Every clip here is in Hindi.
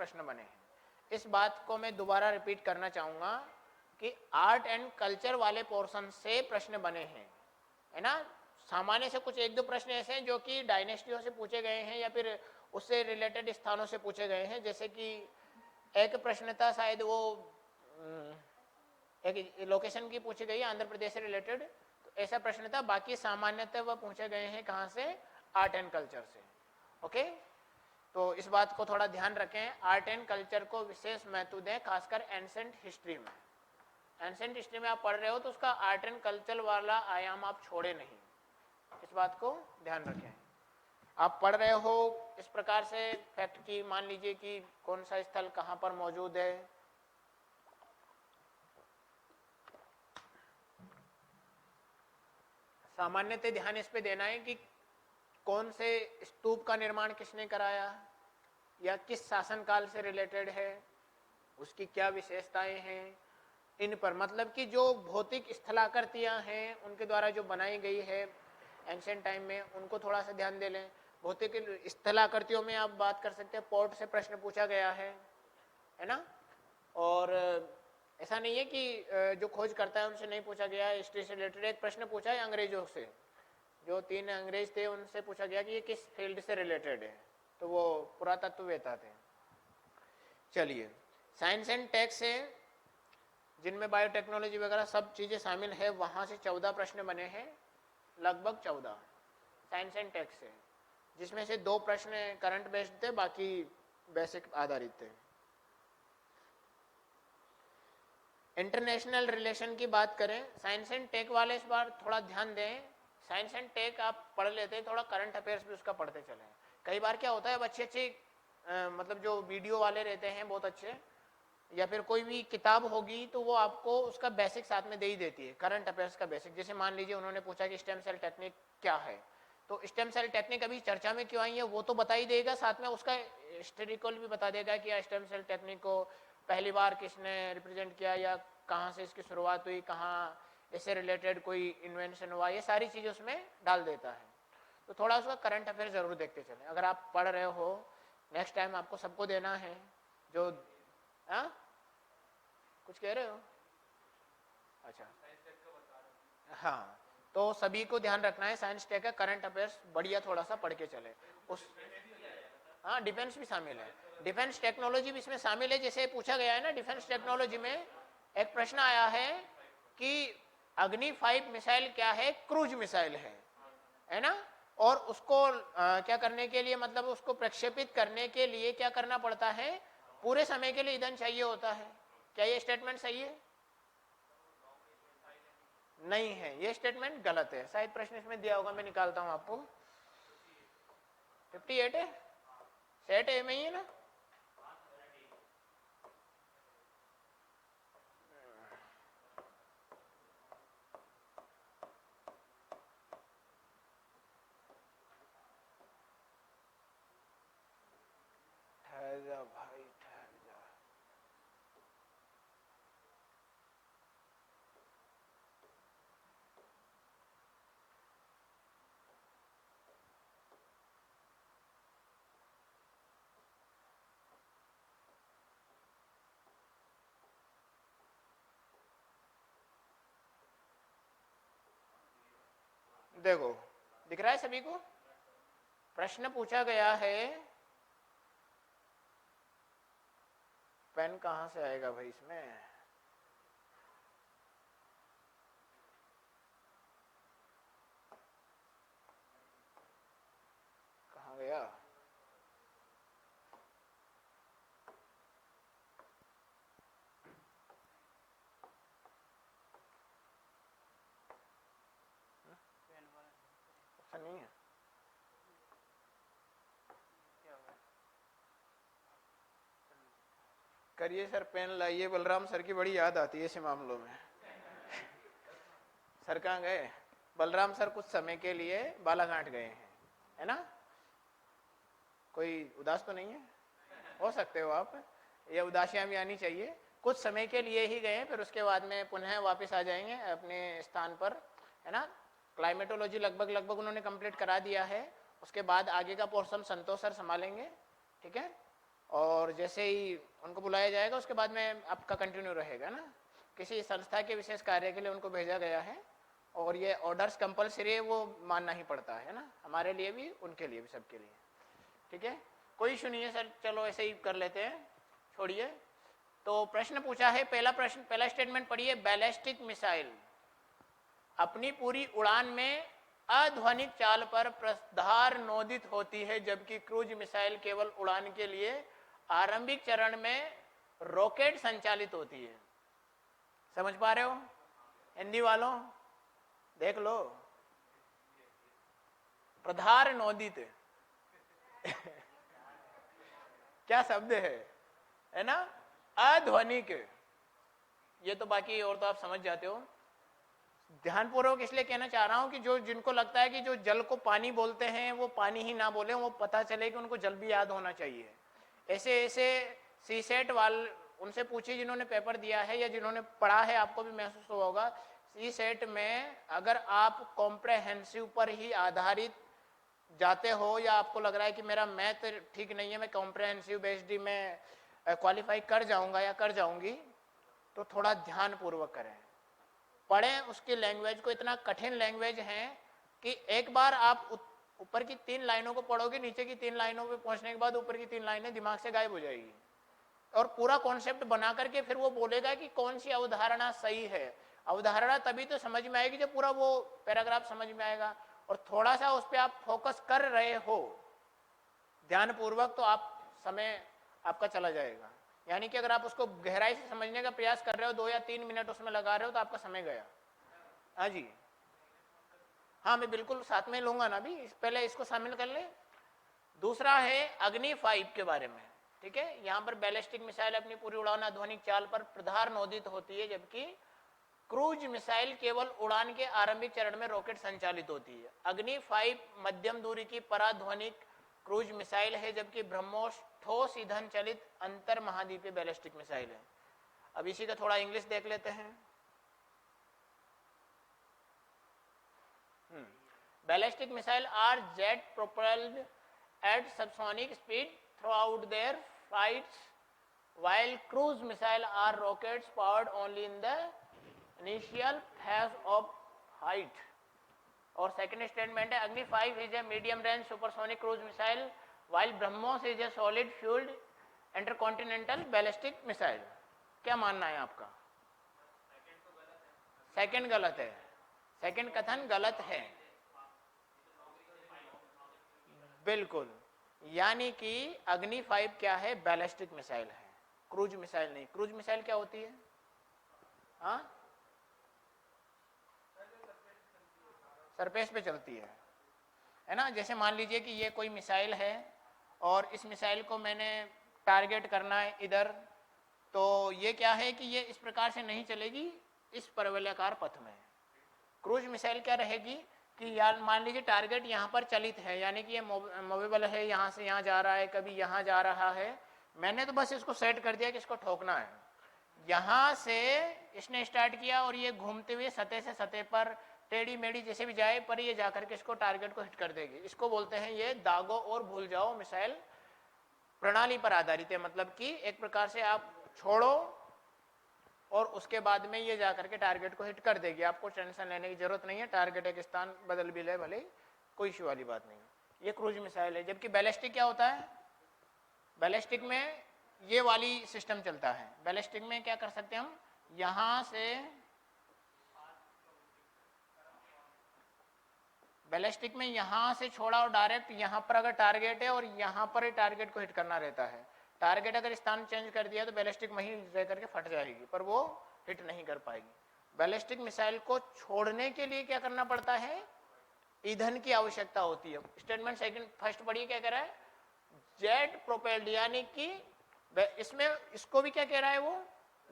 प्रश्न बने हैं। इस बात को मैं दोबारा रिपीट करना चाहूँगा कि आर्ट एंड कल्चर वाले पोर्शन से प्रश्न बने हैं, है ना। सामान्य से कुछ एक दो प्रश्न ऐसे हैं जो कि डायनेस्टियों से पूछे गए हैं या फिर उससे रिलेटेड स्थानों से पूछे गए हैं। जैसे कि एक प्रश्न था शायद वो एक लोकेशन की पूछी गई, आंध्र प्रदेश से रिलेटेड, तो ऐसा प्रश्न था। बाकी सामान्यतः वह पूछे गए हैं कहाँ से, आर्ट एंड कल्चर से। ओके, तो इस बात को थोड़ा ध्यान रखें, आर्ट एंड कल्चर को विशेष महत्व दें, खासकर एंसेंट हिस्ट्री में। एंसेंट हिस्ट्री में आप पढ़ रहे हो तो उसका आर्ट एंड कल्चर वाला आयाम आप छोड़े नहीं, इस बात को ध्यान रखें। आप पढ़ रहे हो इस प्रकार से फैक्ट की, मान लीजिए कि कौन सा स्थल कहाँ पर मौजूद है, सामान्यतः ध्यान इस पे देना है कि कौन से स्तूप का निर्माण किसने कराया या किस शासनकाल से रिलेटेड है, उसकी क्या विशेषताएं हैं, इन पर, मतलब कि जो भौतिक स्थलाकृतियां हैं उनके द्वारा जो बनाई गई है एंशिएंट टाइम में, उनको थोड़ा सा ध्यान दे लें। भौतिक स्थलाकृतियों में आप बात कर सकते हैं, पोर्ट से प्रश्न पूछा गया है ना। और ऐसा नहीं है कि जो खोज करता है उनसे नहीं पूछा गया है, हिस्ट्री से रिलेटेड एक प्रश्न पूछा है अंग्रेजों से, जो 3 अंग्रेज थे उनसे पूछा गया कि ये किस फील्ड से रिलेटेड है, तो वो पुरातत्ववेता थे। चलिए, साइंस एंड टेक से, जिनमें बायोटेक्नोलॉजी वगैरह सब चीज़ें शामिल है, वहाँ से 14 प्रश्न बने हैं, लगभग 14 साइंस एंड टेक से, जिसमें से 2 प्रश्न करंट बेस्ड थे, बाकी बेसिक आधारित थे। इंटरनेशनल रिलेशन की बात करें, साइंस एंड टेक वाले इस बार थोड़ा ध्यान दें। साइंस एंड टेक आप पढ़ लेते हैं, थोड़ा करंट अफेयर्स भी उसका पढ़ते चलें। कई बार क्या होता है, अब अच्छे अच्छे मतलब जो वीडियो वाले रहते हैं बहुत अच्छे, या फिर कोई भी किताब होगी तो वो आपको उसका बेसिक साथ में दे ही देती है, करंट अफेयर्स का बेसिक। जैसे मान लीजिए उन्होंने पूछा कि स्टेम सेल टेक्निक क्या है, तो स्टेम सेल टेक्निक अभी चर्चा में क्यों आई है वो तो बता ही देगा, साथ में उसका हिस्टोरिकल भी बता देगा कि स्टेम सेल टेक्निक को पहली बार किसने रिप्रेजेंट किया, या कहाँ से इसकी शुरुआत हुई, कहाँ इससे रिलेटेड कोई इन्वेंशन हुआ, ये सारी चीज़ें उसमें डाल देता है। तो थोड़ा उसका करंट अफेयर जरूर देखते चलें। अगर आप पढ़ रहे हो, नेक्स्ट टाइम आपको सबको देना है जो, हाँ कुछ कह रहे हो, अच्छा हाँ, तो सभी को ध्यान रखना है, साइंस टेक का करंट अफेयर्स बढ़िया थोड़ा सा पढ़ के चले उस, हाँ डिफेंस भी शामिल है, डिफेंस टेक्नोलॉजी भी इसमें शामिल है। जैसे पूछा गया है ना, डिफेंस टेक्नोलॉजी में एक प्रश्न आया है कि अग्नि 5 मिसाइल क्या है, क्रूज मिसाइल है ना, और उसको क्या करने के लिए, मतलब उसको प्रक्षेपित करने के लिए क्या करना पड़ता है, पूरे समय के लिए ईंधन चाहिए होता है। क्या ये स्टेटमेंट सही है? नहीं है, ये स्टेटमेंट गलत है। शायद प्रश्न इसमें दिया होगा, मैं निकालता हूं आपको। 58 है, सेट ए में ही है ना। ठहर जा भाई, ठहर जा। देखो, दिख रहा है सभी को? प्रश्न पूछा गया है, पेन कहां से आएगा भाई इसमें, कहां गया? ऐसा नहीं है, करिए सर, पेन लाइए। बलराम सर की बड़ी याद आती है ऐसे मामलों में। सर कहाँ गए? बलराम सर कुछ समय के लिए बालाघाट गए हैं, है ना। कोई उदास तो नहीं है? हो सकते हो आप, ये उदासियां भी आनी चाहिए। कुछ समय के लिए ही गए, फिर उसके बाद में पुनः वापस आ जाएंगे अपने स्थान पर, है ना। क्लाइमेटोलॉजी लगभग लगभग उन्होंने कंप्लीट करा दिया है, उसके बाद आगे का पोर्शन संतोष सर संभालेंगे, ठीक है। और जैसे ही उनको बुलाया जाएगा उसके बाद में आपका कंटिन्यू रहेगा ना। किसी संस्था के विशेष कार्य के लिए उनको भेजा गया है और ये ऑर्डर्स कंपलसरी है, वो मानना ही पड़ता है ना, हमारे लिए भी उनके लिए भी, सबके लिए। ठीक है, कोई इशू नहीं है सर, चलो ऐसे ही कर लेते हैं, छोड़िए। तो प्रश्न पूछा है, पहला प्रश्न, पहला स्टेटमेंट पढ़िए, बैलिस्टिक मिसाइल अपनी पूरी उड़ान में अध्वनिक चाल पर प्रधार नोदित होती है, जबकि क्रूज मिसाइल केवल उड़ान के लिए आरंभिक चरण में रॉकेट संचालित होती है। समझ पा रहे हो हिंदी वालों? देख लो, प्रधार नोदित क्या शब्द है ना, अध्वनिक। ये तो बाकी और तो आप समझ जाते हो। ध्यानपूर्वक इसलिए कहना चाह रहा हूं कि जो जिनको लगता है कि जो जल को पानी बोलते हैं वो पानी ही ना बोले, वो पता चले कि उनको जल भी याद होना चाहिए। ऐसे ऐसे सीसेट वाल उनसे पूछिए जिन्होंने पेपर दिया है या जिन्होंने पढ़ा है, आपको भी महसूस होगा। सीसेट में अगर आप कॉम्प्रहेंसिव पर ही आधारित जाते हो या आपको लग रहा है कि मेरा मैथ ठीक नहीं है, मैं कॉम्प्रहेंसिव बेस्ड ही मैं क्वालिफाई कर जाऊंगा या कर जाऊंगी, तो थोड़ा ध्यान पूर्वक करें, पढ़ें उसकी लैंग्वेज को। इतना कठिन लैंग्वेज है कि एक बार आप ऊपर की 3 लाइनों को पढ़ोगे, नीचे की 3 लाइनों पे पहुंचने के बाद ऊपर की 3 लाइनें दिमाग से गायब हो जाएगी और पूरा कॉन्सेप्ट बना करके फिर वो बोलेगा कि कौन सी अवधारणा सही है। अवधारणा तभी तो समझ में आएगी जब पूरा वो पैराग्राफ समझ में आएगा और थोड़ा सा उस पर आप फोकस कर रहे हो ध्यानपूर्वक, तो आप समय आपका चला जाएगा। यानी कि अगर आप उसको गहराई से समझने का प्रयास कर रहे हो, 2 या 3 मिनट उसमें लगा रहे हो, तो आपका समय गया। हाँ जी, हाँ मैं बिल्कुल साथ में लूंगा ना, भी पहले इसको शामिल कर ले। दूसरा है अग्नि 5 के बारे में। ठीक है, यहाँ पर बैलिस्टिक मिसाइल अपनी पूरी उड़ान अध्वनिक चाल पर प्रधार नोदित होती है, जबकि क्रूज मिसाइल केवल उड़ान के आरंभिक चरण में रॉकेट संचालित होती है। अग्नि 5 मध्यम दूरी की पराध्वनिक क्रूज मिसाइल है, जबकि ब्रह्मोस ठोस ईंधन चलित अंतर महाद्वीपीय बैलिस्टिक मिसाइल है। अब इसी का थोड़ा इंग्लिश देख लेते हैं। Ballistic missile are jet propelled at subsonic speed throughout their flights, while cruise missiles are rockets powered only in the initial phase of flight. और सेकंड स्टेटमेंट है, अग्नि 5 is a medium range supersonic cruise missile, while BrahMos is a solid fueled intercontinental ballistic missile. क्या मानना है आपका? सेकंड गलत है, सेकंड कथन गलत है बिल्कुल। यानी कि अग्नि 5 क्या है? बैलिस्टिक मिसाइल है, क्रूज मिसाइल नहीं। क्रूज मिसाइल क्या होती है? हाँ, सरफेस पे चलती है ना। जैसे मान लीजिए कि ये कोई मिसाइल है और इस मिसाइल को मैंने टारगेट करना है इधर, तो ये क्या है कि ये इस प्रकार से नहीं चलेगी, इस परवलयाकार पथ में। क्रूज मिसाइल क्या रहेगी कि यार मान लीजिए टारगेट यहाँ पर चलित है, यानी कि ये मूवेबल है, यहाँ से यहाँ जा रहा है, कभी यहाँ जा रहा है, मैंने तो बस इसको सेट कर दिया कि इसको ठोकना है। यहाँ से इसने स्टार्ट किया और ये घूमते हुए सतह से सतह पर टेढ़ी मेढ़ी जैसे भी जाए, पर ये जाकर के इसको टारगेट को हिट कर देगी। इसको बोलते हैं ये दागो और भूल जाओ मिसाइल प्रणाली पर आधारित है। मतलब कि एक प्रकार से आप छोड़ो और उसके बाद में ये जाकर के टारगेट को हिट कर देगी। आपको टेंशन लेने की जरूरत नहीं है, टारगेट एक स्थान बदल भी ले भले, कोई इशू वाली बात नहीं। ये क्रूज मिसाइल है। जबकि बैलिस्टिक क्या होता है? बैलिस्टिक में ये वाली सिस्टम चलता है। बैलिस्टिक में क्या कर सकते हैं हम, यहां से बैलिस्टिक में यहां से छोड़ा और डायरेक्ट यहां पर अगर टारगेट है और यहां पर ही टारगेट को हिट करना रहता है। टारगेट अगर स्थान चेंज कर दिया तो बैलिस्टिक वहीं रह करके फट जाएगी, पर वो हिट नहीं कर पाएगी। बैलिस्टिक मिसाइल को छोड़ने के लिए क्या करना पड़ता है? ईंधन की आवश्यकता होती है। स्टेटमेंट सेकंड फर्स्ट पढ़िए, क्या कह रहा है? जेट प्रोपेल्ड, यानी कि इसमें इसको भी क्या कह रहा है? वो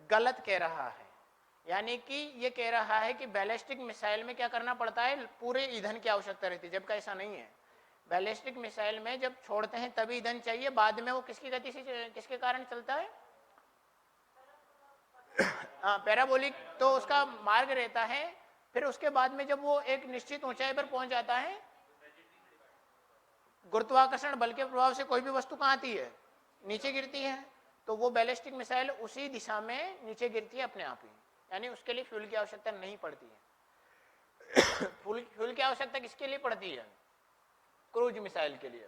गलत कह रहा है। यानी कि ये कह रहा है कि बैलिस्टिक मिसाइल में क्या करना पड़ता है? पूरे ईंधन की आवश्यकता रहती है, जबकि ऐसा नहीं है। बैलिस्टिक मिसाइल में जब छोड़ते हैं तभी ईंधन चाहिए, बाद में वो किसकी गति से, किसके कारण चलता है? हाँ, पैराबोलिक, तो उसका मार्ग रहता है। फिर उसके बाद में जब वो एक निश्चित ऊंचाई पर पहुंच जाता है, गुरुत्वाकर्षण बल के प्रभाव से कोई भी वस्तु कहाँ आती है? नीचे गिरती है, तो वो बैलिस्टिक मिसाइल उसी दिशा में नीचे गिरती है अपने आप ही, यानी उसके लिए फ्यूल की आवश्यकता नहीं पड़ती है। फ्यूल की आवश्यकता किसके लिए पड़ती है? क्रूज मिसाइल के लिए,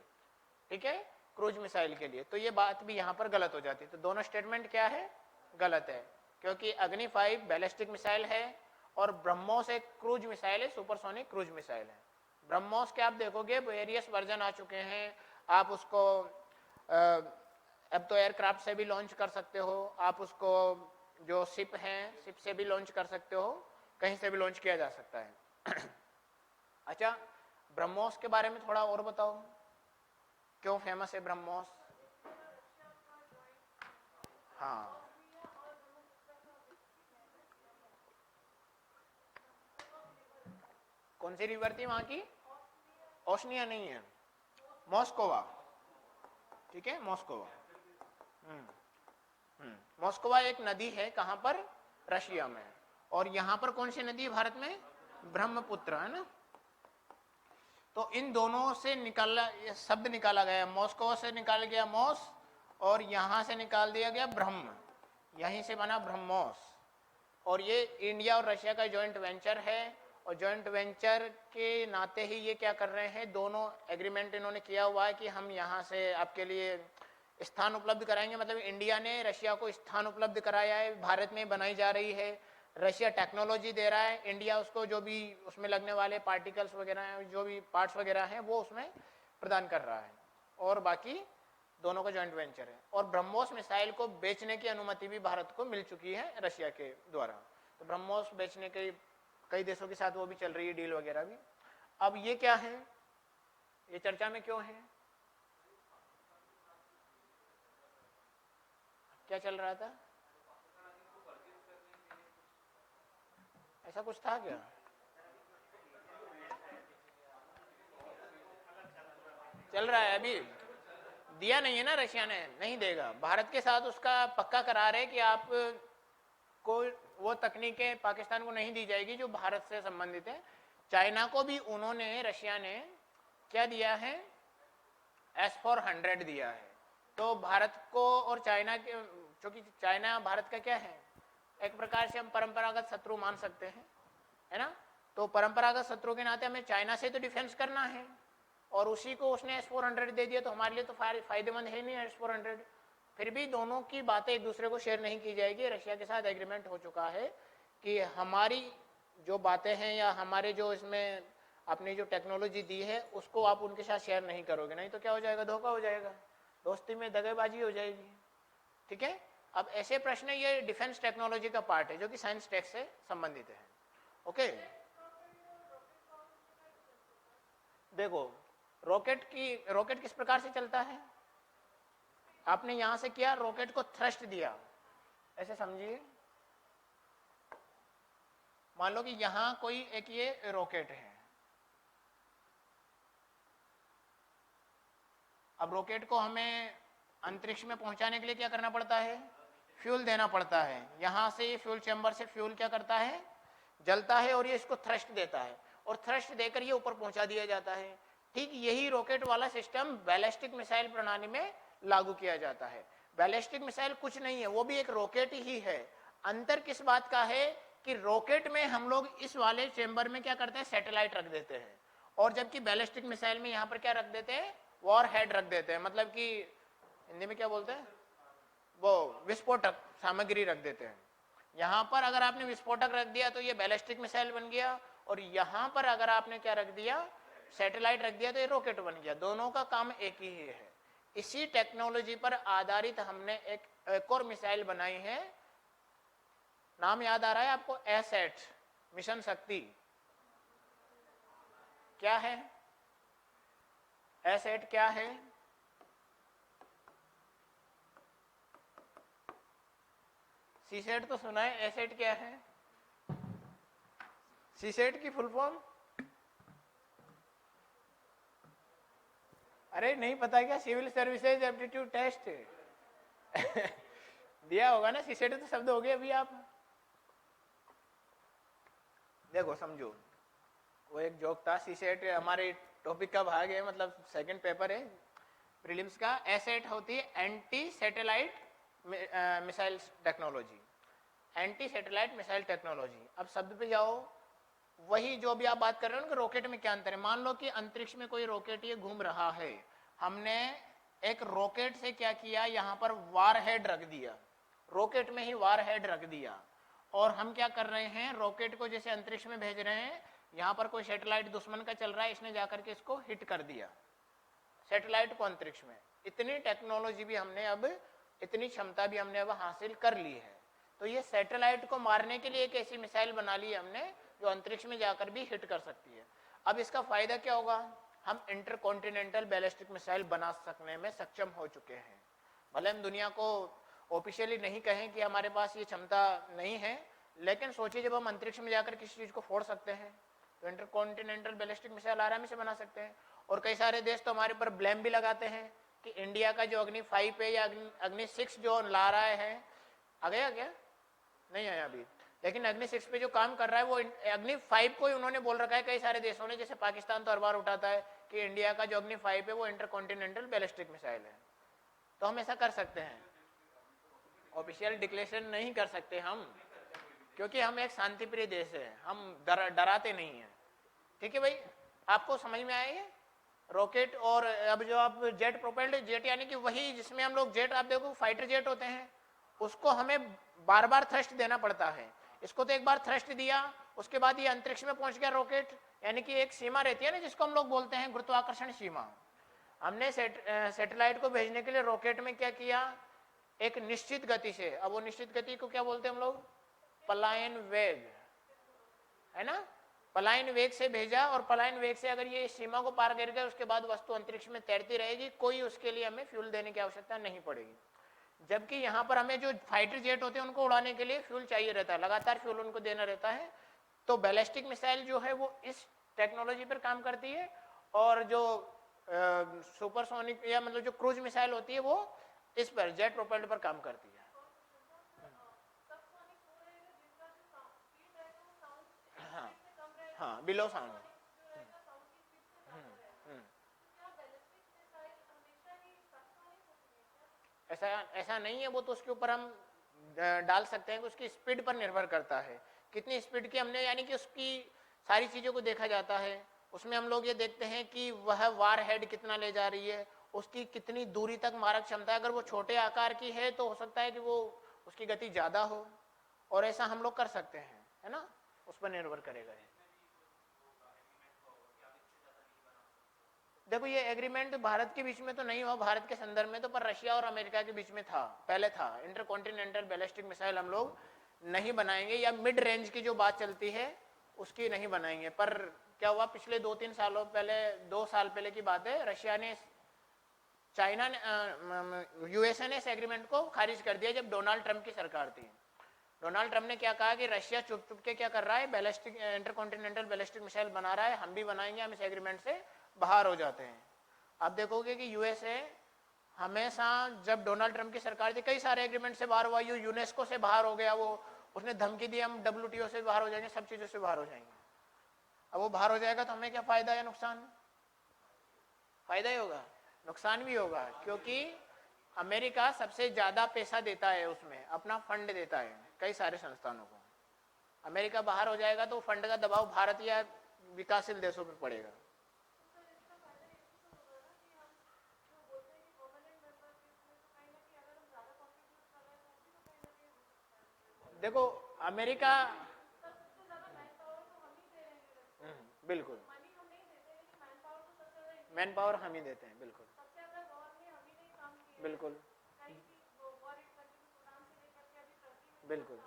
ठीक है, क्रूज मिसाइल के लिए। तो ये बात भी यहाँ पर गलत हो जाती है। तो दोनों स्टेटमेंट क्या है? गलत है, क्योंकि अग्नि 5 बैलिस्टिक मिसाइल है और ब्रह्मोस एक क्रूज मिसाइल है, सुपरसोनिक क्रूज मिसाइल है। ब्रह्मोस के आप देखोगे वेरियस वर्जन आ चुके हैं, आप उसको अब तो एयरक्राफ्ट से भी लॉन्च कर सकते हो, आप उसको जो शिप हैं शिप से भी लॉन्च कर सकते हो, कहीं से भी लॉन्च किया जा सकता है। अच्छा, ब्रह्मोस के बारे में थोड़ा और बताओ, क्यों फेमस है ब्रह्मोस? हाँ, कौन सी रिवर थी वहां की? ओशनिया नहीं है, मॉस्कोवा, ठीक है, मॉस्कोवा। मॉस्कोवा एक नदी है, कहां पर? रशिया में। और यहां पर कौन सी नदी है भारत में? ब्रह्मपुत्र, है ना। तो इन दोनों से निकाला शब्द निकाला गया, मॉस्को से निकाल गया मॉस और यहां से निकाल दिया गया ब्रह्म, यहीं से बना ब्रह्मोस। और ये इंडिया और रशिया का जॉइंट वेंचर है, और जॉइंट वेंचर के नाते ही ये क्या कर रहे हैं, दोनों एग्रीमेंट इन्होंने किया हुआ है कि हम यहाँ से आपके लिए स्थान उपलब्ध कराएंगे। मतलब इंडिया ने रशिया को स्थान उपलब्ध कराया है, भारत में बनाई जा रही है, रशिया टेक्नोलॉजी दे रहा है, इंडिया उसको जो भी उसमें लगने वाले पार्टिकल्स वगैरह हैं, जो भी पार्ट्स वगैरह हैं, वो उसमें प्रदान कर रहा है। और बाकी दोनों का जॉइंट वेंचर है। और ब्रह्मोस मिसाइल को बेचने की अनुमति भी भारत को मिल चुकी है रशिया के द्वारा। तो ब्रह्मोस बेचने के कई देशों के साथ वो भी चल रही है डील वगैरह भी। अब ये क्या है, ये चर्चा में क्यों है, क्या चल रहा था? ऐसा कुछ था क्या? चल रहा है अभी, दिया नहीं है ना रशिया ने, नहीं देगा। भारत के साथ उसका पक्का करार है कि आप को वो तकनीकें पाकिस्तान को नहीं दी जाएगी जो भारत से संबंधित है। चाइना को भी उन्होंने, रशिया ने क्या दिया है, S-400 दिया है। तो भारत को और चाइना के, क्योंकि चाइना भारत का क्या है, एक प्रकार से हम परंपरागत शत्रु मान सकते हैं, है ना। तो परंपरागत शत्रु के नाते हमें चाइना से तो डिफेंस करना है, और उसी को उसने S-400 दे दिया, तो हमारे लिए तो फायदेमंद है नहीं S-400। फिर भी दोनों की बातें एक दूसरे को शेयर नहीं की जाएगी। रशिया के साथ एग्रीमेंट हो चुका है कि हमारी जो बातें हैं या हमारे जो इसमें आपने जो टेक्नोलॉजी दी है उसको आप उनके साथ शेयर नहीं करोगे, नहीं तो क्या हो जाएगा, धोखा हो जाएगा, दोस्ती में दगेबाजी हो जाएगी, ठीक है। अब ऐसे प्रश्न, ये डिफेंस टेक्नोलॉजी का पार्ट है जो कि साइंस टेक से संबंधित है। ओके, देखो रॉकेट किस प्रकार से चलता है, आपने यहां से किया, रॉकेट को थ्रस्ट दिया, ऐसे समझिए। मान लो कि यहां कोई एक ये रॉकेट है, अब रॉकेट को हमें अंतरिक्ष में पहुंचाने के लिए क्या करना पड़ता है, फ्यूल देना पड़ता है। यहां से ये फ्यूल चैम्बर से फ्यूल क्या करता है, जलता है, और ये इसको थ्रस्ट देता है, और थ्रस्ट देकर ये ऊपर पहुंचा दिया जाता है। ठीक यही रॉकेट वाला सिस्टम बैलिस्टिक मिसाइल प्रणाली में लागू किया जाता है। बैलिस्टिक मिसाइल कुछ नहीं है, वो भी एक रॉकेट ही है। अंतर किस बात का है कि रॉकेट में हम लोग इस वाले चेंबर में क्या करते हैं, सैटेलाइट रख देते हैं, और जबकि बैलिस्टिक मिसाइल में यहाँ पर क्या रख देते हैं, वॉर हेड रख देते हैं, मतलब कि हिंदी में क्या बोलते हैं, वो विस्फोटक सामग्री रख देते हैं। यहां पर अगर आपने विस्फोटक रख दिया तो ये बैलिस्टिक मिसाइल बन गया, और यहां पर अगर आपने क्या रख दिया, सैटेलाइट रख दिया, तो ये रॉकेट बन गया। दोनों का काम एक ही है। इसी टेक्नोलॉजी पर आधारित हमने एक और मिसाइल बनाई है, नाम याद आ रहा है आपको, एसएट, मिशन शक्ति। क्या है एसएट, क्या है, सीसेट तो सुना है, एसेट क्या है, सीसेट की फुल फॉर्म, अरे नहीं पता क्या, सिविल सर्विसेज एप्टीट्यूड टेस्ट। दिया होगा ना, सीसेट तो शब्द हो गए अभी आप। देखो समझो, वो एक जोक था, सीसेट हमारे टॉपिक का भाग है, मतलब सेकंड पेपर है। प्रीलिम्स का एसेट होती है anti satellite missile technology, anti satellite missile technology. अब शब्द पे जाओ, वही जो अभी आप बात कर रहे हो ना कि रॉकेट में क्या अंतर है। मान लो कि अंतरिक्ष में कोई रॉकेट ये घूम रहा है, हमने एक रॉकेट से क्या किया, यहाँ पर वार हेड रख दिया, रॉकेट में ही वार हेड रख दिया, और हम क्या कर रहे हैं, रॉकेट को जैसे अंतरिक्ष में भेज रहे हैं, यहाँ पर कोई सैटेलाइट दुश्मन का चल रहा है, इसने जाकर के इसको हिट कर दिया सैटेलाइट को अंतरिक्ष में। इतनी टेक्नोलॉजी भी हमने अब, इतनी क्षमता भी हमने अब हासिल कर ली है। तो ये सैटेलाइट को मारने के लिए एक ऐसी मिसाइल बना ली हमने जो अंतरिक्ष में जाकर भी हिट कर सकती है। अब इसका फायदा क्या होगा, हम इंटरकॉन्टिनेंटल बैलिस्टिक मिसाइल बना सकने में सक्षम हो चुके हैं। भले हम दुनिया को ऑफिशियली नहीं कहें कि हमारे पास ये क्षमता नहीं है, लेकिन सोचिए जब हम अंतरिक्ष में जाकर किसी चीज को फोड़ सकते हैं तो इंटरकॉन्टिनेंटल बैलिस्टिक मिसाइल आराम से बना सकते हैं। और कई सारे देश तो हमारे ऊपर ब्लेम भी लगाते हैं कि इंडिया का जो अग्नि 5 है या अग्नि 6 जो ला रहा है, आ गया क्या, नहीं आया अभी, लेकिन अग्नि 6 पे जो काम कर रहा है वो अग्नि 5 को ही उन्होंने बोल रखा है कई सारे देशों ने। जैसे पाकिस्तान तो हर बार उठाता है कि इंडिया का जो अग्नि 5 है वो इंटरकॉन्टिनेंटल बैलिस्टिक मिसाइल है। तो हम ऐसा कर सकते हैं, ऑफिशियल डिक्लेरेशन नहीं कर सकते हम, क्योंकि हम एक शांति प्रिय देश है, हम डराते नहीं है। ठीक है भाई, आपको समझ में आएगा रॉकेट। और अब जो आप जेट प्रोपेल्ड जेट, यानी कि वही जिसमें हम लोग जेट, आप देखो फाइटर जेट होते हैं, उसको हमें बार बार थ्रस्ट देना पड़ता है। इसको तो एक बार थ्रस्ट दिया, उसके बाद ये अंतरिक्ष में पहुंच गया रॉकेट, यानी कि एक सीमा रहती है ना जिसको हम लोग बोलते हैं गुरुत्वाकर्षण सीमा। हमने सैटेलाइट को भेजने के लिए रॉकेट में क्या किया, एक निश्चित गति से, अब वो निश्चित गति को क्या बोलते हैं हम लोग, पलायन वेग, है ना, पलायन वेग से भेजा। और पलायन वेग से अगर ये सीमा को पार कर गए, उसके बाद वस्तु अंतरिक्ष में तैरती रहेगी, कोई उसके लिए हमें फ्यूल देने की आवश्यकता नहीं पड़ेगी। जबकि यहाँ पर हमें जो फाइटर जेट होते हैं उनको उड़ाने के लिए फ्यूल चाहिए रहता है, लगातार फ्यूल उनको देना रहता है। तो बैलिस्टिक मिसाइल जो है वो इस टेक्नोलॉजी पर काम करती है, और जो सुपरसोनिक या मतलब जो क्रूज मिसाइल होती है वो इस पर जेट प्रोपेल्ड पर काम करती है। हाँ हाँ, बिलो साउंड। ऐसा ऐसा नहीं है, वो तो उसके ऊपर हम डाल सकते हैं कि उसकी स्पीड पर निर्भर करता है, कितनी स्पीड की हमने, यानी कि उसकी सारी चीज़ों को देखा जाता है। उसमें हम लोग ये देखते हैं कि वह वार हेड कितना ले जा रही है, उसकी कितनी दूरी तक मारक क्षमता है। अगर वो छोटे आकार की है तो हो सकता है कि वो उसकी गति ज़्यादा हो, और ऐसा हम लोग कर सकते हैं, है ना, उस पर निर्भर करेगा। देखो ये एग्रीमेंट भारत के बीच में तो नहीं हुआ, भारत के संदर्भ में तो, पर रशिया और अमेरिका के बीच में था, पहले था। इंटरकॉन्टिनेंटल बैलिस्टिक मिसाइल हम लोग नहीं बनाएंगे, या मिड रेंज की जो बात चलती है उसकी नहीं बनाएंगे। पर क्या हुआ, पिछले 2-3 सालों पहले, 2 साल पहले की बात है, रशिया ने, चाइना ने, यूएसए ने इस एग्रीमेंट को खारिज कर दिया जब डोनाल्ड ट्रंप की सरकार थी। डोनाल्ड ट्रंप ने क्या कहा कि रशिया चुप चुप के क्या कर रहा है, बैलिस्टिक इंटरकॉन्टिनेंटल बैलिस्टिक मिसाइल बना रहा है, हम भी बनाएंगे, हम इस एग्रीमेंट से बाहर हो जाते हैं। आप देखोगे कि यूएसए हमेशा, जब डोनाल्ड ट्रंप की सरकार थी, कई सारे एग्रीमेंट से बाहर हुआ, यूनेस्को से बाहर हो गया, वो उसने धमकी दी हम WTO से बाहर हो जाएंगे, सब चीजों से बाहर हो जाएंगे। अब वो बाहर हो जाएगा तो हमें क्या फायदा या नुकसान, फायदा ही होगा, नुकसान भी होगा, क्योंकि अमेरिका सबसे ज्यादा पैसा देता है, उसमें अपना फंड देता है कई सारे संस्थानों को। अमेरिका बाहर हो जाएगा तो फंड का दबाव भारत या विकासशील देशों पर पड़ेगा। देखो अमेरिका, बिल्कुल मैन पावर हम ही देते हैं, बिल्कुल बिल्कुल बिल्कुल।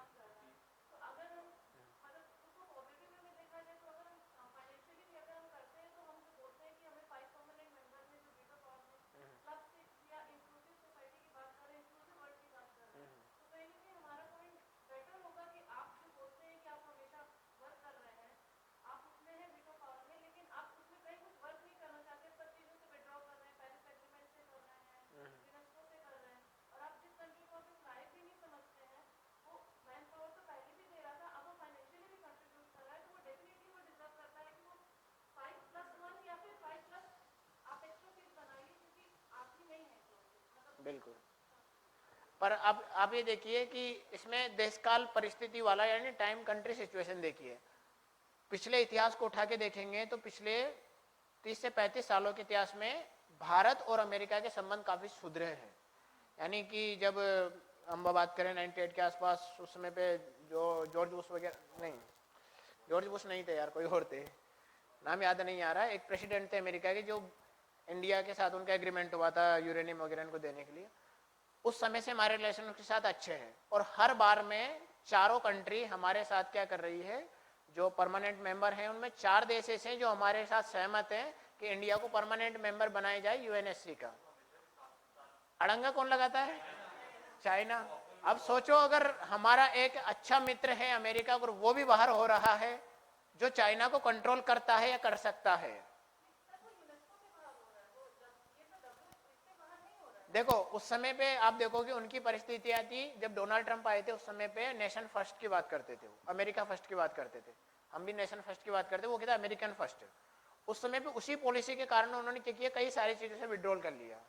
बिल्कुल। पर अब आप ये देखिए कि इसमें देशकाल परिस्थिति वाला यानी टाइम कंट्री सिचुएशन देखिए, पिछले इतिहास को उठा के देखेंगे तो पिछले 30 से 35 सालों के इतिहास में भारत और अमेरिका के संबंध काफी सुधरे हैं। यानी कि जब हम बात करें 98 के आसपास, उस समय पे जो जॉर्ज बुश वगैरह, नहीं जॉर्ज बुश नहीं थे यार, कोई और थे, नाम याद नहीं आ रहा, एक प्रेसिडेंट थे अमेरिका के, जो इंडिया के साथ उनका एग्रीमेंट हुआ था यूरेनियम वगैरह को देने के लिए। उस समय से हमारे रिलेशन उनके साथ अच्छे हैं और हर बार में चारों कंट्री हमारे साथ क्या कर रही है, जो परमानेंट मेंबर हैं उनमें 4 देश ऐसे हैं जो हमारे साथ सहमत हैं कि इंडिया को परमानेंट मेंबर बनाया जाए यूएनएससी का। अड़ंगा कौन लगाता है? चाइना। अब सोचो अगर हमारा एक अच्छा मित्र है अमेरिका, अगर वो भी बाहर हो रहा है, जो चाइना को कंट्रोल करता है या कर सकता है। देखो उस समय पे आप देखोगे उनकी परिस्थितियां थी, जब डोनाल्ड ट्रंप आए थे उस समय पे नेशन फर्स्ट की बात करते थे, अमेरिका फर्स्ट की बात करते थे, हम भी नेशन फर्स्ट की बात करते, वो कहता अमेरिकन फर्स्ट। उस समय पे उसी पॉलिसी के कारण उन्होंने क्या किया, कई सारी चीजों से विड्रॉल कर लिया।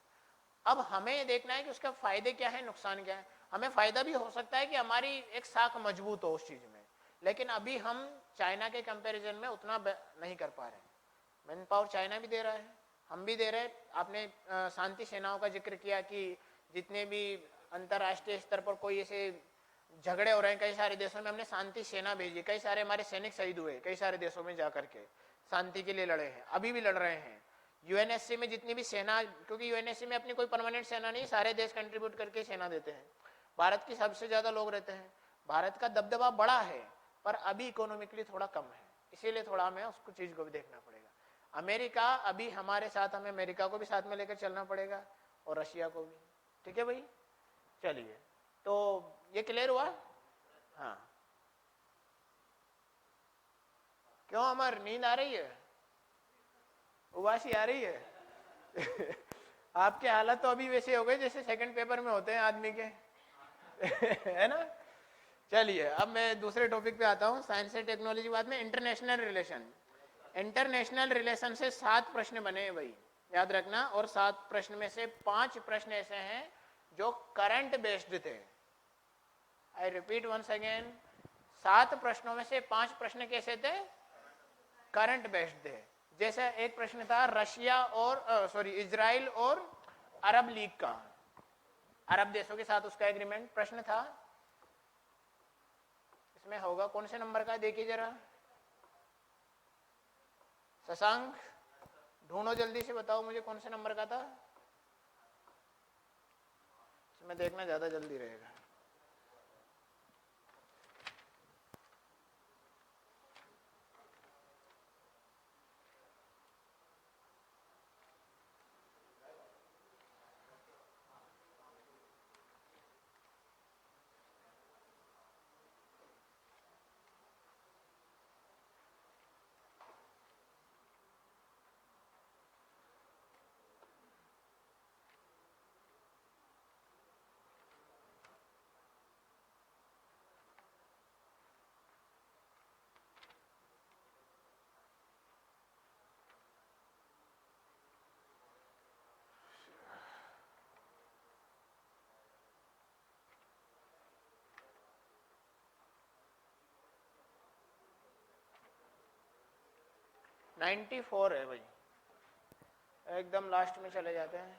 अब हमें ये देखना है कि उसका फायदे क्या है, नुकसान क्या है। हमें फायदा भी हो सकता है कि हमारी एक साख मजबूत हो उस चीज में, लेकिन अभी हम चाइना के कंपैरिजन में उतना नहीं कर पा रहे। मैन पावर चाइना भी दे रहा है, हम भी दे रहे हैं। आपने शांति सेनाओं का जिक्र किया कि जितने भी अंतर्राष्ट्रीय स्तर पर कोई ऐसे झगड़े हो रहे हैं कई सारे देशों में, हमने शांति सेना भेजी, कई सारे हमारे सैनिक शहीद हुए कई सारे देशों में जाकर के, शांति के लिए लड़े हैं, अभी भी लड़ रहे हैं। यूएनएससी में जितनी भी सेना, क्योंकि यूएनएससी में अपनी कोई परमानेंट सेना नहीं, सारे देश कंट्रीब्यूट करके सेना देते हैं। भारत की सबसे ज्यादा लोग रहते हैं, भारत का दबदबा बड़ा है पर अभी इकोनॉमिकली थोड़ा कम है, इसीलिए थोड़ा हमें उसको चीज को भी देखना पड़ेगा। अमेरिका अभी हमारे साथ, हमें अमेरिका को भी साथ में लेकर चलना पड़ेगा और रशिया को भी। ठीक है भाई, चलिए तो ये क्लियर हुआ। हाँ, क्यों अमर, नींद आ रही है, उबासी आ रही है? आपके हालत तो अभी वैसे हो गए जैसे सेकंड पेपर में होते हैं आदमी के। है ना। चलिए अब मैं दूसरे टॉपिक पे आता हूँ, साइंस एंड टेक्नोलॉजी बाद में इंटरनेशनल रिलेशन। इंटरनेशनल रिलेशन से 7 प्रश्न बने हैं भाई, याद रखना। और 7 प्रश्न में से 5 प्रश्न ऐसे हैं जो करंट बेस्ड थे। आई रिपीट वंस अगेन, 7 प्रश्नों में से 5 प्रश्न कैसे थे, करंट बेस्ड थे। जैसे एक प्रश्न था रशिया और इजराइल और अरब लीग का, अरब देशों के साथ उसका एग्रीमेंट प्रश्न था। इसमें होगा कौन से नंबर का, देखिए जरा शशांक, ढूंढो जल्दी से, बताओ मुझे कौन से नंबर का था। इसमें देखना ज्यादा जल्दी रहेगा। नाइन्टी 94 है भाई, एकदम लास्ट में चले जाते हैं।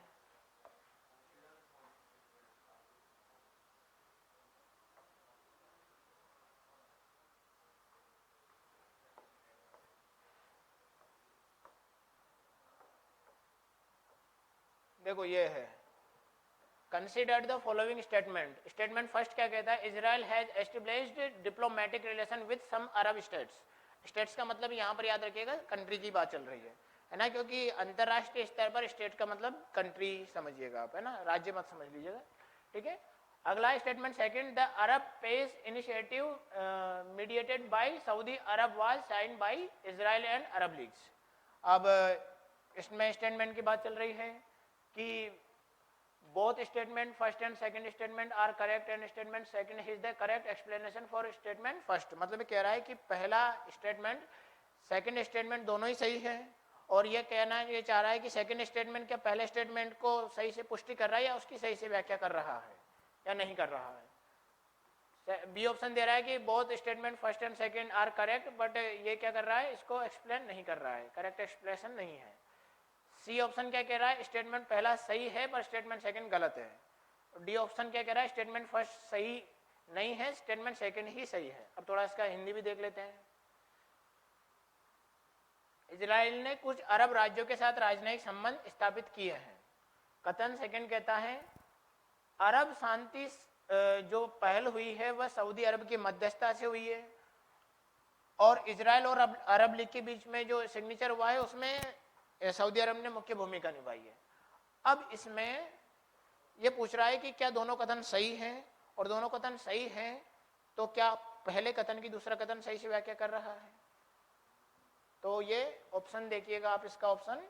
देखो ये है, consider the following statement. Statement first क्या कहता है, Israel has established diplomatic relation with some Arab states. States का मतलब यहाँ पर याद रखिएगा कंट्री की बात चल रही है ना, क्योंकि अंतरराष्ट्रीय स्तर पर स्टेट का मतलब कंट्री समझिएगा आप, है ना, राज्य मत समझ लीजिएगा। ठीक है, अगला statement second, the Arab peace initiative mediated by Saudi Arab was signed by Israel and Arab Leagues. अब इसमें स्टेटमेंट की बात चल रही है कि both statement first and second statement are correct and statement second is the correct explanation for statement first। मतलब कह रहा है कि पहला स्टेटमेंट सेकंड स्टेटमेंट दोनों ही सही है और ये कहना ये चाह रहा है कि सेकंड स्टेटमेंट क्या पहले स्टेटमेंट को सही से पुष्टि कर रहा है या उसकी सही से व्याख्या कर रहा है या नहीं कर रहा है। बी ऑप्शन दे रहा है कि both statement first and second are correct, but ये क्या कर रहा है, इसको एक्सप्लेन नहीं कर रहा है, करेक्ट एक्सप्लेनेशन नहीं है। सी ऑप्शन क्या कह रहा है, स्टेटमेंट पहला सही है पर स्टेटमेंट सेकंड गलत है। डी ऑप्शन क्या कह रहा है, स्टेटमेंट फर्स्ट सही नहीं है, स्टेटमेंट सेकंड ही सही है। अब थोड़ा इसका हिंदी भी देख लेते हैं। इजराइल ने कुछ अरब राज्यों के साथ राजनयिक संबंध स्थापित किए हैं। कथन सेकंड कहता है अरब शांति जो पहल हुई है वह सऊदी अरब की मध्यस्थता से हुई है, और इजराइल और अरब लीग के बीच में जो सिग्नेचर हुआ है उसमें सऊदी अरब ने मुख्य भूमिका निभाई है। अब इसमें यह पूछ रहा है कि क्या दोनों कथन सही हैं, और दोनों कथन सही हैं तो क्या पहले कथन की दूसरा कथन सही से व्याख्या कर रहा है। तो ये ऑप्शन देखिएगा आप, इसका ऑप्शन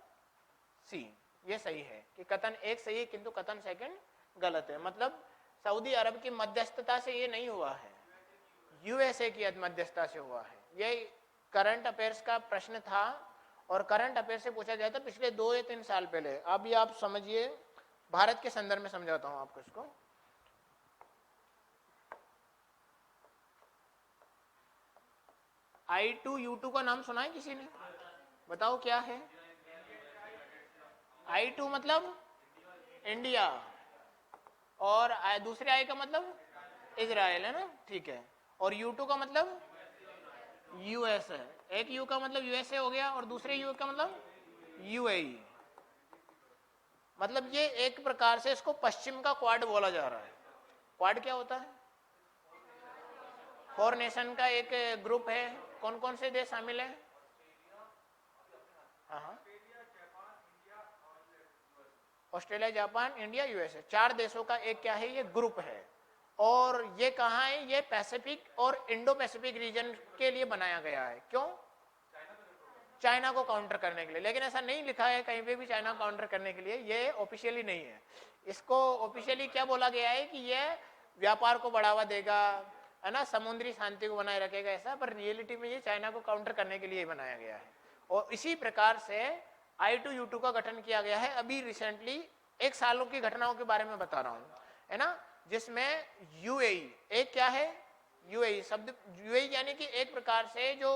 सी ये सही है कि कथन एक सही है किंतु कथन सेकंड गलत है। मतलब सऊदी अरब की मध्यस्थता से ये नहीं हुआ है, यूएसए की मध्यस्थता से हुआ है। ये करंट अफेयर्स का प्रश्न था और करंट अफेयर से पूछा जाता पिछले 2 या 3 साल पहले। अब ये आप समझिए, भारत के संदर्भ में समझाता हूं आपको इसको। I2U2 का नाम सुना है किसी ने? बताओ क्या है। I2 मतलब इंडिया और दूसरे आई का मतलब इजराइल है ना, ठीक है। और U2 का मतलब यूएस है। एक यू का मतलब यूएसए हो गया और दूसरे यू का मतलब यूएई। मतलब ये एक प्रकार से इसको पश्चिम का क्वाड बोला जा रहा है। क्वाड क्या होता है? 4 नेशन का एक ग्रुप है। कौन कौन से देश शामिल है? हाँ, ऑस्ट्रेलिया, जापान, इंडिया, यूएसए, 4 देशों का एक क्या है, ये ग्रुप है। और ये कहाँ है? ये पैसिफिक और इंडो पैसिफिक रीजन के लिए बनाया गया है। क्यों? चाइना को काउंटर करने के लिए। लेकिन ऐसा नहीं लिखा है कहीं पे भी चाइना काउंटर करने के लिए, ये ऑफिशियली नहीं है। इसको ऑफिशियली क्या बोला गया है कि ये व्यापार को बढ़ावा देगा, है ना, समुद्री शांति को बनाए रखेगा, ऐसा। पर रियलिटी में ये चाइना को काउंटर करने के लिए बनाया गया है। और इसी प्रकार से I2U2 का गठन किया गया है अभी रिसेंटली, 1 सालों की घटनाओं के बारे में बता रहा हूँ, है ना। जिसमें यूएई एक क्या है, यूएई शब्द, यूएई यानी कि एक प्रकार से जो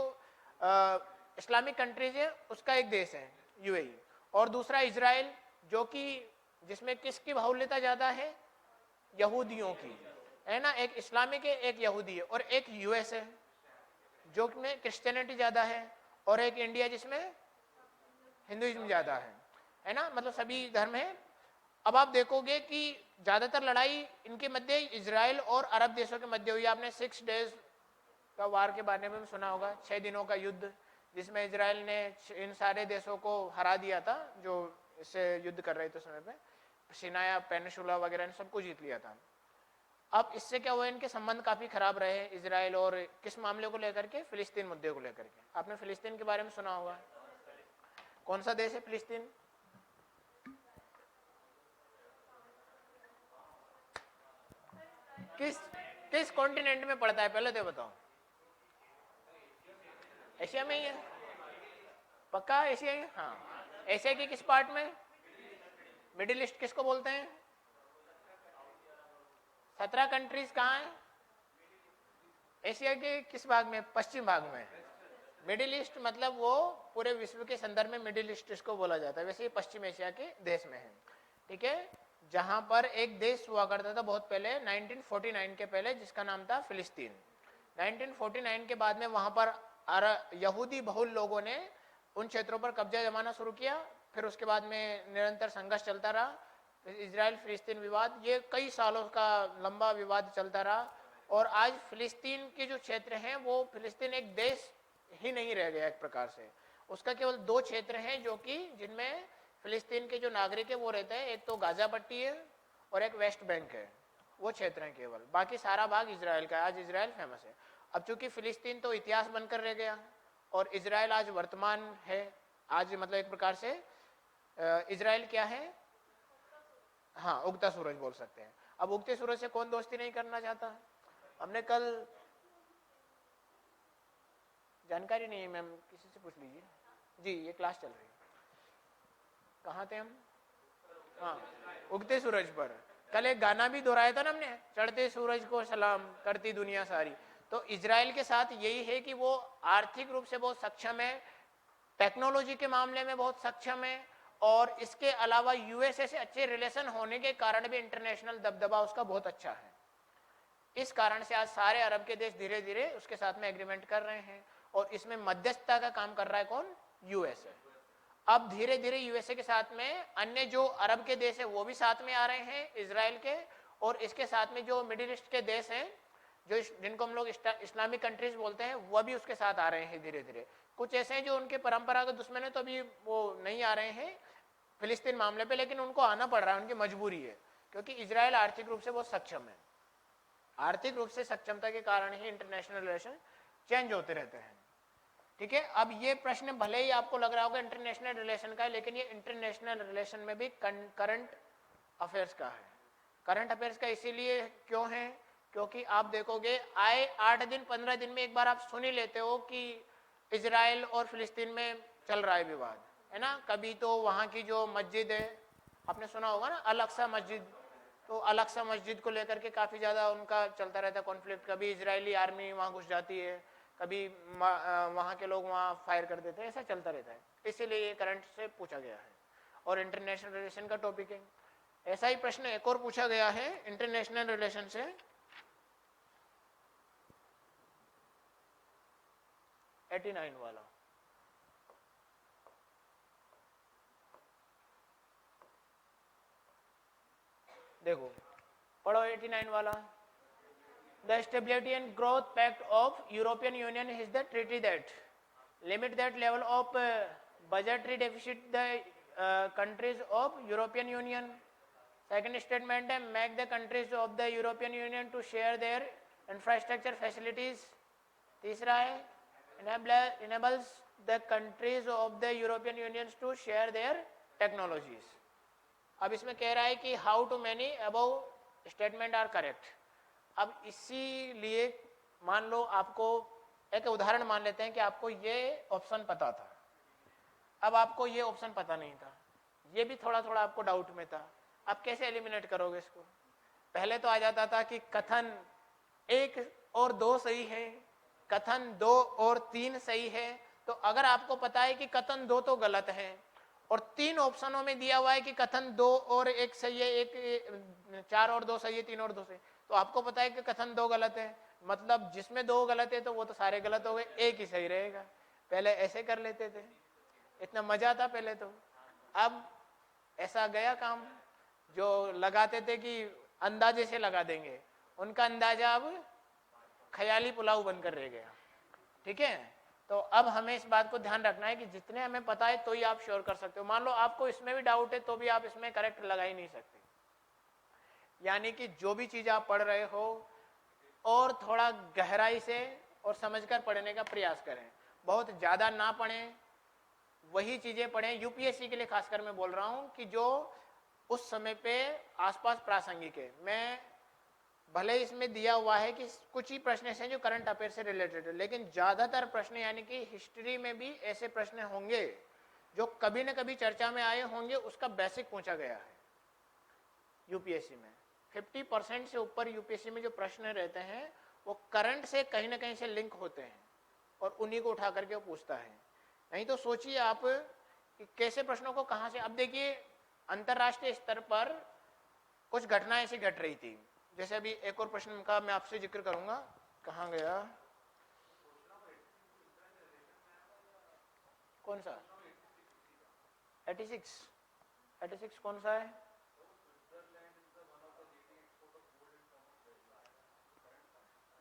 इस्लामिक कंट्रीज है उसका एक देश है यूएई। और दूसरा इजराइल, जो कि जिसमें किसकी बाहुल्यता ज्यादा है? यहूदियों की, है ना। एक इस्लामिक है, एक यहूदी है। और एक यूएस है जो में क्रिश्चियनिटी ज्यादा है, और एक इंडिया जिसमें हिंदुइज्म ज्यादा है ना। मतलब सभी धर्म है। अब आप देखोगे कि ज्यादातर लड़ाई इनके मध्य इजराइल और अरब देशों के मध्य हुई। आपने 6 डेज का वार के बारे में सुना होगा, 6 दिनों का युद्ध, जिसमें इजराइल ने इन सारे देशों को हरा दिया था जो इससे युद्ध कर रहे थे उस समय पे। सिनाया पेनिनसुला वगैरह ने सबको जीत लिया था। अब इससे क्या हुआ, इनके संबंध काफी खराब रहे इजराइल और किस मामले को लेकर के? फिलिस्तीन मुद्दे को लेकर के। आपने फिलिस्तीन के बारे में सुना होगा। कौन सा देश है फिलिस्तीन? किस किस कॉन्टिनेंट में पड़ता है पहले तो बताओ। एशिया में ही है? पक्का एशिया ही? हाँ। एशिया के किस पार्ट में? मिडिल ईस्ट किसको बोलते हैं? 17 कंट्रीज कहाँ है एशिया के? किस भाग में? पश्चिम भाग में। मिडिल ईस्ट मतलब वो पूरे विश्व के संदर्भ में मिडिल ईस्ट इसको बोला जाता है। वैसे ही पश्चिम एशिया के देश में है, ठीक है। जहां पर एक देश हुआ करता था बहुत पहले, 1949 के पहले, जिसका नाम था फिलिस्तीन। 1949 के बाद में वहां पर यहूदी बहुल लोगों ने उन क्षेत्रों पर कब्जा जमाना शुरू किया। फिर उसके बाद में निरंतर संघर्ष चलता रहा। इजराइल फिलिस्तीन विवाद, ये कई सालों का लंबा विवाद चलता रहा। और आज फिलिस्तीन के जो क्षेत्र हैं वो, फिलिस्तीन एक देश ही नहीं रह गया एक प्रकार से। उसका केवल 2 क्षेत्र हैं जो कि जिनमें फिलिस्तीन के जो नागरिक है वो रहते हैं। एक तो गाजा पट्टी है और एक वेस्ट बैंक है, वो क्षेत्र है केवल। बाकी सारा भाग इजराइल का है। आज इजराइल फेमस है। अब चूंकि फिलिस्तीन तो इतिहास बनकर रह गया और इजराइल आज वर्तमान है। आज मतलब एक प्रकार से इजराइल क्या है? हाँ, उगता सूरज बोल सकते हैं। अब उगते सूरज से कौन दोस्ती नहीं करना चाहता? हमने कल, जानकारी नहीं है मैम, किसी से पूछ लीजिए जी, ये क्लास चल रही है। कहाँ थे हम? हाँ, उगते सूरज पर। कल एक गाना भी दोहराया था ना हमने, चढ़ते सूरज को सलाम करती दुनिया सारी। तो इजराइल के साथ यही है कि वो आर्थिक रूप से बहुत सक्षम है, टेक्नोलॉजी के मामले में बहुत सक्षम है, और इसके अलावा यूएसए से अच्छे रिलेशन होने के कारण भी इंटरनेशनल दबदबा उसका बहुत अच्छा है। इस कारण से आज सारे अरब के देश धीरे धीरे उसके साथ में एग्रीमेंट कर रहे हैं, और इसमें मध्यस्थता का काम कर रहा है कौन? यूएसए। अब धीरे धीरे यूएसए के साथ में अन्य जो अरब के देश है वो भी साथ में आ रहे हैं इजराइल के, और इसके साथ में जो मिडिल ईस्ट के देश हैं, जो जिनको हम लोग इस्लामिक कंट्रीज बोलते हैं, वह भी उसके साथ आ रहे हैं धीरे धीरे। कुछ ऐसे हैं जो उनके परंपरागत दुश्मन है, तो अभी वो नहीं आ रहे हैं फिलिस्तीन मामले पे, लेकिन उनको आना पड़ रहा है, उनकी मजबूरी है, क्योंकि इजराइल आर्थिक रूप से बहुत सक्षम है। आर्थिक रूप से सक्षमता के कारण ही इंटरनेशनल रिलेशन चेंज होते रहते हैं। ठीक है, अब ये प्रश्न भले ही आपको लग रहा होगा इंटरनेशनल रिलेशन का है, लेकिन ये इंटरनेशनल रिलेशन में भी करंट अफेयर्स का है। करंट अफेयर्स का इसीलिए क्यों है, क्योंकि आप देखोगे आए 8 दिन 15 दिन में एक बार आप सुन ही लेते हो कि इजराइल और फिलिस्तीन में चल रहा है विवाद, है ना। कभी तो वहाँ की जो मस्जिद है, आपने सुना होगा ना, अल अक्सा मस्जिद, तो अल अक्सा मस्जिद को लेकर के काफ़ी ज़्यादा उनका चलता रहता है कॉन्फ्लिक्ट। कभी इजरायली आर्मी वहाँ घुस जाती है, कभी वहाँ के लोग वहाँ फायर कर देते हैं, ऐसा चलता रहता है। इसीलिए ये करंट से पूछा गया है और इंटरनेशनल रिलेशन का टॉपिक है। ऐसा ही प्रश्न एक और पूछा गया है इंटरनेशनल रिलेशन से, 89 वाला। देखो पढ़ो 89 वाला। The Stability and Growth Pact of European Union is the treaty that limit that level of budgetary deficit the countries of European Union. Second statement है, make the countries of the European Union to share their infrastructure facilities. तीसरा है, enables the countries of the European Union to share their technologies. अब इसमें कह रहा है कि how to many above statement are correct. अब इसीलिए मान लो आपको एक उदाहरण मान लेते हैं कि आपको ये ऑप्शन पता था, अब आपको ये ऑप्शन पता नहीं था, ये भी थोड़ा थोड़ा आपको डाउट में था, अब कैसे एलिमिनेट करोगे इसको? पहले तो आ जाता था कि कथन 1 और 2 सही है, कथन 2 और 3 सही है। तो अगर आपको पता है कि कथन 2 तो गलत है और 3 ऑप्शनों में दिया हुआ है कि कथन 2 और 1 सही है, 4 और 2 सही है, 3 और 2 सही, तो आपको पता है कि कथन 2 गलत है, मतलब जिसमें 2 गलत है तो वो तो सारे गलत हो गए, एक ही सही रहेगा। पहले ऐसे कर लेते थे, इतना मजा था पहले तो। अब ऐसा गया काम, जो लगाते थे कि अंदाजे से लगा देंगे, उनका अंदाजा अब ख्याली पुलाव बनकर रह गया। ठीक है, तो अब हमें इस बात को ध्यान रखना है कि जितने हमें पता है तो ही आप श्योर कर सकते हो। मान लो आपको इसमें भी डाउट है तो भी आप इसमें करेक्ट लगा ही नहीं सकते। यानी कि जो भी चीज आप पढ़ रहे हो और थोड़ा गहराई से और समझकर पढ़ने का प्रयास करें, बहुत ज्यादा ना पढ़ें, वही चीजें पढ़ें। यूपीएससी के लिए खासकर मैं बोल रहा हूं कि जो उस समय पे आसपास प्रासंगिक है। मैं भले इसमें दिया हुआ है कि कुछ ही प्रश्न ऐसे हैं जो करंट अफेयर से रिलेटेड है, लेकिन ज्यादातर प्रश्न यानी कि हिस्ट्री में भी ऐसे प्रश्न होंगे जो कभी न कभी चर्चा में आए होंगे, उसका बेसिक पूछा गया है यूपीएससी में। 50% से ऊपर यूपीएससी में जो प्रश्न रहते हैं वो करंट से कहीं ना कहीं से लिंक होते हैं और उन्हीं को उठा करके वो पूछता है। नहीं तो सोचिए आप कि कैसे प्रश्नों को कहां से। अब देखिए अंतरराष्ट्रीय स्तर पर कुछ घटनाएं ऐसी घट रही थी, जैसे अभी एक और प्रश्न का मैं आपसे जिक्र करूंगा, कहां गया, कौन सा 86 कौन सा है?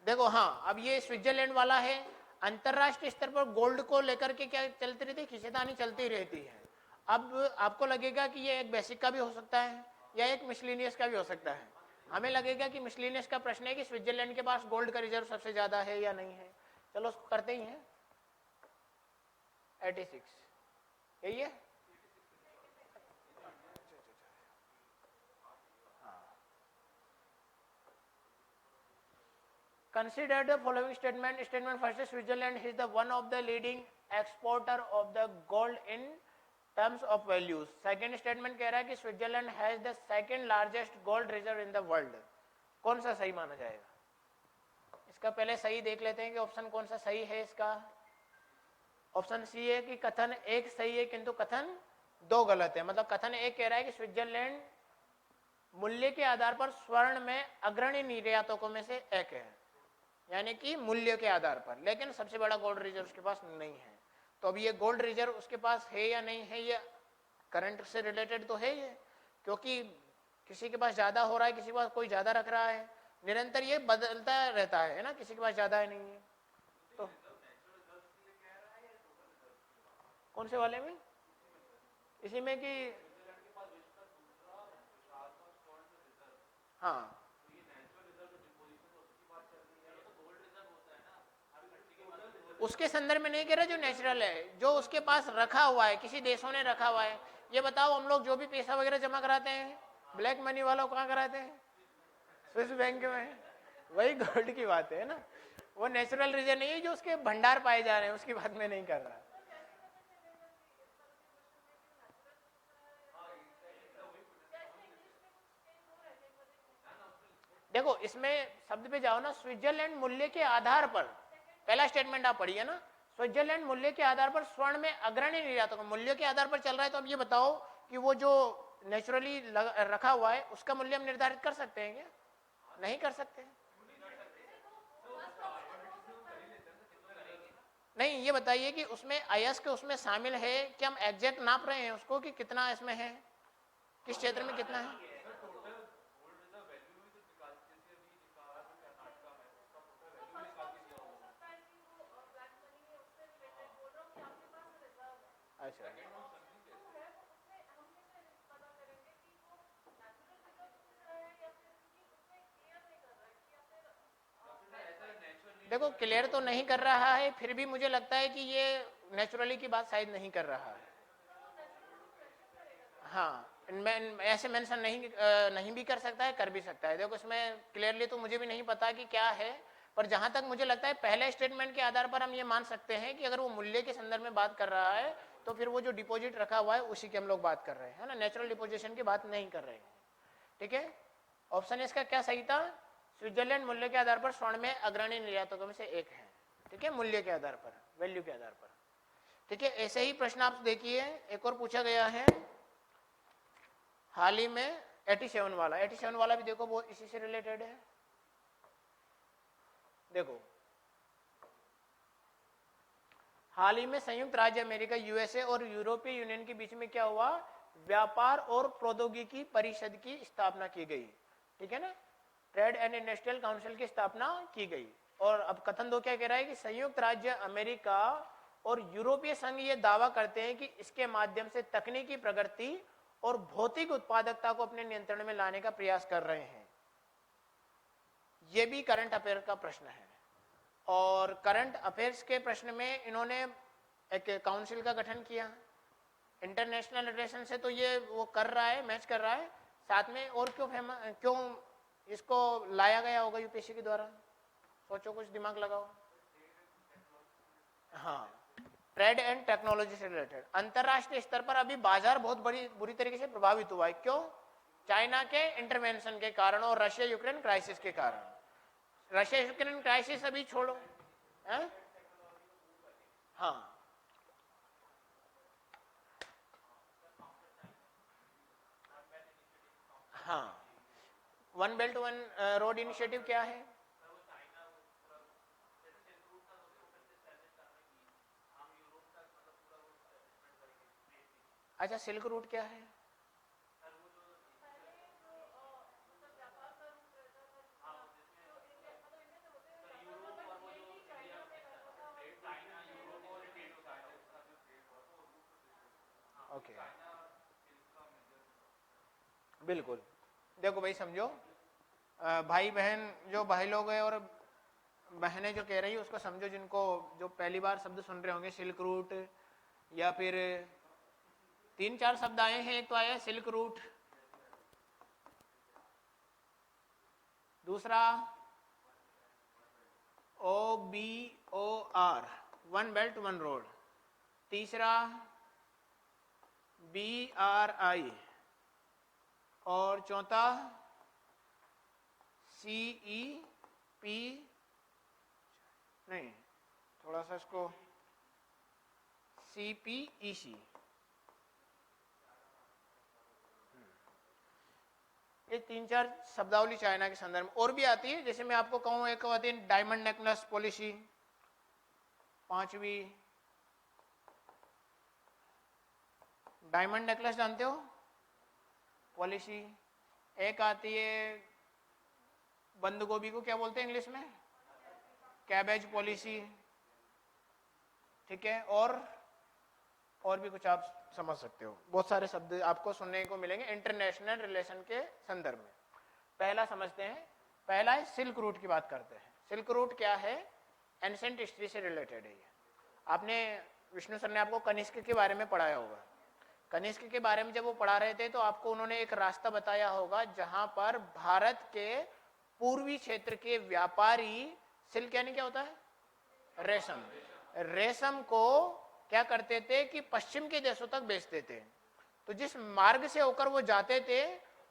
देखो हाँ, अब ये स्विट्जरलैंड वाला है। अंतरराष्ट्रीय स्तर पर गोल्ड को लेकर के क्या चलती रहती है, खींचतानी चलती रहती है। अब आपको लगेगा कि ये एक बेसिक का भी हो सकता है या एक मिसलिनियस का भी हो सकता है। हमें लगेगा कि मिसलिनियस का प्रश्न है कि स्विट्जरलैंड के पास गोल्ड का रिजर्व सबसे ज्यादा है या नहीं है। चलो उसको करते ही हैं। 86 यही है। Consider the following statement. Statement first, Switzerland is the one of the leading exporter of the gold in terms of values. Second statement कह रहा है कि Switzerland has the second largest gold reserve in the world. कौन सा सही माना जाएगा? इसका पहले सही देख लेते हैं कि ऑप्शन कौन सा सही है इसका। ऑप्शन सी है कि कथन एक सही है किंतु कथन दो गलत है। मतलब कथन एक कह रहा है कि स्विट्जरलैंड मूल्य के आधार पर स्वर्ण में अग्रणी निर्यातकों में से एक है, यानी कि मूल्य के आधार पर, लेकिन सबसे बड़ा गोल्ड रिजर्व उसके पास नहीं है। तो अब ये गोल्ड रिजर्व उसके पास है या नहीं है, ये करंट से रिलेटेड तो है ये, क्योंकि किसी के पास ज्यादा हो रहा है, किसी के पास कोई ज्यादा रख रहा है, निरंतर ये बदलता रहता है ना, किसी के पास ज्यादा है नहीं है। तो कौन से वाले में? इसी में कि हाँ, उसके संदर्भ में नहीं कह रहा, जो नेचुरल है, जो उसके पास रखा हुआ है, किसी देशों ने रखा हुआ है। ये बताओ, हम लोग जो भी पैसा वगैरह जमा कराते हैं, ब्लैक मनी वालों कहाँ कराते हैं? स्विस बैंक में। वही गोल्ड की बात है ना, वो नेचुरल रीजन नहीं है जो उसके भंडार पाए जा रहे हैं, उसकी बात मैं नहीं कर रहा। देखो इसमें शब्द पे जाओ ना, स्विट्जरलैंड मूल्य के आधार पर, पहला स्टेटमेंट आप पढ़िए ना, स्विट्जरलैंड मूल्य के आधार पर स्वर्ण में अग्रणी निर्यातक, मूल्य के आधार पर चल रहा है। तो अब ये बताओ कि वो जो नेचुरली रखा हुआ है उसका मूल्य हम निर्धारित कर सकते हैं क्या? नहीं कर सकते। नहीं, ये बताइए कि उसमें अयस्क उसमें शामिल है कि हम एग्जैक्ट नाप रहे हैं उसको कि कितना इसमें है, किस क्षेत्र में कितना है? अच्छा, देखो क्लियर तो नहीं कर रहा है, फिर भी मुझे लगता है कि ये नेचुरली की बात शायद नहीं कर रहा है। हाँ, मैं ऐसे मेंशन नहीं भी कर सकता है, कर भी सकता है। देखो इसमें क्लियरली तो मुझे भी नहीं पता कि क्या है, पर जहां तक मुझे लगता है पहले स्टेटमेंट के आधार पर हम ये मान सकते हैं कि अगर वो मूल्य के संदर्भ में बात कर रहा है तो फिर वो जो डिपॉजिट रखा हुआ है उसी की हम लोग बात कर रहे हैं, है ना, नेचुरल डिपोजिशन की बात नहीं कर रहे हैं। ठीक है, ऑप्शन इसका क्या सही था? स्विट्जरलैंड मूल्य के आधार पर स्वर्ण में अग्रणी निर्यातकों में से एक है। ठीक है, मूल्य के आधार पर, वैल्यू के आधार पर। ठीक है, ऐसे ही प्रश्न आप देखिए, एक और पूछा गया है हाल ही में 87 वाला। 87 वाला भी देखो, वो इसी से रिलेटेड है। देखो, हाल ही में संयुक्त राज्य अमेरिका यूएसए और यूरोपीय यूनियन के बीच में क्या हुआ? व्यापार और प्रौद्योगिकी परिषद की स्थापना की गई। ठीक है ना, ट्रेड एंड इंडस्ट्रियल काउंसिल की स्थापना की गई। और अब कथन दो क्या कह रहा है कि संयुक्त राज्य अमेरिका और यूरोपीय संघ ये दावा करते हैं कि इसके माध्यम से तकनीकी प्रगति और भौतिक उत्पादकता को अपने नियंत्रण में लाने का प्रयास कर रहे हैं। यह भी करंट अफेयर का प्रश्न है। और करंट अफेयर्स के प्रश्न में इन्होंने एक काउंसिल का गठन किया। इंटरनेशनल रिलेशन से तो ये वो कर रहा है, मैच कर रहा है, साथ में और क्यों इसको लाया गया होगा यूपीएससी के द्वारा? सोचो, कुछ दिमाग लगाओ। हाँ, ट्रेड एंड टेक्नोलॉजी से रिलेटेड। अंतरराष्ट्रीय स्तर पर अभी बाजार बहुत बुरी तरीके से प्रभावित हुआ है। क्यों? चाइना के इंटरवेंशन के कारण और रशिया यूक्रेन क्राइसिस के कारण। रशिया यूक्रेन क्राइसिस अभी छोड़ो, है? हाँ, हाँ, one belt one road initiative क्या है? अच्छा, सिल्क रूट क्या है? ओके, बिल्कुल। देखो भाई, समझो, भाई बहन जो भाई लोग हैं और बहनें जो कह रही है उसको समझो, जिनको जो पहली बार शब्द सुन रहे होंगे सिल्क रूट, या फिर 3-4 शब्द आए हैं। एक तो आया सिल्क रूट, दूसरा OBOR, one belt one road, तीसरा BRI, और चौथा CEP, नहीं थोड़ा सा इसको CPEC। ये 3-4 शब्दावली चाइना के संदर्भ में और भी आती है। जैसे मैं आपको कहूँ, एक आती है डायमंड नेकलेस पॉलिसी, 5वीं डायमंड नेकलेस जानते हो पॉलिसी। एक आती है बंद गोभी को क्या बोलते हैं इंग्लिश में, कैबेज पॉलिसी, ठीक है। और भी कुछ आप समझ सकते हो, बहुत सारे शब्द आपको सुनने को मिलेंगे इंटरनेशनल रिलेशन के संदर्भ में। पहला समझते हैं, पहला है सिल्क रूट की बात करते हैं। सिल्क रूट क्या है, एंशिएंट हिस्ट्री से रिलेटेड है ये। आपने विष्णु सर ने आपको कनिष्क के बारे में पढ़ाया होगा। कनिष्क के बारे में जब वो पढ़ा रहे थे तो आपको उन्होंने एक रास्ता बताया होगा जहां पर भारत के पूर्वी क्षेत्र के व्यापारी, सिल्क यानी क्या होता है, रेशम, रेशम को क्या करते थे कि पश्चिम के देशों तक बेचते थे। तो जिस मार्ग से होकर वो जाते थे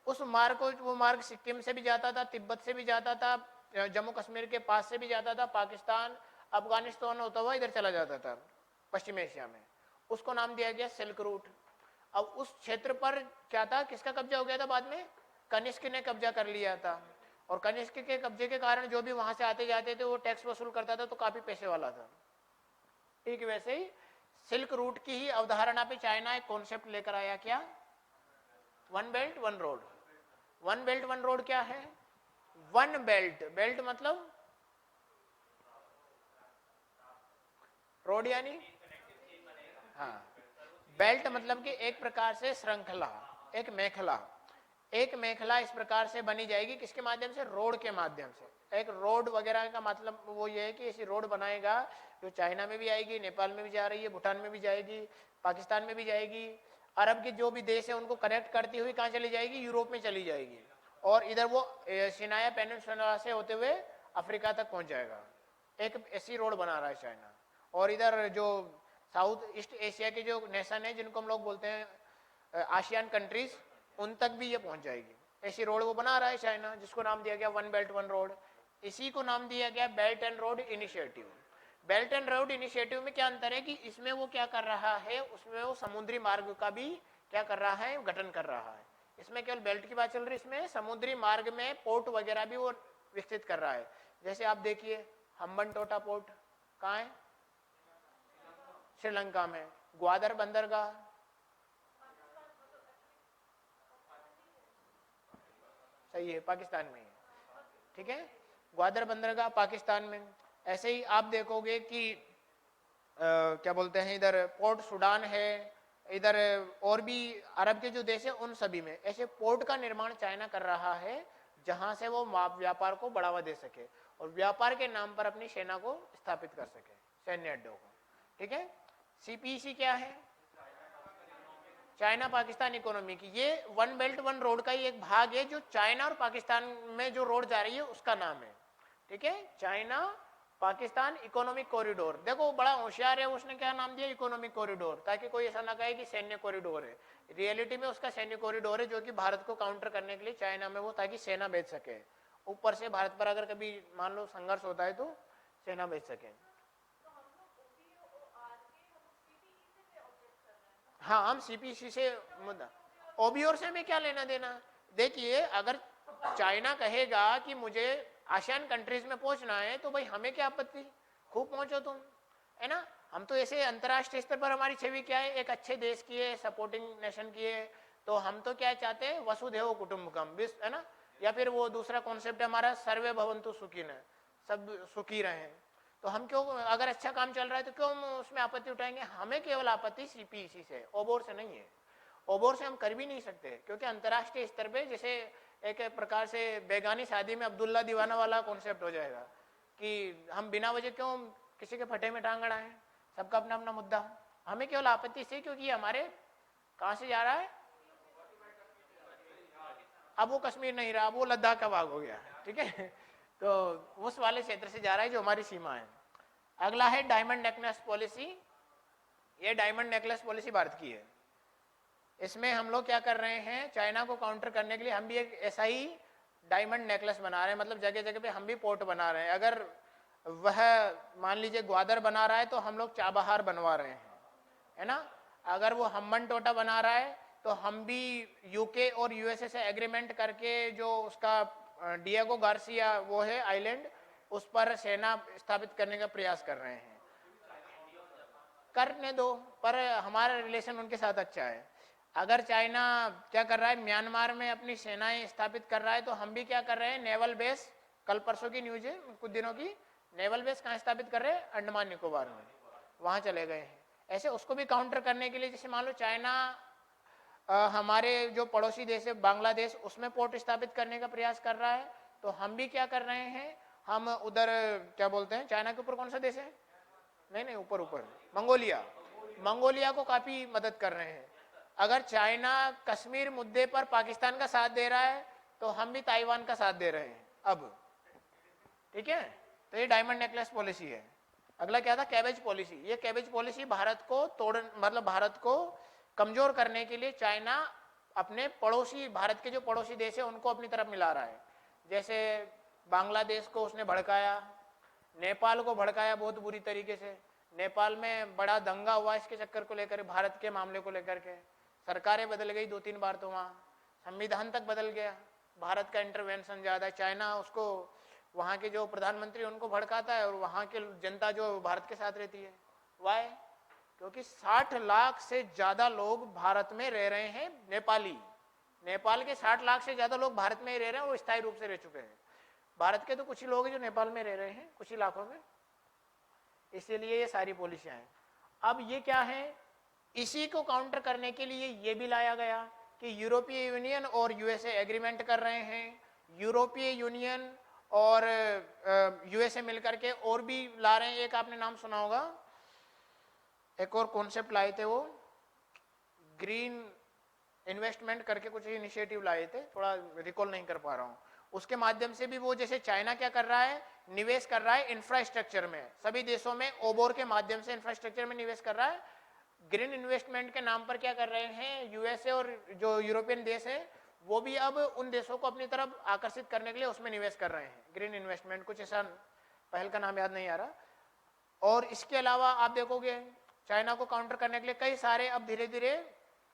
उस मार्ग को, वो मार्ग सिक्किम से भी जाता था, तिब्बत से भी जाता था, जम्मू कश्मीर के पास से भी जाता था, पाकिस्तान अफगानिस्तान होता हुआ इधर चला जाता था पश्चिम एशिया में, उसको नाम दिया गया सिल्क रूट। अब उस क्षेत्र पर क्या था, किसका कब्जा हो गया था बाद में, कनिष्क ने कब्जा कर लिया था। और कनिष्क के कब्जे के कारण जो भी वहां से आते जाते थे वो टैक्स वसूल करता था, तो काफी पैसे वाला था। ठीक वैसे ही सिल्क रूट की ही अवधारणा पे चाइना एक कॉन्सेप्ट लेकर आया, क्या, one belt one road. One belt one road क्या है, वन बेल्ट, बेल्ट मतलब रोड यानी, हाँ, बेल्ट मतलब कि एक प्रकार से श्रृंखला, एक मेखला, एक मेखला इस प्रकार से बनी जाएगी, किसके माध्यम से, रोड के माध्यम से। एक रोड वगैरह का मतलब वो ये है कि ऐसी रोड बनाएगा जो चाइना में भी आएगी, नेपाल में भी जा रही है, भूटान में भी जाएगी, पाकिस्तान में भी जाएगी, अरब के जो भी देश है उनको कनेक्ट करती हुई कहाँ चली जाएगी, यूरोप में चली जाएगी, और इधर वो सिनाया पेनिनसुला से होते हुए अफ्रीका तक पहुंच जाएगा। एक ऐसी रोड बना रहा है चाइना। और इधर जो साउथ ईस्ट एशिया के जो नेशन है जिनको हम लोग बोलते हैं आसियान कंट्रीज, उन तक भी ये पहुंच जाएगी। ऐसी रोड वो बना रहा है चाइना, जिसको नाम दिया गया वन बेल्ट वन रोड। इसी को नाम दिया गया belt and road initiative. Belt and road initiative में क्या अंतर है कि इसमें वो क्या कर रहा है, उसमें वो समुद्री मार्ग का भी क्या कर रहा है, गठन कर रहा है। इसमें केवल बेल्ट की बात चल रही है, इसमें समुद्री मार्ग में पोर्ट वगैरह भी वो विकसित कर रहा है। जैसे आप देखिए हम्बनटोटा पोर्ट कहाँ है, श्रीलंका में। ग्वादर बंदरगाह, सही है, पाकिस्तान में है, ठीक है, ग्वादर बंदरगाह पाकिस्तान में। ऐसे ही आप देखोगे कि क्या बोलते हैं, इधर पोर्ट सुडान है, इधर और भी अरब के जो देश है उन सभी में ऐसे पोर्ट का निर्माण चाइना कर रहा है, जहां से वो व्यापार को बढ़ावा दे सके और व्यापार के नाम पर अपनी सेना को स्थापित कर सके, सैन्य अड्डों को। ठीक है, CPEC क्या है, चाइना पाकिस्तान इकोनॉमी की, ये वन बेल्ट वन रोड का ही एक भाग है, जो चाइना और पाकिस्तान में जो रोड जा रही है उसका नाम है। ठीक है, चाइना पाकिस्तान इकोनॉमिक कॉरिडोर। देखो बड़ा होशियार है, उसने क्या नाम दिया, इकोनॉमिक कॉरिडोर, ताकि कोई ऐसा ना कहे कि सैन्य कॉरिडोर है। रियलिटी में उसका सैन्य कॉरिडोर है, जो कि भारत को काउंटर करने के लिए चाइना में वो, ताकि सेना भेज सके ऊपर से, भारत पर अगर कभी मान लो संघर्ष होता है तो सेना भेज सके। हाँ, हम CPEC से मुद्दा, OBOR से हमें क्या लेना देना। देखिए अगर चाइना कहेगा कि मुझे आसियान कंट्रीज में पहुंचना है तो भाई हमें क्या आपत्ति, खूब पहुंचो तुम, है ना। हम तो ऐसे अंतर्राष्ट्रीय स्तर पर हमारी छवि क्या है, एक अच्छे देश की है, सपोर्टिंग नेशन की है। तो हम तो क्या चाहते हैं, वसुधैव कुटुंबकम, है ना, या फिर वो दूसरा कॉन्सेप्ट हमारा सर्वे भवन्तु सुखिनः, सब सुखी रहें। तो हम क्यों, अगर अच्छा काम चल रहा है तो क्यों हम उसमें आपत्ति उठाएंगे। हमें केवल आपत्ति CPEC से, OBOR से नहीं है। OBOR से हम कर भी नहीं सकते, क्योंकि अंतर्राष्ट्रीय स्तर पे जैसे एक प्रकार से बेगानी शादी में अब्दुल्ला दीवाना वाला कॉन्सेप्ट हो जाएगा कि हम बिना वजह क्यों किसी के फटे में टांग अड़ाएं, सबका अपना अपना मुद्दा। हमें केवल आपत्ति से, क्योंकि हमारे कहाँ से जा रहा है, अब वो कश्मीर नहीं रहा, अब वो लद्दाख का भाग हो गया। ठीक है, तो उस वाले क्षेत्र से जा रहा है जो हमारी सीमा है। अगला है डायमंड नेकलेस पॉलिसी। ये डायमंड नेकलेस पॉलिसी भारत की है। इसमें हम लोग क्या कर रहे हैं, चाइना को काउंटर करने के लिए हम भी एक ऐसा ही डायमंड नेकलेस बना रहे हैं, मतलब जगह जगह पे हम भी पोर्ट बना रहे हैं। अगर वह मान लीजिए ग्वादर बना रहा है तो हम लोग चाबहार बनवा रहे हैं, है ना। अगर वो हम्बन टोटा बना रहा है तो हम भी यूके और यूएसए से एग्रीमेंट करके जो उसका डिएगो गार्सिया वो है आइलैंड, उस पर सेना स्थापित करने का प्रयास कर रहे हैं। करने दो, पर हमारा रिलेशन उनके साथ अच्छा है। अगर चाइना क्या कर रहा है, म्यांमार में अपनी सेनाएं स्थापित कर रहा है, तो हम भी क्या कर रहे हैं, नेवल बेस, कल परसों की न्यूज है कुछ दिनों की, नेवल बेस कहाँ स्थापित कर रहे हैं, अंडमान निकोबार में, वहां चले गए हैं। ऐसे उसको भी काउंटर करने के लिए, जैसे मान लो चाइना हमारे जो पड़ोसी देश है बांग्लादेश, उसमें पोर्ट स्थापित करने का प्रयास कर रहा है, तो हम भी क्या कर रहे हैं, हम उधर क्या बोलते हैं, चाइना के ऊपर कौन सा देश है, नहीं ऊपर ऊपर मंगोलिया, मंगोलिया को काफी मदद कर रहे हैं। अगर चाइना कश्मीर मुद्दे पर पाकिस्तान का साथ दे रहा है तो हम भी ताइवान का साथ दे रहे हैं अब, ठीक है। तो ये डायमंड नेकलेस पॉलिसी है। अगला क्या था, कैबेज पॉलिसी। ये कैबेज पॉलिसी भारत को मतलब भारत को कमजोर करने के लिए चाइना अपने पड़ोसी, भारत के जो पड़ोसी देश है उनको अपनी तरफ मिला रहा है। जैसे बांग्लादेश को उसने भड़काया, नेपाल को भड़काया बहुत बुरी तरीके से, नेपाल में बड़ा दंगा हुआ इसके चक्कर को लेकर, भारत के मामले को लेकर के, सरकारें बदल गई 2-3 बार, तो वहाँ संविधान तक बदल गया, भारत का इंटरवेंशन ज्यादा है। चाइना उसको, वहाँ के जो प्रधानमंत्री उनको भड़काता है और वहाँ के जनता जो भारत के साथ रहती है। वाई? क्योंकि 60 लाख से ज्यादा लोग भारत में रह रहे हैं, नेपाली, नेपाल के 60 लाख से ज्यादा लोग भारत में ही रह रहे हैं, वो स्थायी रूप से रह चुके हैं। भारत के तो कुछ ही लोग हैं जो नेपाल में रह रहे हैं, कुछ ही लाखों में, इसीलिए ये सारी पॉलिसियां हैं। अब ये क्या है, इसी को काउंटर करने के लिए ये भी लाया गया कि यूरोपीय यूनियन और यूएसए एग्रीमेंट कर रहे हैं, यूरोपीय यूनियन और यूएसए मिलकर के और भी ला रहे हैं। एक आपने नाम सुना होगा, एक और कॉन्सेप्ट लाए थे, वो ग्रीन इन्वेस्टमेंट करके कुछ इनिशिएटिव लाए थे, थोड़ा रिकॉल नहीं कर पा रहा हूँ। उसके माध्यम से भी वो, जैसे चाइना क्या कर रहा है, निवेश कर रहा है इंफ्रास्ट्रक्चर में, सभी देशों में ओबोर के माध्यम से इंफ्रास्ट्रक्चर में निवेश कर रहा है। ग्रीन इन्वेस्टमेंट के नाम पर क्या कर रहे हैं, यूएसए और जो यूरोपियन देश है वो भी अब उन देशों को अपनी तरफ आकर्षित करने के लिए उसमें निवेश कर रहे हैं। ग्रीन इन्वेस्टमेंट, कुछ ऐसा पहल का नाम याद नहीं आ रहा। और इसके अलावा आप देखोगे चाइना को काउंटर करने के लिए कई सारे अब धीरे धीरे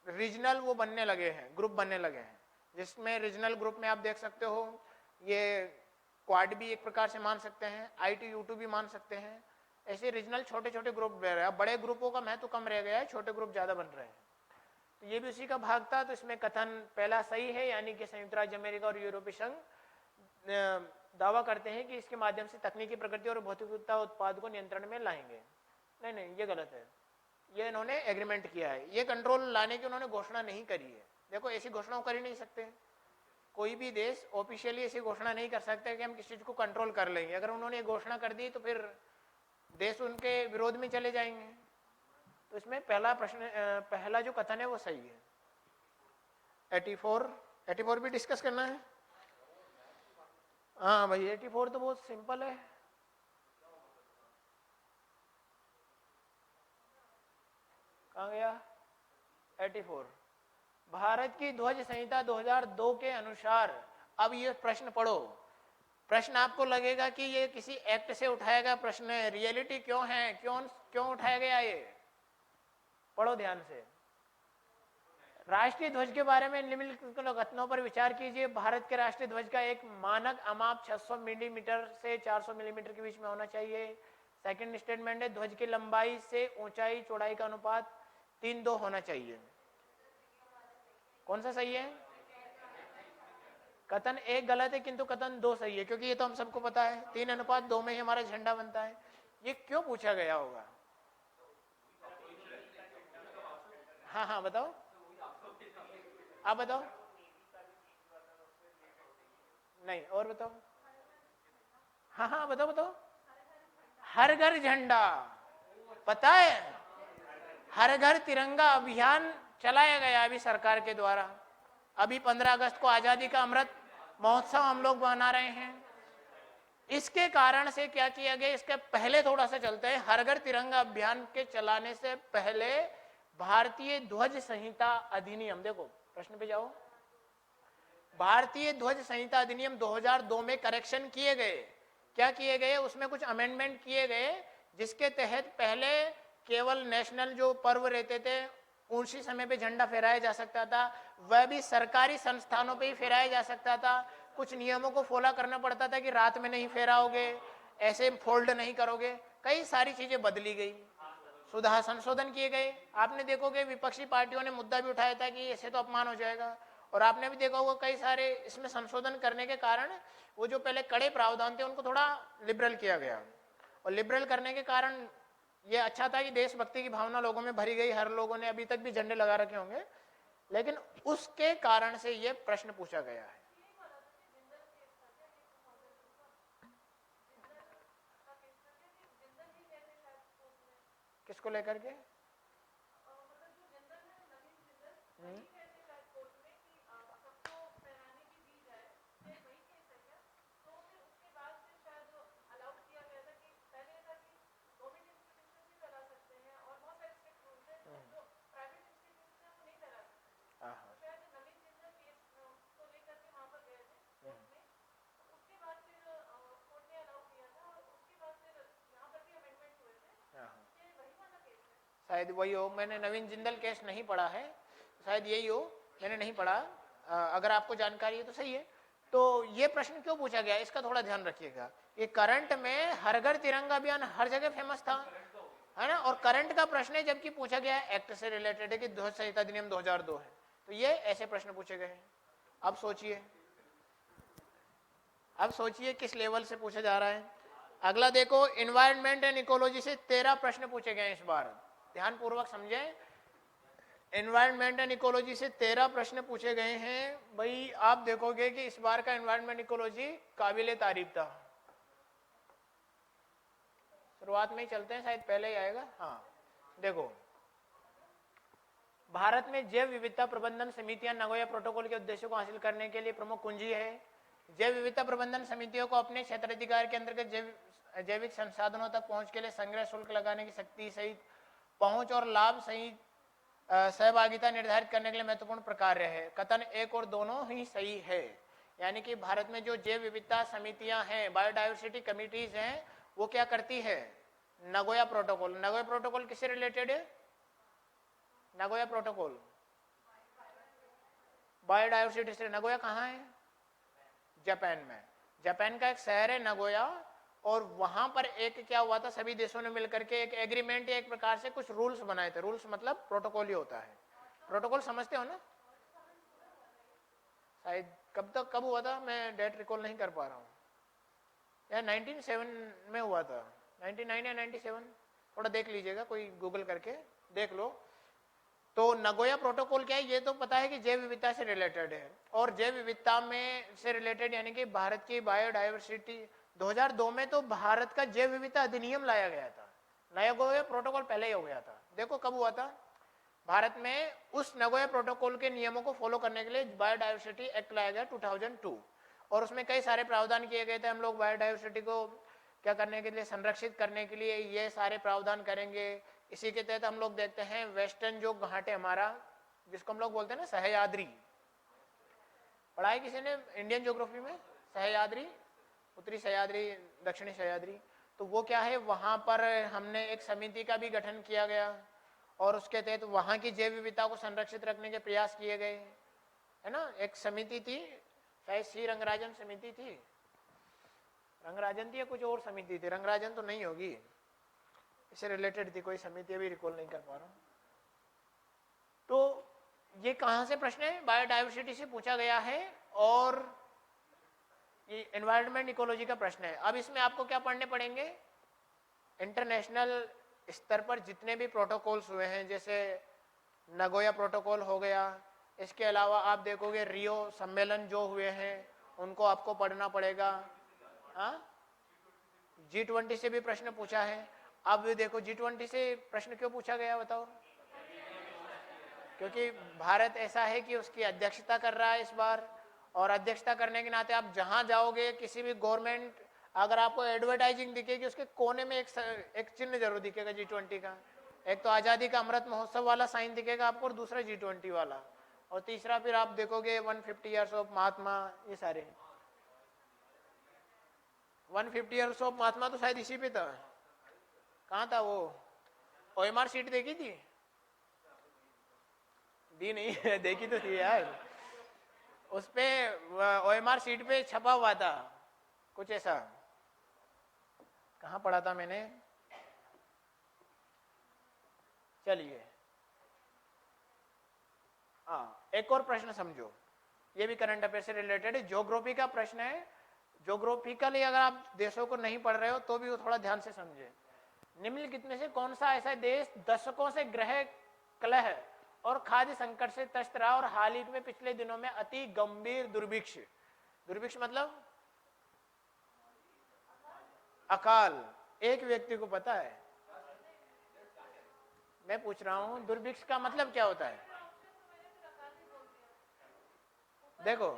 रीजनल वो बनने लगे हैं, ग्रुप बनने लगे हैं, जिसमें रीजनल ग्रुप में आप देख सकते हो, ये क्वाड भी एक प्रकार से मान सकते हैं, ITU2 भी मान सकते हैं। ऐसे रीजनल छोटे छोटे ग्रुप बन रहे हैं। बड़े ग्रुपों का महत्व कम रह गया है, छोटे ग्रुप ज्यादा बन रहे हैं। तो ये भी उसी का भाग था। तो इसमें कथन पहला सही है, यानी कि संयुक्त राज्य अमेरिका और यूरोपीय संघ दावा करते हैं कि इसके माध्यम से तकनीकी प्रगति और भौतिकता उत्पाद को नियंत्रण में लाएंगे। नहीं, ये गलत है। ये इन्होंने एग्रीमेंट किया है, ये कंट्रोल लाने की उन्होंने घोषणा नहीं करी है। देखो, ऐसी घोषणा कर ही नहीं सकते, कोई भी देश ऑफिशियली ऐसी घोषणा नहीं कर सकते कि हम किसी चीज को कंट्रोल कर लेंगे। अगर उन्होंने घोषणा कर दी तो फिर देश उनके विरोध में चले जाएंगे। तो इसमें पहला प्रश्न, पहला जो कथन है वो सही है। 84 भी डिस्कस करना है। हाँ भाई, 84 तो बहुत सिंपल है। कहाँ गया 84? भारत की ध्वज संहिता 2002 के अनुसार, अब ये प्रश्न पढ़ो, प्रश्न आपको लगेगा कि ये किसी एक्ट से उठाया गया प्रश्न है, रियलिटी क्यों है, क्यों उठाया गया, ये पढ़ो ध्यान से। राष्ट्रीय ध्वज के बारे में निम्नलिखित कथनों पर विचार कीजिए। भारत के राष्ट्रीय ध्वज का एक मानक अमाप 600 मिलीमीटर से 400 मिलीमीटर के बीच में होना चाहिए। सेकंड स्टेटमेंट है, ध्वज की लंबाई से ऊंचाई चौड़ाई का अनुपात 3:2 होना चाहिए। कौन सा सही है? कथन 1 गलत है, किंतु कथन 2 सही है, क्योंकि ये तो हम सबको पता है 3:2 में ही हमारा झंडा बनता है। ये क्यों पूछा गया होगा? हाँ बताओ, आप बताओ। नहीं, और बताओ। हाँ बताओ। हर घर झंडा, पता है, हर घर तिरंगा अभियान चलाया गया अभी सरकार के द्वारा। अभी 15 अगस्त को आजादी का अमृत महोत्सव हम लोग मना रहे हैं। इसके कारण से क्या किया गया, इसके पहले थोड़ा सा चलते हैं। हर घर तिरंगा अभियान के चलाने से पहले भारतीय ध्वज संहिता अधिनियम, देखो प्रश्न पे जाओ। भारतीय ध्वज संहिता अधिनियम 2002 में करेक्शन किए गए। क्या किए गए? उसमें कुछ अमेंडमेंट किए गए जिसके तहत पहले केवल नेशनल जो पर्व रहते थे उसी समय पे झंडा फहराया जा सकता था, वह भी सरकारी संस्थानों पे ही फहराया जा सकता था। कुछ नियमों को फॉलो करना पड़ता था कि रात में नहीं फहराओगे, ऐसे फोल्ड नहीं करोगे, कई सारी चीजें बदली गई, सुधार संशोधन किए गए। आपने देखोगे विपक्षी पार्टियों ने मुद्दा भी उठाया था कि ऐसे तो अपमान हो जाएगा, और आपने भी देखा होगा कई सारे इसमें संशोधन करने के कारण वो जो पहले कड़े प्रावधान थे उनको थोड़ा लिबरल किया गया, और लिबरल करने के कारण ये अच्छा था कि देशभक्ति की भावना लोगों में भरी गई। हर लोगों ने अभी तक भी झंडे लगा रखे होंगे, लेकिन उसके कारण से ये प्रश्न पूछा गया है। किसको लेकर के? शायद वही हो, मैंने नवीन जिंदल केस नहीं पढ़ा है, शायद यही हो, मैंने नहीं पढ़ा। अगर आपको जानकारी है तो सही है। तो ये प्रश्न क्यों पूछा गया इसका थोड़ा ध्यान रखिएगा। ये करंट में हर घर तिरंगा अभियान हर जगह फेमस था, है ना, और करंट का प्रश्न है जबकि पूछा गया एक्ट से रिलेटेड है कि ध्वज संहिता अधिनियम 2002 है, तो ये ऐसे प्रश्न पूछे गए हैं। अब सोचिए, अब सोचिए किस लेवल से पूछा जा रहा है। अगला देखो, इन्वायरमेंट एंड इकोलॉजी से 13 प्रश्न पूछे गए इस बार, ध्यान पूर्वक समझें। एनवायरनमेंट एंड इकोलॉजी से 13 प्रश्न पूछे गए हैं। भाई आप देखोगे कि इस बार का एनवायरनमेंट इकोलॉजी काबिले तारीफ था। शुरुआत में ही चलते हैं, शायद पहले ही आएगा। हाँ देखो, भारत में जैव विविधता प्रबंधन समितियां नगोया प्रोटोकॉल के उद्देश्यों को हासिल करने के लिए प्रमुख कुंजी है। जैव विविधता प्रबंधन समितियों को अपने क्षेत्राधिकार के अंतर्गत जैविक संसाधनों तक पहुंच के लिए संग्रह शुल्क लगाने की शक्ति सहित पहुंच और लाभ सहित सहभागिता निर्धारित करने के लिए महत्वपूर्ण प्रकार्य है। कथन एक और दोनों ही सही है, यानी कि भारत में जो जैव विविधता समितियां हैं, बायोडाइवर्सिटी कमिटीज हैं, वो क्या करती है? Nagoya protocol. नगोया प्रोटोकॉल किससे रिलेटेड है? नगोया प्रोटोकॉल बायोडाइवर्सिटी से। नगोया कहाँ है? जापान में। जापान का एक शहर है नगोया, और वहां पर एक क्या हुआ था, सभी देशों ने मिलकर के एक एग्रीमेंट या एक प्रकार से कुछ रूल्स बनाए थे। रूल्स मतलब प्रोटोकॉल ही होता है। प्रोटोकॉल समझते हो ना? शायद कब हुआ था, मैं डेट रिकॉल नहीं कर पा रहा हूँ, या 1997 में हुआ था, 99 या 97, थोड़ा देख लीजिएगा, कोई गूगल करके देख लो। तो नगोया प्रोटोकॉल क्या है, ये तो पता है कि जैव विविधता से रिलेटेड है, और जैव विविधता में से रिलेटेड यानी कि भारत की बायोडाइवर्सिटी 2002 में तो भारत का जैव विविधता अधिनियम लाया गया था। नगोया प्रोटोकॉल पहले ही हो गया था। देखो कब हुआ था, भारत में उस नगोया प्रोटोकॉल के नियमों को फॉलो करने के लिए बायोडाइवर्सिटी एक्ट लाया गया 2002, और उसमें कई सारे प्रावधान किए गए थे। हम लोग बायोडाइवर्सिटी को क्या करने के लिए, संरक्षित करने के लिए ये सारे प्रावधान करेंगे। इसी के तहत हम लोग देखते हैं वेस्टर्न जो घाट है हमारा, जिसको हम लोग बोलते हैं ना सह्याद्री, पढ़ाई किसी ने इंडियन ज्योग्राफी में? सह्याद्री, उत्तरी सह्याद्री, दक्षिणी सह्याद्री, तो वो क्या है, वहां पर हमने एक समिति का भी गठन किया गया, और उसके तहत वहां की जैव विविधता को संरक्षित रखने के प्रयास किए गए, है ना। एक समिति थी, शायद सी रंगराजन समिति थी, रंगराजन थी या कुछ और समिति थी, रंगराजन तो नहीं होगी, इससे रिलेटेड थी कोई समिति, अभी रिकॉल नहीं कर पा रहा हूं। तो ये कहां से प्रश्न है? बायोडाइवर्सिटी से पूछा गया है, और ये एनवायरनमेंट इकोलॉजी का प्रश्न है। अब इसमें आपको क्या पढ़ने पड़ेंगे? इंटरनेशनल स्तर पर जितने भी प्रोटोकॉल्स हुए हैं, जैसे नगोया प्रोटोकॉल हो गया, इसके अलावा आप देखोगे रियो सम्मेलन जो हुए हैं उनको आपको पढ़ना पड़ेगा। G20 से भी प्रश्न पूछा है। अब देखो G20 से प्रश्न क्यों पूछा गया बताओ? क्योंकि भारत ऐसा है कि उसकी अध्यक्षता कर रहा है इस बार, और अध्यक्षता करने के नाते आप जहां जाओगे, किसी भी गवर्नमेंट, अगर आपको एडवर्टाइजिंग दिखेगी उसके कोने में एक चिन्ह जरूर दिखेगा G20 का, एक तो आजादी का अमृत महोत्सव वाला साइन दिखेगा आपको, और दूसरा G20 वाला, और तीसरा फिर आप देखोगे 150 ईयर्स ऑफ महात्मा, ये सारे 150 ईयर्स ऑफ महात्मा तो शायद इसी पे था। कहाँ था वो? OMR शीट देखी थी? दी नहीं है, देखी तो थी यार। उस पे OMR शीट पे छपा हुआ था कुछ ऐसा। कहाँ पढ़ा था मैंने? चलिए, हाँ, एक और प्रश्न समझो, ये भी करंट अफेयर से रिलेटेड है, ज्योग्राफी का प्रश्न है। ज्योग्राफिकली अगर आप देशों को नहीं पढ़ रहे हो तो भी वो थोड़ा ध्यान से समझे। निम्नलिखित में से कौन सा ऐसा देश दशकों से ग्रह कलह और खाद्य संकट से त्रस्त रहा और हाल ही में पिछले दिनों में अति गंभीर दुर्भिक्ष, दुर्भिक्ष मतलब अकाल, एक व्यक्ति को पता है? मैं पूछ रहा हूं दुर्भिक्ष का मतलब क्या होता है? देखो,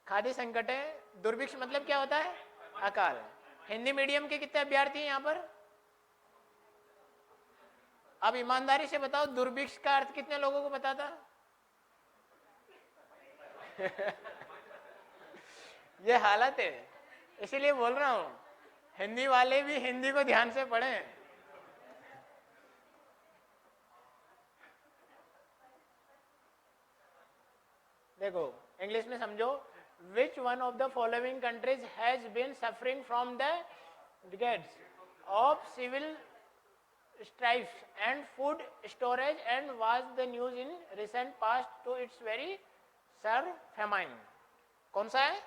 खाद्य संकट है, दुर्भिक्ष मतलब क्या होता है? अकाल। हिंदी मीडियम के कितने अभ्यर्थी हैं यहाँ पर? अब ईमानदारी से बताओ, दुर्भिक्ष का अर्थ कितने लोगों को पता था? ये हालत है, इसीलिए बोल रहा हूं हिंदी वाले भी हिंदी को ध्यान से पढ़ें। देखो, इंग्लिश में समझो, which one of the following countries has been suffering from the decades of civil strife and food storage and was the news in recent past to its very severe famine? कौन सा है?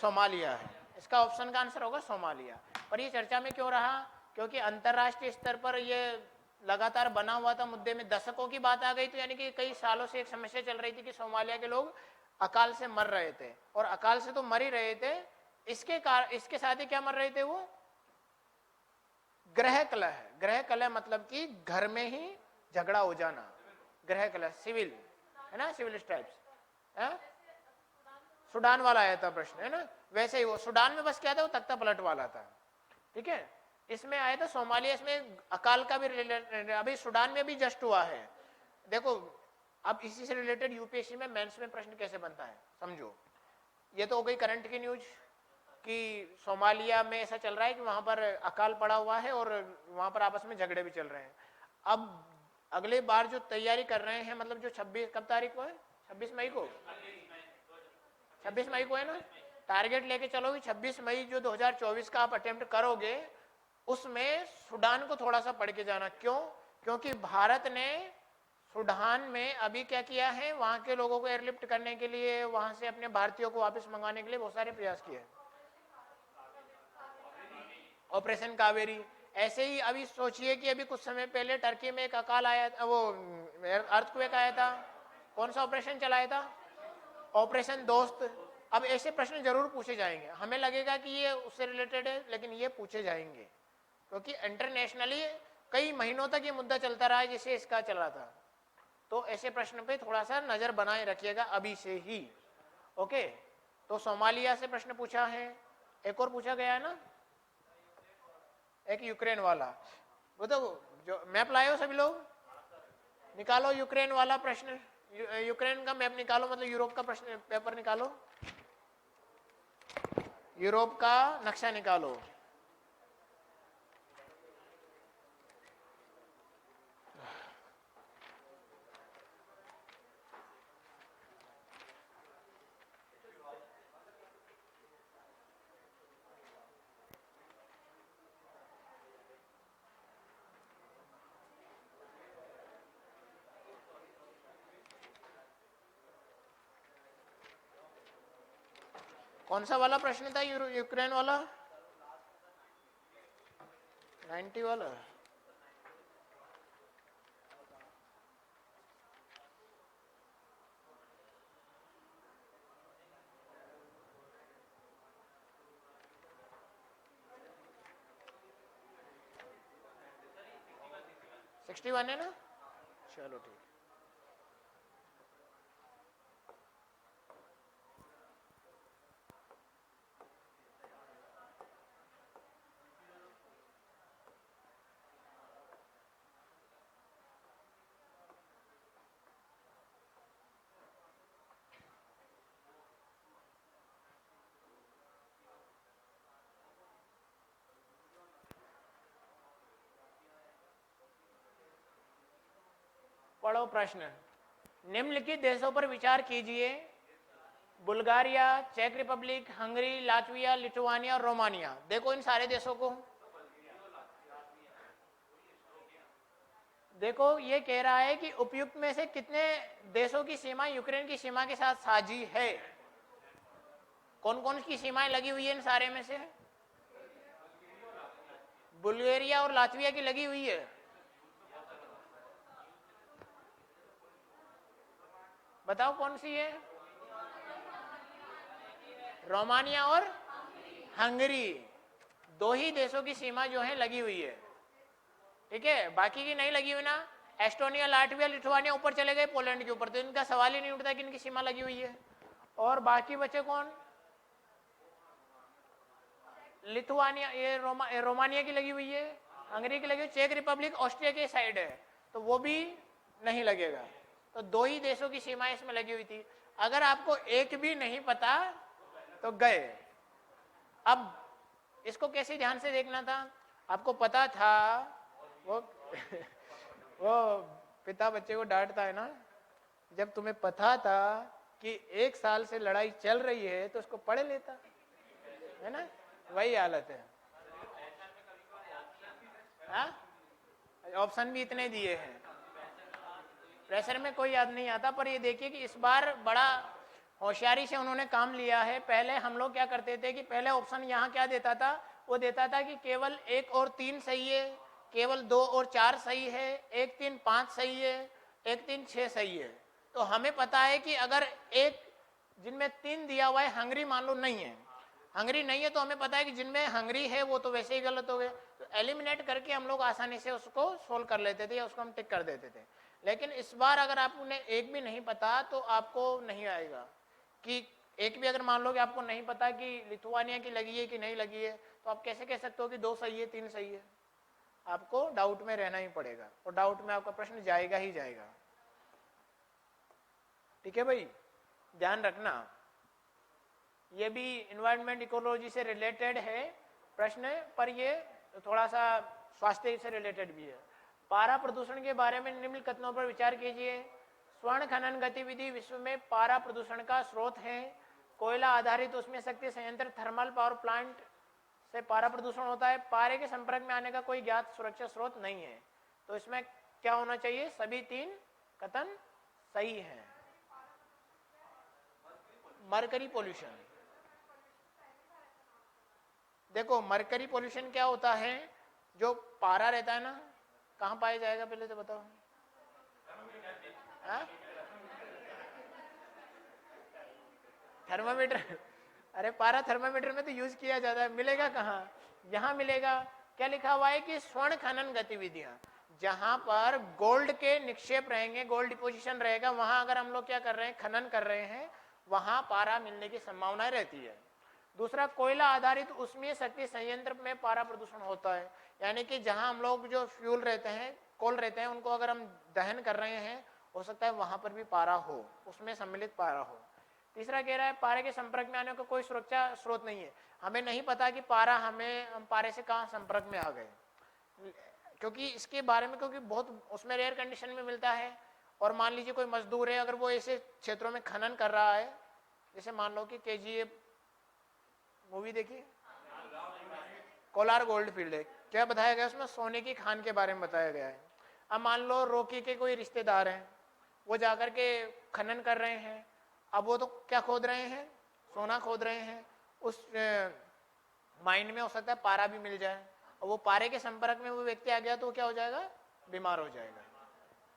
सोमालिया है। इसका ऑप्शन का आंसर होगा सोमालिया। पर ये चर्चा में क्यों रहा? क्योंकि अंतरराष्ट्रीय स्तर पर ये लगातार बना हुआ था मुद्दे में, दशकों की बात आ गई, तो यानी कि कई सालों से एक समस्या चल रही थी कि सोमालिया के लोग अकाल से मर रहे थे, और अकाल से तो मर ही रहे थे, इसके साथ ही क्या मर रहे थे वो? ग्रह कलह। ग्रह कलह मतलब कि घर में ही झगड़ा हो जाना, ग्रह कलह, सिविल है ना, सिविल स्ट्राइप्स है। सूडान वाला आया था प्रश्न, है ना, वैसे ही वो सूडान में बस क्या था, वो तख्ता पलट वाला था, ठीक है। इसमें आया था सोमालिया, इसमें अकाल का भी अभी सूडान में भी जस्ट हुआ है। देखो, अब इसी से रिलेटेड यूपीएससी में मेंस में प्रश्न कैसे बनता है समझो। ये तो हो गई करंट की न्यूज कि सोमालिया में ऐसा चल रहा है कि वहां पर अकाल पड़ा हुआ है और वहां पर आपस में झगड़े भी चल रहे हैं। अब अगले बार जो तैयारी कर रहे हैं, मतलब जो 26 कब तारीख को है, 26 मई को, 26 मई को है ना, टारगेट लेके चलो कि 26 मई जो 2024 का आप अटेम्प्ट करोगे, उसमें सूडान को थोड़ा सा पढ़ के जाना। क्यों? क्योंकि भारत ने सूडान में अभी क्या किया है, वहां के लोगों को एयरलिफ्ट करने के लिए, वहां से अपने भारतीयों को वापस मंगाने के लिए बहुत सारे प्रयास किए, ऑपरेशन कावेरी। ऐसे ही अभी सोचिए कि अभी कुछ समय पहले टर्की में एक अकाल आया था, वो अर्थक्वेक आया था, कौन सा ऑपरेशन चलाया था? ऑपरेशन दोस्त। अब ऐसे प्रश्न जरूर पूछे जाएंगे, हमें लगेगा कि ये उससे रिलेटेड है, लेकिन ये पूछे जाएंगे क्योंकि इंटरनेशनली कई महीनों तक ये मुद्दा चलता रहा है जिसे इसका चला था। तो ऐसे प्रश्न पे थोड़ा सा नजर बनाए रखिएगा अभी से ही, ओके। तो सोमालिया से प्रश्न पूछा है, एक और पूछा गया है ना, एक यूक्रेन वाला। वो तो जो मैप लाए हो सभी लोग, निकालो यूक्रेन वाला प्रश्न, यूक्रेन का मैप निकालो, मतलब यूरोप का प्रश्न पेपर निकालो, यूरोप का नक्शा निकालो। कौन सा वाला प्रश्न था यूक्रेन वाला? 90 वाला। सिक्सटी वन है ना, चलो ठीक। पढ़ो प्रश्न। निम्नलिखित देशों पर विचार कीजिए: बुल्गारिया, चेक रिपब्लिक, हंगरी, लातविया, लिथुआनिया और रोमानिया। देखो इन सारे देशों को, देखो ये कह रहा है कि उपयुक्त में से कितने देशों की सीमा यूक्रेन की सीमा के साथ साझी है। कौन कौन की सीमाएं लगी हुई है इन सारे में से? बुल्गारिया और लातविया की लगी हुई है। बताओ कौन सी है? रोमानिया और हंगरी, दो ही देशों की सीमा जो है लगी हुई है। ठीक है, बाकी की नहीं लगी हुई ना। एस्टोनिया, लाटविया, लिथुआनिया ऊपर चले गए पोलैंड के ऊपर, तो इनका सवाल ही नहीं उठता कि इनकी सीमा लगी हुई है। और बाकी बचे कौन? लिथुआनिया, ये रोमानिया की लगी हुई है, हंगरी की लगी हुई, चेक रिपब्लिक ऑस्ट्रिया के साइड है, तो वो भी नहीं लगेगा। तो दो ही देशों की सीमाएं इसमें लगी हुई थी। अगर आपको एक भी नहीं पता तो गए। अब इसको कैसे ध्यान से देखना था? आपको पता था वो वो पिता बच्चे को डांटता है ना, जब तुम्हें पता था कि 1 साल से लड़ाई चल रही है तो उसको पढ़ लेता, है ना? वही हालत है। ऑप्शन भी इतने दिए हैं, प्रेशर में कोई याद नहीं आता। पर ये देखिए कि इस बार बड़ा होशियारी से उन्होंने काम लिया है। पहले हम लोग क्या करते थे कि पहले ऑप्शन यहाँ क्या देता था, वो देता था कि केवल 1 और 3 सही है, केवल 2 और 4 सही है, 1 3 5 सही है, 1 3 6 सही है। तो हमें पता है कि अगर एक जिनमें 3 दिया हुआ है, हंगरी मान लो नहीं है, हंगरी नहीं है, तो हमें पता है कि जिनमें हंगरी है वो तो वैसे ही गलत हो गए। तो एलिमिनेट करके हम लोग आसानी से उसको सोल्व कर लेते थे या उसको हम टिक कर देते थे। लेकिन इस बार अगर आपने एक भी नहीं पता तो आपको नहीं आएगा कि एक भी अगर मान लो कि आपको नहीं पता कि लिथुआनिया की लगी है कि नहीं लगी है, तो आप कैसे कह सकते हो कि 2 सही है 3 सही है? आपको डाउट में रहना ही पड़ेगा, और डाउट में आपका प्रश्न जाएगा ही जाएगा। ठीक है भाई, ध्यान रखना। ये भी इन्वायरमेंट इकोलॉजी से रिलेटेड है प्रश्न, पर ये थोड़ा सा स्वास्थ्य से रिलेटेड भी है। पारा प्रदूषण के बारे में निम्न कथनों पर विचार कीजिए। स्वर्ण खनन गतिविधि विश्व में पारा प्रदूषण का स्रोत है। कोयला आधारित उष्मीय शक्ति संयंत्र, थर्मल पावर प्लांट से पारा प्रदूषण होता है। पारे के संपर्क में आने का कोई ज्ञात सुरक्षा स्रोत नहीं है। तो इसमें क्या होना चाहिए? सभी 3 कथन सही है। मरकरी पोल्यूशन, देखो मरकरी पोल्यूशन क्या होता है? जो पारा रहता है ना, कहाँ पाया जाएगा पहले तो बताओ। थर्मामीटर, अरे पारा थर्मामीटर में तो यूज किया जाता है, मिलेगा कहाँ? यहाँ मिलेगा। क्या लिखा हुआ है कि स्वर्ण खनन गतिविधियां, जहां पर गोल्ड के निक्षेप रहेंगे, गोल्ड डिपोजिशन रहेगा, वहां अगर हम लोग क्या कर रहे हैं, खनन कर रहे हैं, वहां पारा मिलने की संभावना रहती है। दूसरा, कोयला आधारित उष्मीय शक्ति संयंत्र में पारा प्रदूषण होता है, यानी कि जहां हम लोग जो फ्यूल रहते हैं, कोल रहते हैं, उनको अगर हम दहन कर रहे हैं, हो सकता है वहां पर भी पारा हो, उसमें सम्मिलित पारा हो। तीसरा कह रहा है पारे के संपर्क में आने का कोई सुरक्षा स्रोत नहीं है। हमें नहीं पता कि पारा हम पारे से कहाँ संपर्क में आ गए, क्योंकि इसके बारे में, क्योंकि बहुत उसमें रेयर कंडीशन में मिलता है। और मान लीजिए कोई मजदूर है, अगर वो ऐसे क्षेत्रों में खनन कर रहा है, जैसे मान लो कि KGF मूवी देखी, कोलार गोल्ड फील्ड है, क्या बताया गया उसमें? सोने की खान के बारे में बताया गया है। अब मान लो रॉकी के कोई रिश्तेदार हैं, वो जाकर के खनन कर रहे हैं, अब वो तो क्या खोद रहे हैं? सोना खोद रहे हैं। उस माइंड में हो सकता है पारा भी मिल जाए, और वो पारे के संपर्क में वो व्यक्ति आ गया तो क्या हो जाएगा? बीमार हो जाएगा।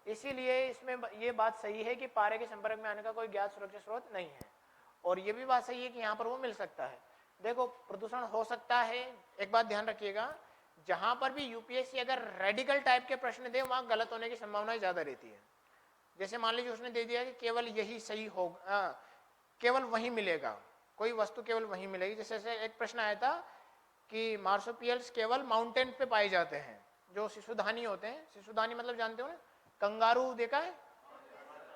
इसीलिए इसमें ये बात सही है कि पारे के संपर्क में आने का कोई ज्ञात सुरक्षा स्रोत नहीं है। और ये भी बात सही है कि यहाँ पर वो मिल सकता है। देखो प्रदूषण हो सकता है, एक बात ध्यान रखिएगा, जहां पर भी यूपीएससी अगर रेडिकल टाइप के प्रश्न दे, वहां गलत होने की संभावना ज्यादा रहती है। जैसे मान लीजिए उसने दे दिया कि केवल यही सही होगा, केवल वही मिलेगा, कोई वस्तु केवल वही मिलेगी। जैसे एक प्रश्न आया था कि मार्सोपियल्स केवल माउंटेन पे पाए जाते हैं, जो शिशुधानी होते हैं। शिशुधानी मतलब जानते हो ना, कंगारू देखा है,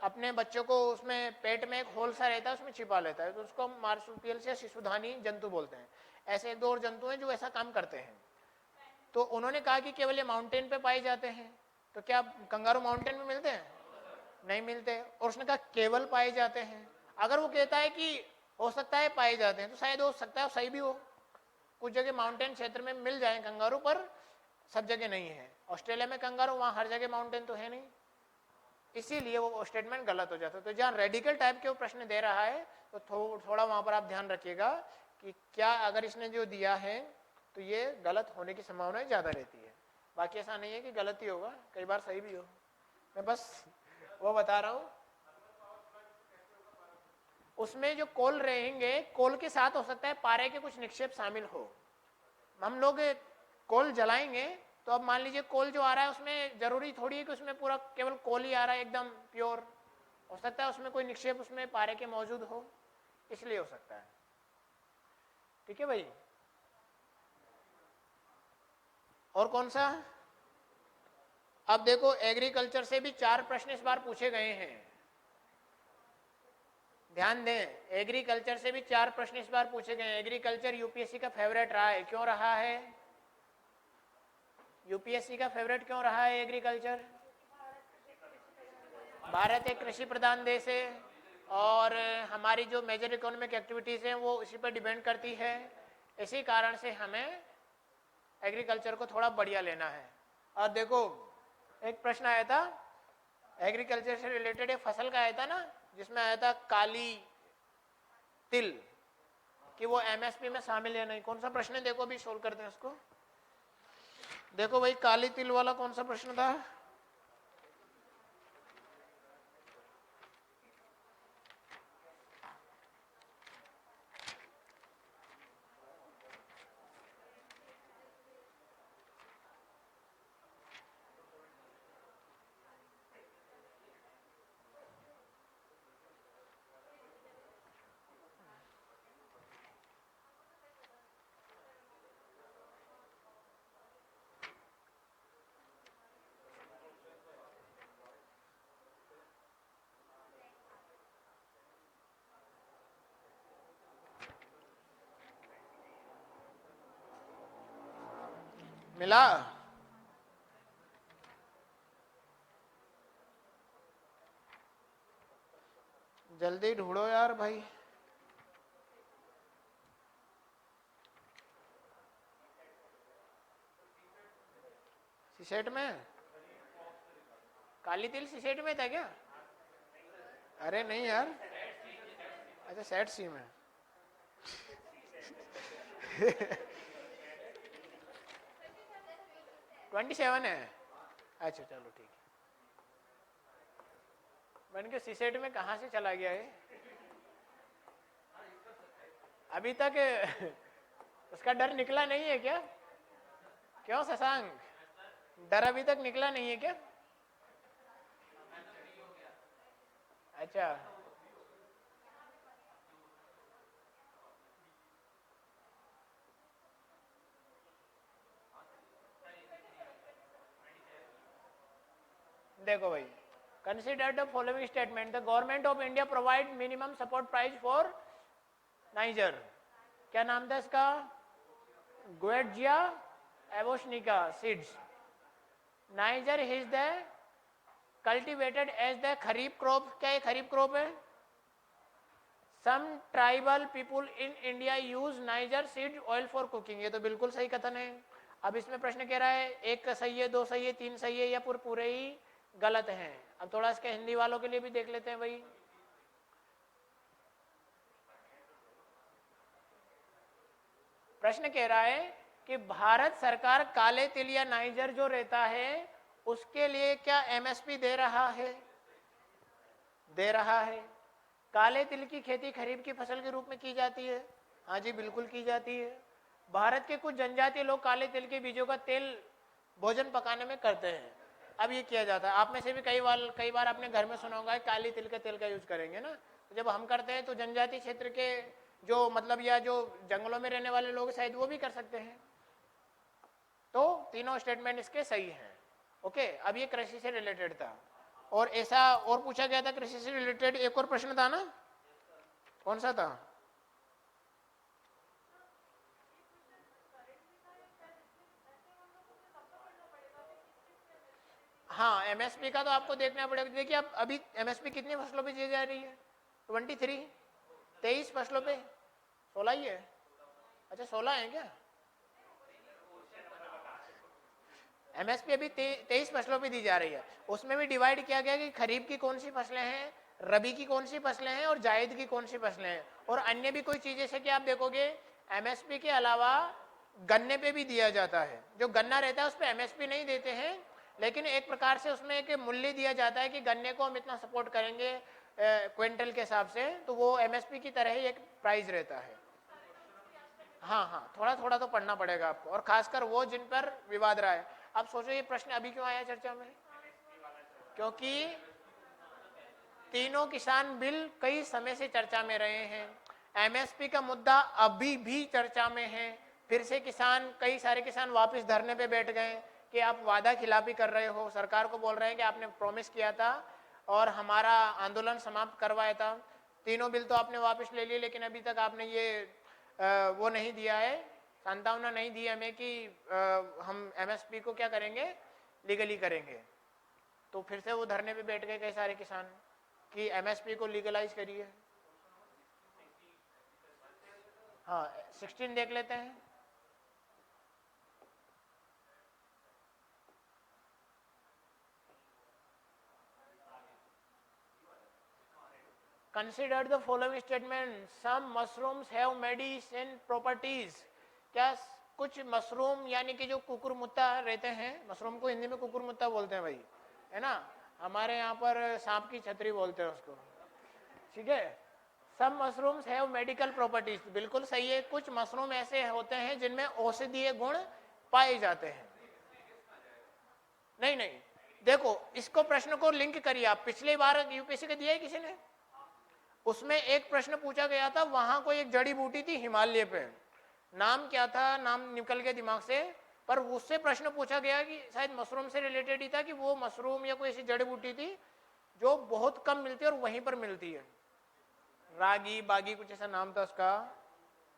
अपने बच्चों को उसमें पेट में एक होल सा रहता है, उसमें छिपा लेता है, तो उसको मार्सुपियल्स या शिशुधानी जंतु बोलते हैं। ऐसे 2 और जंतु हैं जो ऐसा काम करते हैं। तो उन्होंने कहा कि केवल ये माउंटेन पे पाए जाते हैं, तो क्या कंगारू माउंटेन में मिलते हैं? नहीं मिलते। और उसने कहा केवल पाए जाते हैं। अगर वो कहता है कि हो सकता है पाए जाते हैं, तो शायद हो सकता है सही भी हो, कुछ जगह माउंटेन क्षेत्र में मिल जाए कंगारू, पर सब जगह नहीं है। ऑस्ट्रेलिया में कंगारू, वहां हर जगह माउंटेन तो है नहीं, इसीलिए वो स्टेटमेंट गलत हो जाता है। तो जहाँ रेडिकल टाइप के वो प्रश्न दे रहा है तो थोड़ा वहां पर आप ध्यान रखिएगा कि क्या अगर इसने जो दिया है तो ये गलत होने की संभावना ज्यादा रहती है। बाकी ऐसा नहीं है कि गलत ही होगा, कई बार सही भी हो। मैं बस वो बता रहा हूँ। उसमें जो कोल रहेंगे, कोल के साथ हो सकता है पारे के कुछ निक्षेप शामिल हो। हम लोग कोल जलाएंगे तो अब मान लीजिए कोल जो आ रहा है उसमें जरूरी थोड़ी है कि उसमें पूरा केवल कोल ही आ रहा है एकदम प्योर, हो सकता है उसमें कोई निक्षेप उसमें पारे के मौजूद हो, इसलिए हो सकता है। ठीक है भाई। और कौन सा? अब देखो एग्रीकल्चर से भी 4 प्रश्न इस बार पूछे गए हैं, ध्यान दें। एग्रीकल्चर से भी 4 प्रश्न इस बार पूछे गए हैं। एग्रीकल्चर यूपीएससी का फेवरेट रहा है, क्यों रहा है? यूपीएससी का फेवरेट क्यों रहा है एग्रीकल्चर? भारत एक कृषि प्रधान देश है और हमारी जो मेजर इकोनॉमिक एक्टिविटीज हैं वो इसी पर डिपेंड करती है। इसी कारण से हमें एग्रीकल्चर को थोड़ा बढ़िया लेना है। और देखो एक प्रश्न आया था एग्रीकल्चर से रिलेटेड, एक फसल का आया था ना, जिसमें आया था काली तिल कि वो एमएसपी में शामिल है नहीं। कौन सा प्रश्न है? देखो अभी सोल्व करते हैं उसको। देखो भाई काली तिल वाला कौन सा प्रश्न था? मिला? जल्दी ढूंढो यार भाई। सीसेट में? काली तिल सीसेट में था क्या? अरे नहीं यार, अच्छा सेट सी में। 27 है? अच्छा चलो ठीक है। बन के सीसेट में कहाँ से चला गया है? अभी तक उसका डर निकला नहीं है क्या? क्यों शशांक, डर अभी तक निकला नहीं है क्या? अच्छा देखो भाई, consider the following statement, the government of India provide minimum support price for niger. क्या नाम था इसका? गुएडजिया एवोशनिका seeds. Niger is the cultivated as the kharif crop. क्या ये खरीफ क्रॉप है? Some tribal people in India use niger seed oil for cooking. ये तो बिल्कुल सही कथन है। अब इसमें प्रश्न कह रहा है एक सही है, 2 सही है, 3 सही है या पूरे ही गलत हैं। अब थोड़ा इसके हिंदी वालों के लिए भी देख लेते हैं भाई। प्रश्न कह रहा है कि भारत सरकार काले तिल या नाइजर जो रहता है उसके लिए क्या एमएसपी दे रहा है? दे रहा है। काले तिल की खेती खरीफ की फसल के रूप में की जाती है। हाँ जी बिल्कुल की जाती है। भारत के कुछ जनजातीय लोग काले तिल के बीजों का तेल भोजन पकाने में करते हैं। अब ये किया जाता है, आप में से भी कई बार आपने घर में सुना होगा काली तिल के तेल का यूज करेंगे ना। तो जब हम करते हैं तो जनजातीय क्षेत्र के जो मतलब या जो जंगलों में रहने वाले लोग शायद वो भी कर सकते हैं। तो तीनों स्टेटमेंट इसके सही हैं। ओके, अब ये कृषि से रिलेटेड था। और ऐसा और पूछा गया था कृषि से रिलेटेड, एक और प्रश्न था ना, कौन सा था? हाँ, एमएसपी का तो आपको देखना पड़ेगा। देखिए अब अभी एमएसपी कितनी फसलों पे दी जा रही है? 23, 23 फसलों पे, 16 ही है। अच्छा 16 है क्या? एमएसपी अभी 23 फसलों पे दी जा रही है। उसमें भी डिवाइड किया गया कि खरीफ की कौन सी फसलें हैं, रबी की कौन सी फसलें हैं और जायद की कौन सी फसलें हैं, और अन्य भी कोई चीजें से कि आप देखोगे एमएसपी के अलावा गन्ने पे भी दिया जाता है। जो गन्ना रहता है उस पर एमएसपी नहीं देते हैं, लेकिन एक प्रकार से उसमें एक मूल्य दिया जाता है कि गन्ने को हम इतना सपोर्ट करेंगे क्विंटल के हिसाब से, तो वो एमएसपी की तरह ही एक प्राइस रहता है। हाँ हाँ, थोड़ा थोड़ा तो पढ़ना पड़ेगा आपको, और खासकर वो जिन पर विवाद रहा है। अब सोचो ये प्रश्न अभी क्यों आया चर्चा में? क्योंकि तीनों किसान बिल कई समय से चर्चा में रहे हैं, एमएसपी का मुद्दा अभी भी चर्चा में है। फिर से किसान, कई सारे किसान वापस धरने पे बैठ गए कि आप वादा खिलाफी कर रहे हो, सरकार को बोल रहे हैं कि आपने प्रॉमिस किया था और हमारा आंदोलन समाप्त करवाया था, तीनों बिल तो आपने वापस ले लिए, लेकिन अभी तक आपने ये वो नहीं दिया है, सांत्वना नहीं दी हमें कि हम एमएसपी को क्या करेंगे, लीगली करेंगे। तो फिर से वो धरने पे बैठ गए कई सारे किसान कि एमएसपी को लीगलाइज करिए। हाँ 16 देख लेते हैं। Consider the following statement. Some mushrooms have medicine properties. क्या कुछ मशरूम यानी कि जो कुकुरमुत्ता रहते हैं, मशरूम को हिंदी में कुकुरमुत्ता बोलते हैं भाई, है ना, हमारे यहाँ पर सांप की छतरी बोलते हैं उसको, ठीक है। सब मशरूम्स हैव मेडिकल प्रॉपर्टीज, बिल्कुल सही है। कुछ मशरूम ऐसे होते हैं जिनमें औषधीय गुण पाए जाते हैं। नहीं नहीं, देखो इसको प्रश्न को लिंक करिए आप, पिछली बार यूपीएससी का दिया है किसी ने, उसमें एक प्रश्न पूछा गया था, वहां कोई एक जड़ी बूटी थी हिमालय पे, नाम क्या था, नाम निकल गया दिमाग से, पर उससे प्रश्न पूछा गया कि शायद मशरूम से रिलेटेड ही था कि वो मशरूम या कोई ऐसी जड़ी बूटी थी जो बहुत कम मिलती है और वहीं पर मिलती है, रागी बागी कुछ ऐसा नाम था उसका,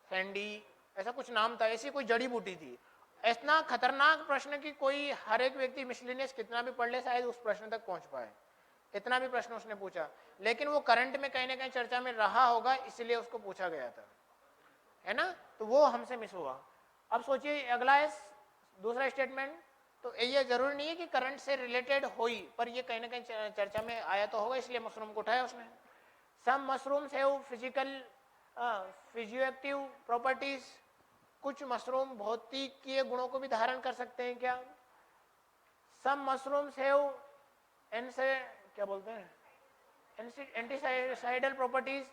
सैंडी ऐसा कुछ नाम था, ऐसी कोई जड़ी बूटी थी। इतना खतरनाक प्रश्न कि कोई हर एक व्यक्ति मिसलिनियस कितना भी पढ़ ले शायद उस प्रश्न तक पहुंच पाए, इतना भी प्रश्न उसने पूछा, लेकिन वो करंट में कहीं ना कहीं चर्चा में रहा होगा इसलिए उसको पूछा गया था, है ना, तो वो हमसे मिस हुआ। अब सोचिए अगला है दूसरा स्टेटमेंट, तो ये जरूरी नहीं है कि करंट से रिलेटेड हो ही, पर ये कहीं ना कहीं चर्चा में आया तो होगा इसलिए मशरूम को उठाया उसने। सम मशरूम्स हैव फिजिकल फिजियोएक्टिव प्रॉपर्टीज, कुछ मशरूम भौतिकीय गुणों को भी धारण कर सकते हैं क्या? सम मशरूम्स हैव एनसे क्या बोलते हैं, एंटीसाइडल properties,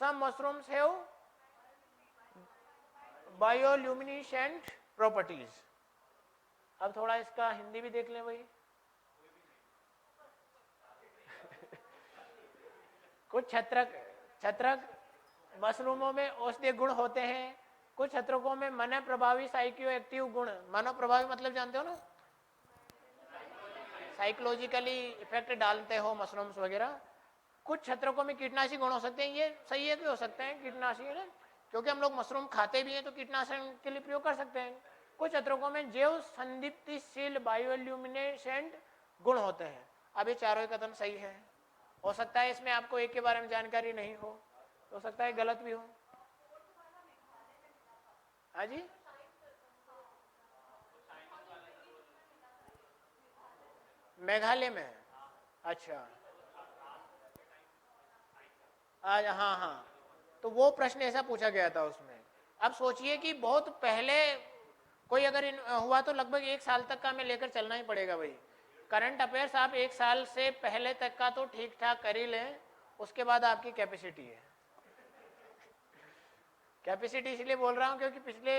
some mushrooms have bioluminescent properties. अब थोड़ा इसका हिंदी भी देख लें भाई। कुछ छत्रक मशरूमों में औषधीय गुण होते हैं, कुछ छत्रकों में मन प्रभावी साइकियो एक्टिव गुण, मानव प्रभावी मतलब जानते हो ना, साइकोलॉजिकली इफेक्ट डालते हो मशरूम्स वगैरह। कुछ छत्रकों में कीटनाशी गुण हो सकते हैं, ये सही है कि हो सकते हैं कीटनाशी है ना, क्योंकि हम लोग मशरूम खाते भी हैं तो कीटनाशक के लिए प्रयोग कर सकते हैं। कुछ छत्रकों में जैव संदीप्तिशील बायोल्यूमिनेसेंट गुण होते हैं। अब ये चारों ही कथन सही है, हो सकता है इसमें आपको एक के बारे में जानकारी नहीं हो सकता है गलत भी हो। हाँ जी, मेघालय में, अच्छा आज, हाँ हाँ, तो वो प्रश्न ऐसा पूछा गया था उसमें। अब सोचिए कि बहुत पहले कोई अगर हुआ तो लगभग 1 साल तक का हमें लेकर चलना ही पड़ेगा भाई। करंट अफेयर्स आप 1 साल से पहले तक का तो ठीक ठाक कर ही लें, उसके बाद आपकी कैपेसिटी है। कैपेसिटी इसलिए बोल रहा हूँ क्योंकि पिछले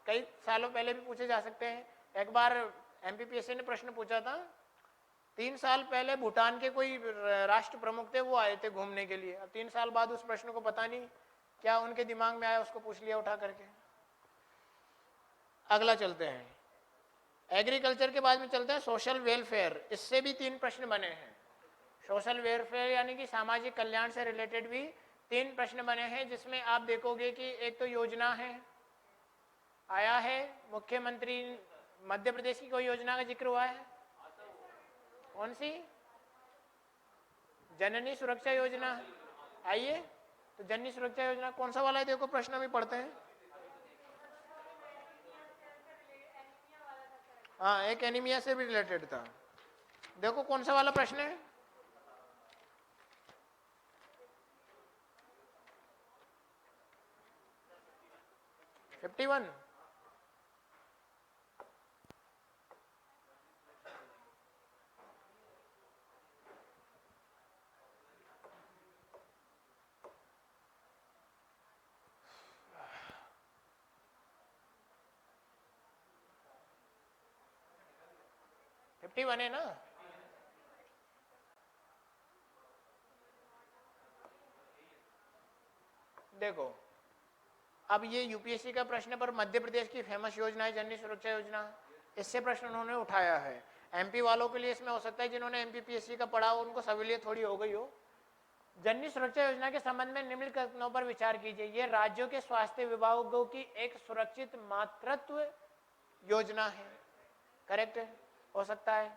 कई सालों पहले भी पूछे जा सकते हैं। एक बार एमपीपीएससी ने प्रश्न पूछा था, 3 साल पहले भूटान के कोई राष्ट्र प्रमुख थे, वो आए थे घूमने के लिए। अब 3 साल बाद उस प्रश्न को पता नहीं क्या उनके दिमाग में आया, उसको पूछ लिया उठा करके। अगला चलते हैं, एग्रीकल्चर के बाद में चलते हैं सोशल वेलफेयर। इससे भी 3 प्रश्न बने हैं। सोशल वेलफेयर यानी कि सामाजिक कल्याण से रिलेटेड भी 3 प्रश्न बने हैं, जिसमें आप देखोगे कि एक तो योजना है, आया है मुख्यमंत्री मध्य प्रदेश की कोई योजना का जिक्र हुआ है, कौन सी? जननी सुरक्षा योजना। आइए, तो जननी सुरक्षा योजना कौन सा वाला है? देखो प्रश्न में पढ़ते हैं। हाँ, एक एनीमिया से भी रिलेटेड था। देखो कौन सा वाला प्रश्न है? Fifty one. फिफ्टी वन है ना? देखो, अब ये यूपीएससी का प्रश्न पर मध्य प्रदेश की फेमस योजना है जननी सुरक्षा योजना, इससे प्रश्न उन्होंने उठाया है। एमपी वालों के लिए इसमें हो सकता है जिन्होंने एमपीपीएससी का पढ़ा हो उनको सहूलियत थोड़ी हो गई हो। जननी सुरक्षा योजना के संबंध में निम्नलिखित कथनों पर विचार कीजिए। ये राज्यों के स्वास्थ्य विभागों की एक सुरक्षित मातृत्व योजना है। करेक्ट हो सकता है।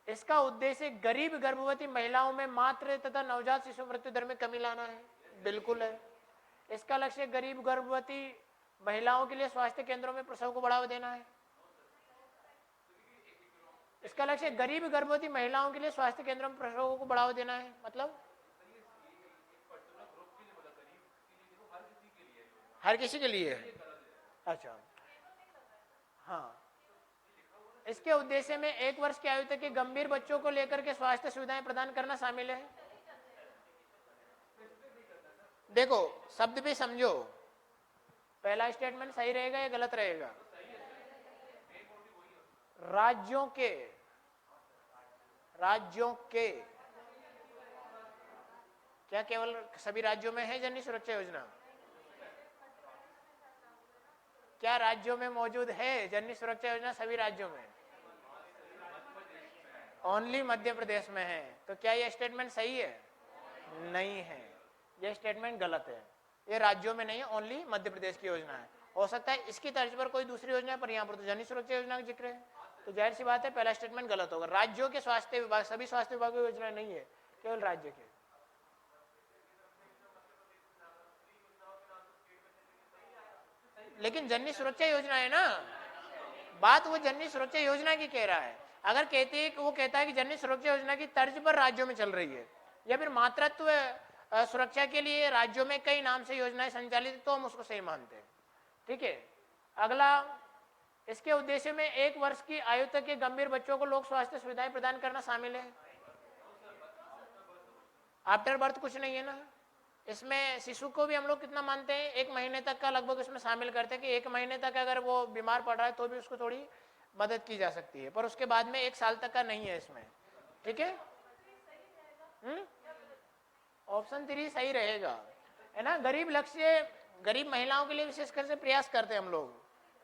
इसका उद्देश्य गरीब गर्भवती महिलाओं में मातृ तथा नवजात शिशु मृत्यु दर में कमी लाना है। बिल्कुल है। इसका लक्ष्य गरीब गर्भवती महिलाओं के लिए स्वास्थ्य केंद्रों में प्रसव को बढ़ावा देना है। इसका लक्ष्य गरीब गर्भवती महिलाओं के लिए स्वास्थ्य केंद्रों में प्रसव को बढ़ावा देना है। मतलब हर किसी के लिए। अच्छा, हाँ। इसके उद्देश्य में 1 वर्ष की आयु तक के गंभीर बच्चों को लेकर के स्वास्थ्य सुविधाएं प्रदान करना शामिल है। देखो शब्द भी समझो, पहला स्टेटमेंट सही रहेगा या गलत रहेगा? राज्यों के क्या केवल सभी राज्यों में है जननी सुरक्षा योजना? क्या राज्यों में मौजूद है जननी सुरक्षा योजना? सभी राज्यों में? ओनली मध्य प्रदेश में है। तो क्या यह स्टेटमेंट सही है? नहीं है, यह स्टेटमेंट गलत है। ये राज्यों में नहीं है, ओनली मध्य प्रदेश की योजना है। हो सकता है इसकी तर्ज पर कोई दूसरी योजना है, पर यहाँ पर तो जननी सुरक्षा योजना का जिक्र है, तो जाहिर सी बात है पहला स्टेटमेंट गलत होगा। राज्यों के स्वास्थ्य विभाग, सभी स्वास्थ्य विभाग की योजना नहीं है, केवल राज्य के। लेकिन जननी सुरक्षा योजना है ना, बात वो जननी सुरक्षा योजना की कह रहा है। अगर कहते हैं कि वो कहता है कि जननी सुरक्षा योजना की तर्ज पर राज्यों में चल रही है, या फिर मातृत्व सुरक्षा के लिए राज्यों में कई नाम से योजनाएं संचालित, तो हम उसको सही मानते हैं। ठीक है। अगला, इसके उद्देश्य में 1 वर्ष की आयु तक के गंभीर बच्चों को लोक स्वास्थ्य सुविधाएं प्रदान करना शामिल है। आफ्टर बर्थ कुछ नहीं है ना इसमें। शिशु को भी हम लोग कितना मानते हैं? 1 महीने तक का लगभग इसमें शामिल करते हैं कि 1 महीने तक अगर वो बीमार पड़ रहा है तो भी उसको थोड़ी मदद की जा सकती है, पर उसके बाद में 1 साल तक का नहीं है इसमें। ठीक है। ऑप्शन 3 सही रहेगा, है ना। गरीब लक्ष्य, गरीब महिलाओं के लिए विशेषकर से प्रयास करते हैं हम लोग।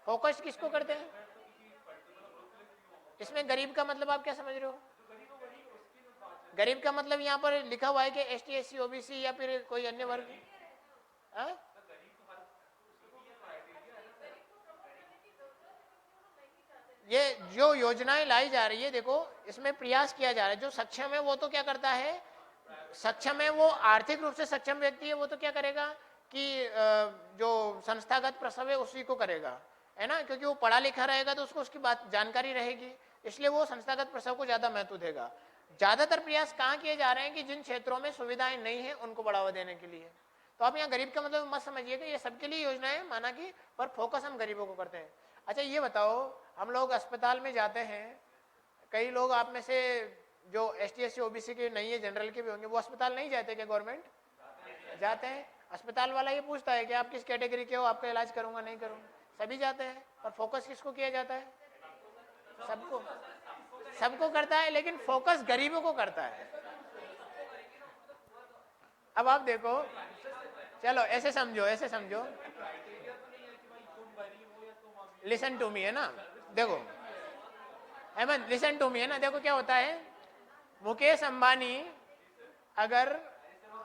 फोकस किसको करते हैं इसमें? गरीब का मतलब आप क्या समझ रहे हो? गरीब का मतलब यहाँ पर लिखा हुआ है कि एसटी, एससी, ओबीसी या फिर कोई अन्य वर्ग? ये जो योजनाएं लाई जा रही है, देखो इसमें प्रयास किया जा रहा है। जो सक्षम है वो तो क्या करता है, सक्षम है वो आर्थिक रूप से सक्षम व्यक्ति है, वो तो क्या करेगा कि जो संस्थागत प्रसव है उसी को करेगा, है ना, क्योंकि वो पढ़ा लिखा रहेगा तो उसको उसकी बात जानकारी रहेगी, इसलिए वो संस्थागत प्रसव को ज्यादा महत्व देगा। ज्यादातर प्रयास कहाँ किए जा रहे हैं कि जिन क्षेत्रों में सुविधाएं नहीं है उनको बढ़ावा देने के लिए। तो आप यहाँ गरीब का मतलब मत समझिएगा ये सबके लिए योजना है, माना कि, पर फोकस हम गरीबों को करते हैं। अच्छा ये बताओ, हम लोग अस्पताल में जाते हैं, कई लोग आप में से जो ST, SC, OBC के नहीं है, जनरल के भी होंगे, वो अस्पताल नहीं जाते क्या? गवर्नमेंट जाते हैं। अस्पताल वाला ये पूछता है कि आप किस कैटेगरी के हो, आपका इलाज करूंगा नहीं करूंगा? सभी जाते हैं, और फोकस किसको किया जाता है? सबको, सबको करता है, लेकिन फोकस गरीबों को करता है। अब आप देखो, चलो ऐसे समझो, ऐसे समझो, लिसन टू मी, है ना। देखो हेमंत, लिसन टू मी, है ना। देखो क्या होता है, मुकेश अंबानी अगर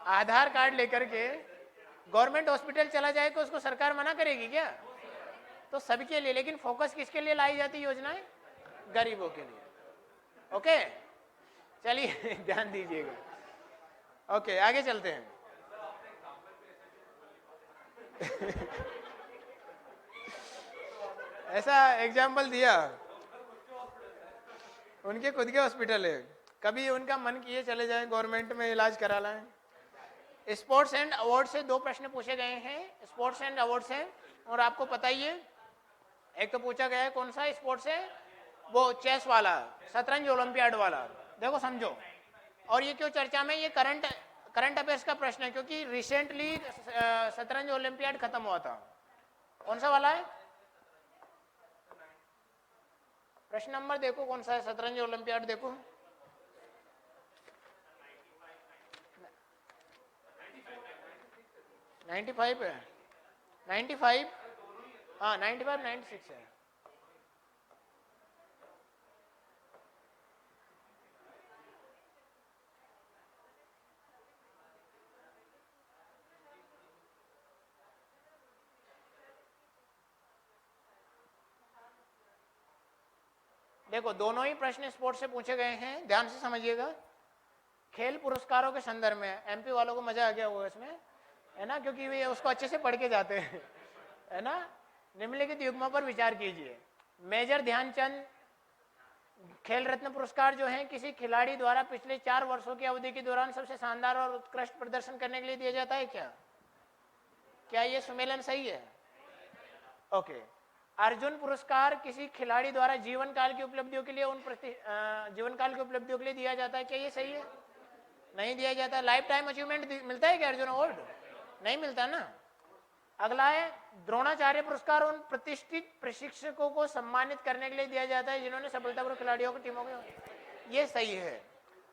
आधार कार्ड लेकर के गवर्नमेंट हॉस्पिटल चला जाए तो उसको सरकार मना करेगी क्या? तो सबके लिए, लेकिन फोकस किसके लिए लाई जाती योजनाएं? गरीबों के लिए। ओके, चलिए ध्यान दीजिएगा। ओके, आगे चलते हैं। ऐसा एग्जाम्पल दिया, उनके खुद के हॉस्पिटल है, कभी उनका मन किए चले जाएं गवर्नमेंट में इलाज करा लाएं। स्पोर्ट्स एंड अवार्ड से 2 प्रश्न पूछे गए हैं, स्पोर्ट्स एंड अवार्ड से, और आपको पता ही है, एक तो पूछा गया है कौन सा स्पोर्ट्स है, वो चेस वाला, शतरंज ओलंपियाड वाला। देखो समझो, और ये क्यों चर्चा में, ये करंट अफेयर्स का प्रश्न है, क्योंकि रिसेंटली शतरंज ओलंपियाड खत्म हुआ था। कौन सा वाला है, प्रश्न नंबर देखो कौन सा है, शतरंज ओलंपियाड देखो, 95 है, 95, हाँ 95 96 है। देखो दोनों ही प्रश्न स्पोर्ट्स से पूछे गए हैं, ध्यान से समझिएगा। खेल पुरस्कारों के संदर्भ में, एमपी वालों को मजा आ गया होगा इसमें, है ना, क्योंकि वे उसको अच्छे से पढ़ के जाते हैं, है ना। निम्नलिखित युग्मों पर विचार कीजिए। मेजर ध्यानचंद खेल रत्न पुरस्कार जो है किसी खिलाड़ी द्वारा पिछले 4 वर्षों की अवधि के दौरान सबसे शानदार और उत्कृष्ट प्रदर्शन करने के लिए दिया जाता है क्या? क्या ये सुमेलन सही है? ओके। अर्जुन पुरस्कार किसी खिलाड़ी द्वारा जीवन काल की उपलब्धियों के लिए जीवन काल की उपलब्धियों के लिए दिया जाता है, क्या ये सही है? नहीं दिया जाता। लाइफ टाइम अचीवमेंट मिलता है क्या अर्जुन अवार्ड? नहीं मिलता ना। अगला है द्रोणाचार्य पुरस्कार उन प्रतिष्ठित प्रशिक्षकों को सम्मानित करने के लिए दिया जाता है जिन्होंने सफलतापूर्वक खिलाड़ियों की टीमों को, ये सही है।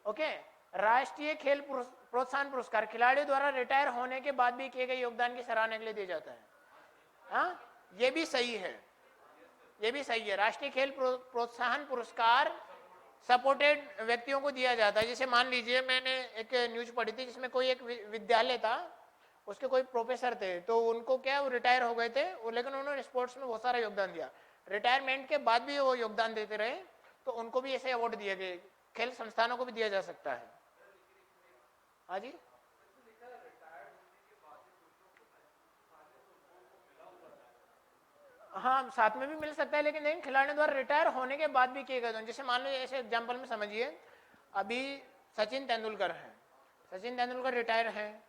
ओके। राष्ट्रीय खेल प्रोत्साहन पुरस्कार खिलाड़ियों द्वारा रिटायर होने के बाद भी किए गए योगदान की सराहना के लिए दिया जाता है, हाँ ये भी सही है, ये भी सही है। राष्ट्रीय खेल प्रोत्साहन पुरस्कार सपोर्टेड व्यक्तियों को दिया जाता है। जैसे मान लीजिए मैंने एक न्यूज पढ़ी थी जिसमें कोई एक विद्यालय था, उसके कोई प्रोफेसर थे, तो उनको क्या वो रिटायर हो गए थे, लेकिन उन्होंने स्पोर्ट्स में बहुत सारा योगदान दिया, रिटायरमेंट के बाद भी वो योगदान देते रहे, तो उनको भी ऐसे अवार्ड दिए गए। खेल संस्थानों को भी दिया जा सकता है। हाँ जी, हाँ साथ में भी मिल सकता है, लेकिन खिलाड़ियों द्वारा रिटायर होने के बाद भी किए गए। जैसे मान लो ऐसे एग्जांपल में समझिए, अभी सचिन तेंदुलकर हैं, सचिन तेंदुलकर रिटायर हैं,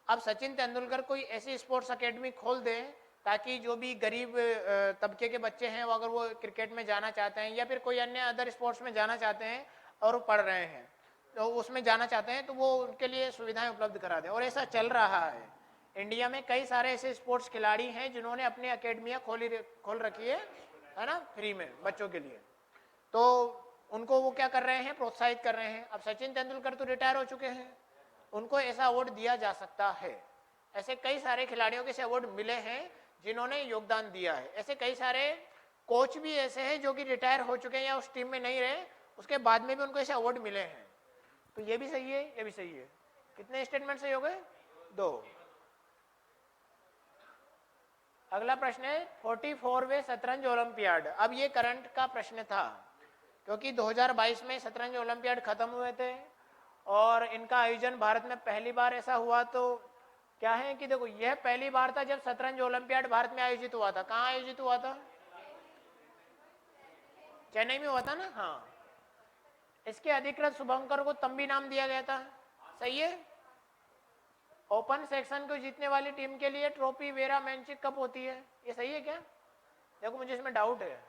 अब सचिन तेंदुलकर कोई ऐसी स्पोर्ट्स अकेडमी खोल दें ताकि जो भी गरीब तबके के बच्चे हैं वो अगर वो क्रिकेट में जाना चाहते हैं या फिर कोई अन्य अदर स्पोर्ट्स में जाना चाहते हैं और वो पढ़ रहे हैं तो उसमें जाना चाहते हैं, तो वो उनके लिए सुविधाएं उपलब्ध करा दें। और ऐसा चल रहा है, इंडिया में कई सारे ऐसे स्पोर्ट्स खिलाड़ी हैं जिन्होंने अपनी अकेडमियां खोल रखी है ना, फ्री में बच्चों के लिए। तो उनको वो क्या कर रहे हैं, प्रोत्साहित कर रहे हैं। अब सचिन तेंदुलकर तो रिटायर हो चुके हैं, उनको ऐसा अवार्ड दिया जा सकता है। ऐसे कई सारे खिलाड़ियों के ऐसे अवार्ड मिले हैं जिन्होंने योगदान दिया है। ऐसे कई सारे कोच भी ऐसे हैं जो कि रिटायर हो चुके हैं या उस टीम में नहीं रहे, उसके बाद में भी उनको ऐसे अवार्ड मिले हैं। तो ये भी सही है, ये भी सही है। कितने स्टेटमेंट सही हो गए? 2। अगला प्रश्न है 44वें शतरंज ओलंपियाड। अब ये करंट का प्रश्न था क्योंकि 2022 में शतरंज ओलंपियाड खत्म हुए थे और इनका आयोजन भारत में पहली बार ऐसा हुआ। तो क्या है कि देखो यह पहली बार था जब शतरंज ओलंपियाड भारत में आयोजित हुआ था। कहाँ आयोजित हुआ था? चेन्नई में हुआ था ना। हाँ, इसके अधिकृत शुभंकर को तंबी नाम दिया गया था, सही है। ओपन सेक्शन को जीतने वाली टीम के लिए ट्रॉफी वेरा मैनचिक कप होती है, ये सही है क्या? देखो मुझे इसमें डाउट है।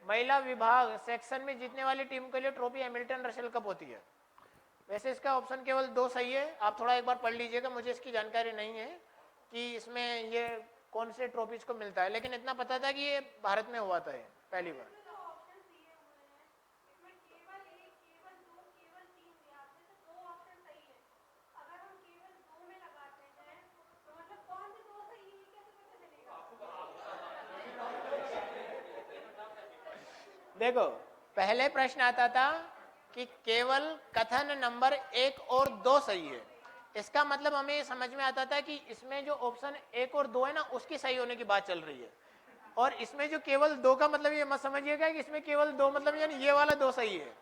महिला विभाग सेक्शन में जीतने वाली टीम के लिए ट्रॉफी हैमिल्टन रसेल कप होती है। वैसे इसका ऑप्शन केवल 2 सही है, आप थोड़ा एक बार पढ़ लीजिएगा, मुझे इसकी जानकारी नहीं है कि इसमें ये कौन से ट्रॉफीज को मिलता है, लेकिन इतना पता था कि ये भारत में हुआ था ये पहली बार। देखो पहले प्रश्न आता था कि केवल कथन नंबर 1 और 2 सही है। इसका मतलब हमें ये समझ में आता था कि इसमें जो ऑप्शन 1 और 2 है ना, उसकी सही होने की बात चल रही है। और इसमें जो केवल 2 का मतलब ये मत समझिएगा कि इसमें केवल 2 मतलब यानी ये वाला 2 सही है।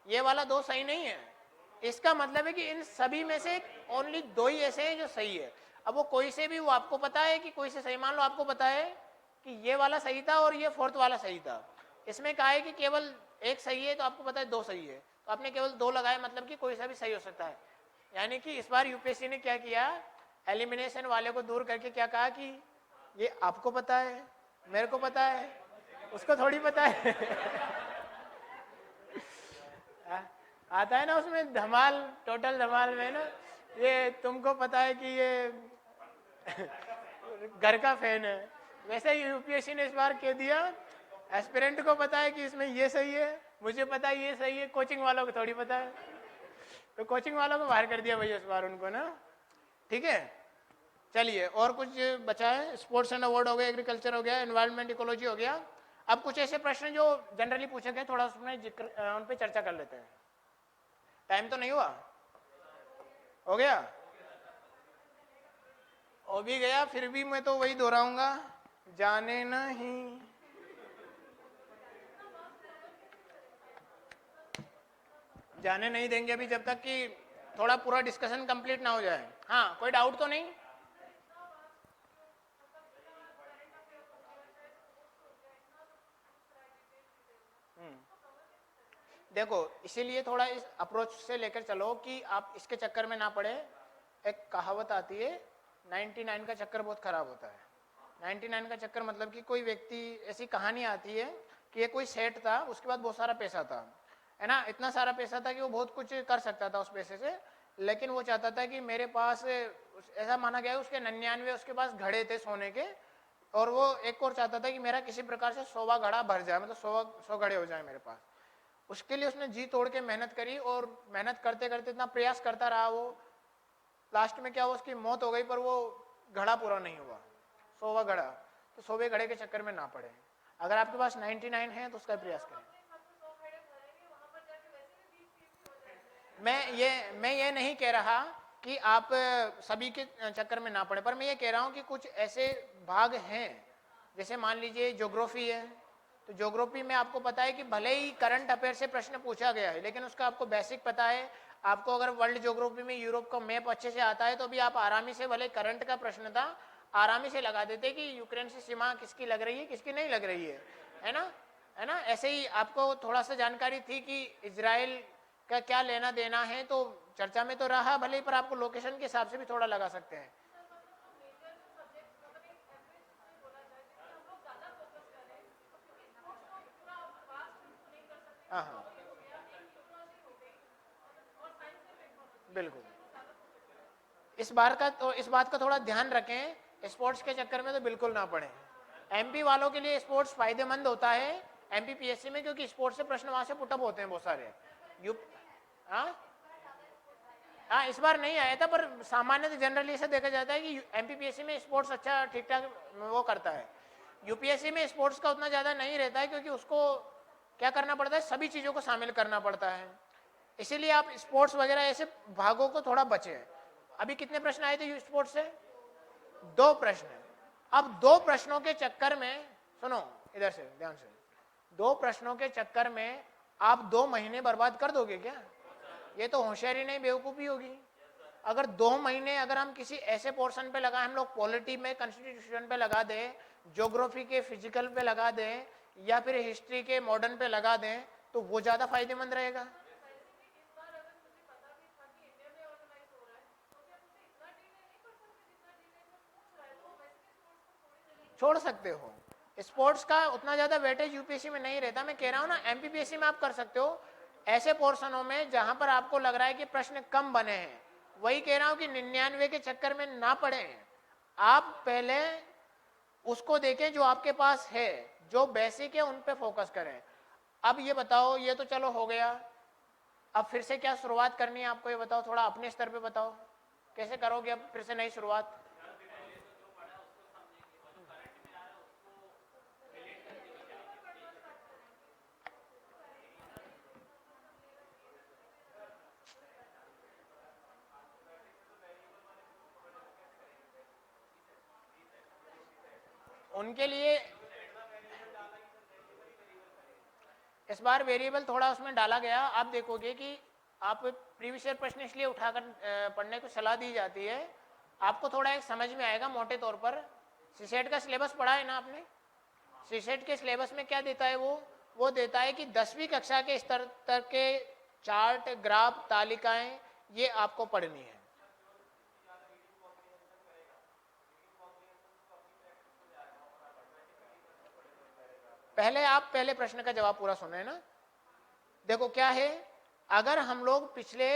ये वाला 2 सही नहीं है। इसका मतलब है कि इन सभी में से ओनली 2 ही ऐसे हैं जो सही है। अब वो कोई से भी, वो आपको पता है कि कोई से सही, मान लो आपको पता है कि ये वाला सही था और ये 4th वाला सही था, इसमें कहा है कि केवल एक सही है, तो आपको पता है 2 सही है, तो आपने केवल 2 लगाए, मतलब कि कोई सा भी सही हो सकता है। यानी कि इस बार यूपीएससी ने क्या किया, एलिमिनेशन वाले को दूर करके क्या कहा कि ये आपको पता है, मेरे को पता है, उसको थोड़ी पता है। आता है ना उसमें धमाल, टोटल धमाल में ना, ये तुमको पता है कि ये घर का फैन है, वैसे ही यूपीएससी ने इस बार कह दिया एस्पिरेंट को पता है कि इसमें ये सही है, मुझे पता है ये सही है, कोचिंग वालों को थोड़ी पता है। तो कोचिंग वालों को बाहर कर दिया भैया इस बार उनको ना। ठीक है, चलिए और कुछ बचा है। स्पोर्ट्स एंड अवार्ड हो गया, एग्रीकल्चर हो गया, एनवायरमेंट इकोलॉजी हो गया। अब कुछ ऐसे प्रश्न जो जनरली पूछे गए, थोड़ा उसमें जिक्र, उन पे चर्चा कर लेते हैं। टाइम तो नहीं हुआ? हो गया? हो भी गया, फिर भी मैं तो वही दोहराऊंगा, जाने नहीं, जाने नहीं देंगे अभी जब तक कि थोड़ा पूरा डिस्कशन कंप्लीट ना हो जाए। हाँ, कोई डाउट तो नहीं? देखो, इसीलिए थोड़ा इस अप्रोच से लेकर चलो कि आप इसके चक्कर में ना पड़े। एक कहावत आती है, 99 का चक्कर बहुत खराब होता है। 99 का चक्कर मतलब कि कोई व्यक्ति, ऐसी कहानी आती है कि ये कोई सेठ था, उसके बाद बहुत सारा पैसा था, है ना, इतना सारा पैसा था कि वो बहुत कुछ कर सकता था उस पैसे से, लेकिन वो चाहता था कि मेरे पास, ऐसा माना गया है उसके 99 उसके पास घड़े थे सोने के, और वो एक और चाहता था कि मेरा किसी प्रकार से 100वां घड़ा भर जाए, मतलब 100 घड़े हो जाए मेरे पास। उसके लिए उसने जी तोड़ के मेहनत करी, और मेहनत करते करते इतना प्रयास करता रहा वो, लास्ट में क्या हुआ, उसकी मौत हो गई, पर वो घड़ा पूरा नहीं हुआ, 100वां घड़ा। तो 100वें घड़े के चक्कर में ना पड़े। अगर आपके पास 99 है तो उसका प्रयास करें। मैं ये नहीं कह रहा कि आप सभी के चक्कर में ना पड़े, पर मैं ये कह रहा हूँ कि कुछ ऐसे भाग हैं, जैसे मान लीजिए ज्योग्राफी है, तो ज्योग्राफी में आपको पता है कि भले ही करंट अफेयर से प्रश्न पूछा गया है, लेकिन उसका आपको बेसिक पता है। आपको अगर वर्ल्ड ज्योग्राफी में यूरोप का मैप अच्छे से आता है, तो भी आप आरामी से, भले करंट का प्रश्न था, आरामी से लगा देते कि यूक्रेन से सीमा किसकी लग रही है, किसकी नहीं लग रही है ना, है ना। ऐसे ही आपको थोड़ा सा जानकारी थी कि इजराइल का क्या लेना देना है, तो चर्चा में तो रहा भले ही, पर आपको लोकेशन के हिसाब से भी थोड़ा लगा सकते हैं। हाँ हाँ, बिल्कुल। इस बार का तो, इस बात का थोड़ा ध्यान रखें, स्पोर्ट्स के चक्कर में तो बिल्कुल ना पड़े। एमपी वालों के लिए स्पोर्ट्स फायदेमंद होता है, एमपी पीएससी में, क्योंकि स्पोर्ट्स से प्रश्न वहां से पुटअप होते हैं बहुत सारे। यू हाँ हाँ, इस बार नहीं आया था, पर सामान्य जनरली ऐसा देखा जाता है कि एमपीपीएससी में स्पोर्ट्स अच्छा ठीक ठाक वो करता है। यूपीएससी में स्पोर्ट्स का उतना ज़्यादा नहीं रहता है, क्योंकि उसको क्या करना पड़ता है, सभी चीज़ों को शामिल करना पड़ता है। इसीलिए आप स्पोर्ट्स वगैरह ऐसे भागों को थोड़ा बचे। अभी कितने प्रश्न आए थे स्पोर्ट्स से? 2 प्रश्न। अब 2 प्रश्नों के चक्कर में, सुनो इधर से ध्यान से, 2 प्रश्नों के चक्कर में आप 2 महीने बर्बाद कर दोगे क्या? ये तो होशियारी नहीं, बेवकूफ़ी होगी। अगर 2 महीने अगर हम किसी ऐसे पोर्शन पे लगाए, हम लोग पॉलिटी में कॉन्स्टिट्यूशन पे लगा दें, ज्योग्राफी के फिजिकल पे लगा दें, या फिर हिस्ट्री के मॉडर्न पे लगा दें, तो वो ज़्यादा फायदेमंद रहेगा। छोड़ सकते हो, स्पोर्ट्स का उतना ज़्यादा वेटेज यूपीएससी में नहीं रहता। मैं कह रहा हूँ ना, एमपीपीएससी में आप कर सकते हो ऐसे पोर्शनों में जहां पर आपको लग रहा है कि प्रश्न कम बने हैं। वही कह रहा हूं कि 99 के चक्कर में ना पड़े, आप पहले उसको देखें जो आपके पास है, जो बेसिक है उन पे फोकस करें। अब ये बताओ, ये तो चलो हो गया, अब फिर से क्या शुरुआत करनी है आपको, ये बताओ, थोड़ा अपने स्तर पे बताओ, कैसे करोगे अब फिर से नई शुरुआत? उनके लिए इस बार वेरिएबल थोड़ा उसमें डाला गया। आप देखोगे कि आप प्रीवियस ईयर प्रश्न इसलिए उठाकर पढ़ने को सलाह दी जाती है, आपको थोड़ा एक समझ में आएगा मोटे तौर पर। सीसेट का सिलेबस पढ़ा है ना आपने? सीसेट के सिलेबस में क्या देता है वो देता है कि 10वीं कक्षा के स्तर तक के चार्ट, ग्राफ, तालिकाएं ये आपको पढ़नी है। पहले प्रश्न का जवाब पूरा सुने ना। देखो क्या है, अगर हम लोग पिछले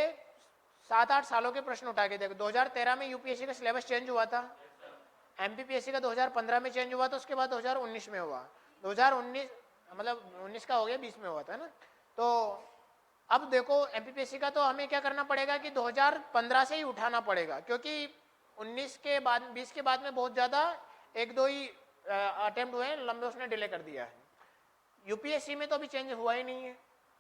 7-8 सालों के प्रश्न उठा के देखो, 2013 में यूपीएससी का सिलेबस चेंज हुआ था, एमपीपीएससी का 2015 में चेंज हुआ था, उसके बाद 2019 में हुआ, 2019 मतलब 19 का हो गया, 20 में हुआ था ना। तो अब देखो एमपीपीएससी का तो हमें क्या करना पड़ेगा कि 2015 से ही उठाना पड़ेगा, क्योंकि 19 के बाद 20 के बाद में बहुत ज़्यादा 1-2 ही अटेम्प्ट हुए हैं, लंबे उसने डिले कर दिया है। यूपीएससी में तो अभी चेंज हुआ ही नहीं है।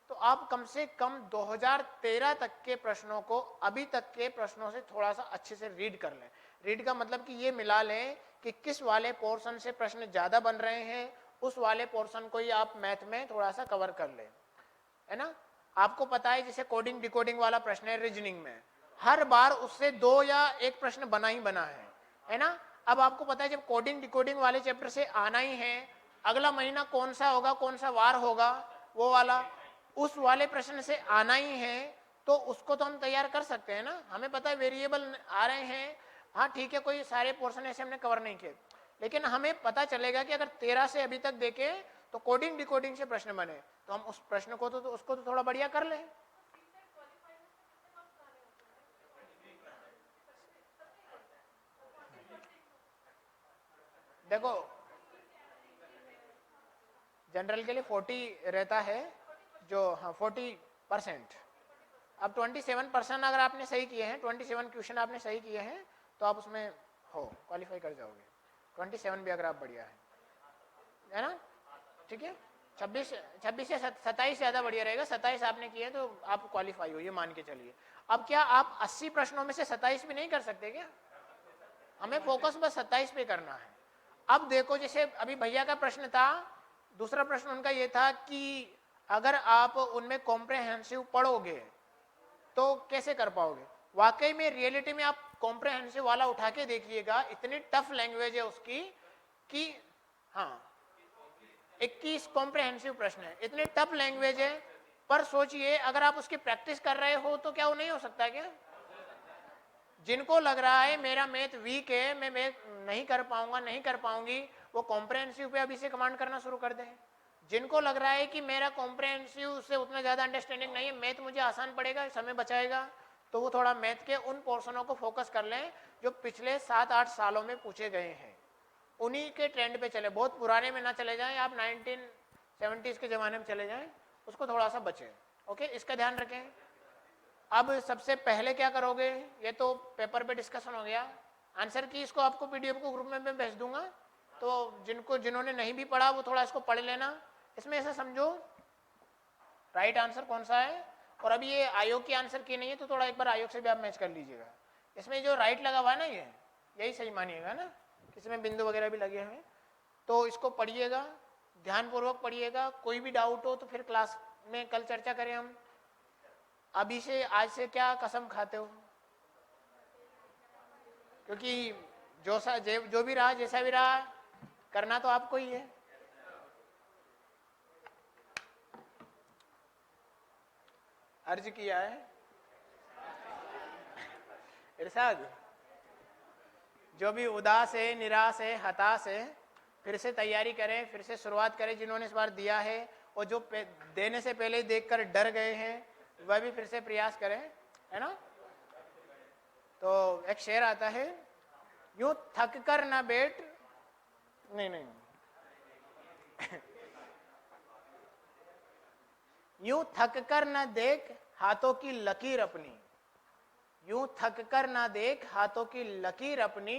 तो आप कम से कम 2013 तक के प्रश्नों को अभी तक के प्रश्नों से थोड़ा सा अच्छे से रीड कर लें। रीड का मतलब कि ये मिला लें कि किस वाले पोर्शन से प्रश्न ज़्यादा बन रहे हैं, उस वाले पोर्शन को ही आप मैथ में थोड़ा सा कवर कर लें, है ना। आपको पता है जैसे कोडिंग डिकोडिंग वाला प्रश्न है रीजनिंग में, हर बार उससे 2 या 1 प्रश्न बना ही बना है ना। अब आपको पता है जब कोडिंग डिकोडिंग वाले चैप्टर से आना ही है, अगला महीना कौन सा होगा, कौन सा वार होगा, वो वाला उस वाले प्रश्न से आना ही है, तो उसको तो हम तैयार कर सकते हैं ना। हमें पता है वेरिएबल आ रहे हैं, हाँ ठीक है, कोई सारे पोर्शन ऐसे हमने कवर नहीं किए, लेकिन हमें पता चलेगा कि अगर 13 से अभी तक देखें तो कोडिंग डिकोडिंग से प्रश्न बने, तो हम उस प्रश्न को तो उसको तो थोड़ा बढ़िया कर लें। देखो जनरल के लिए 40 रहता है जो, हाँ 40%। अब 27% अगर आपने सही किए हैं, 27 क्वेश्चन आपने सही किए हैं, तो आप उसमें हो क्वालिफाई कर जाओगे। 27 भी अगर आप बढ़िया है ना, ठीक है। 26 से 27 ज़्यादा बढ़िया रहेगा। 27 आपने किए तो आप क्वालिफाई हो, ये मान के चलिए। अब क्या आप 80 प्रश्नों में से 27 भी नहीं कर सकते क्या? हमें फोकस बस 27 पे करना है। अब देखो जैसे अभी भैया का प्रश्न था, दूसरा प्रश्न उनका ये था कि अगर आप उनमें कॉम्प्रहेंसिव पढ़ोगे तो कैसे कर पाओगे। वाकई में रियलिटी में आप कॉम्प्रहेंसिव वाला उठा के देखिएगा, इतनी टफ लैंग्वेज है उसकी कि हाँ 21 कॉम्प्रहेंसिव प्रश्न है, इतनी टफ लैंग्वेज है। पर सोचिए अगर आप उसकी प्रैक्टिस कर रहे हो तो क्या वो नहीं हो सकता क्या? जिनको लग रहा है मेरा मैथ वीक है, मैं नहीं कर पाऊंगा, नहीं कर पाऊंगी, वो कॉम्प्रहेंसिव पे अभी से कमांड करना शुरू कर दें। जिनको लग रहा है कि मेरा कॉम्प्रहेंसिव से उतना ज़्यादा अंडरस्टैंडिंग नहीं है, मैथ मुझे आसान पड़ेगा, समय बचाएगा, तो वो थोड़ा मैथ के उन पोर्शनों को फोकस कर लें जो पिछले 7-8 सालों में पूछे गए हैं, उन्हीं के ट्रेंड पे चले। बहुत पुराने में ना चले जाएं, आप 1970s के ज़माने में चले जाएं, उसको थोड़ा सा बचें। ओके, इसका ध्यान रखें। अब सबसे पहले क्या करोगे, ये तो पेपर पे डिस्कशन हो गया, आंसर की इसको आपको पीडीएफ को ग्रुप में मैं भेज दूंगा, तो जिन्होंने नहीं भी पढ़ा वो थोड़ा इसको पढ़ लेना। इसमें ऐसा समझो राइट आंसर कौन सा है, और अभी ये आयोग की आंसर की नहीं है तो थोड़ा एक बार आयोग से भी आप मैच कर लीजिएगा। इसमें जो राइट लगा हुआ है ना, ये यही सही मानिएगा ना, इसमें बिंदु वगैरह भी लगे हुए हैं, तो इसको पढ़िएगा, ध्यानपूर्वक पढ़िएगा। कोई भी डाउट हो तो फिर क्लास में कल चर्चा करें हम। अभी से आज से क्या कसम खाते हो, क्योंकि जो भी रहा, जैसा भी रहा, करना तो आपको ही है। अर्ज किया है इरशाद, जो भी उदास है, निराश है, हताश है, फिर से तैयारी करें, फिर से शुरुआत करें। जिन्होंने इस बार दिया है और जो देने से पहले देखकर डर गए हैं वह भी फिर से प्रयास करें, है ना। तो एक शेर आता है, यूं थक कर ना बैठ, नहीं यूं थक कर ना देख हाथों की लकीर अपनी, यूं थक कर ना देख हाथों की लकीर अपनी,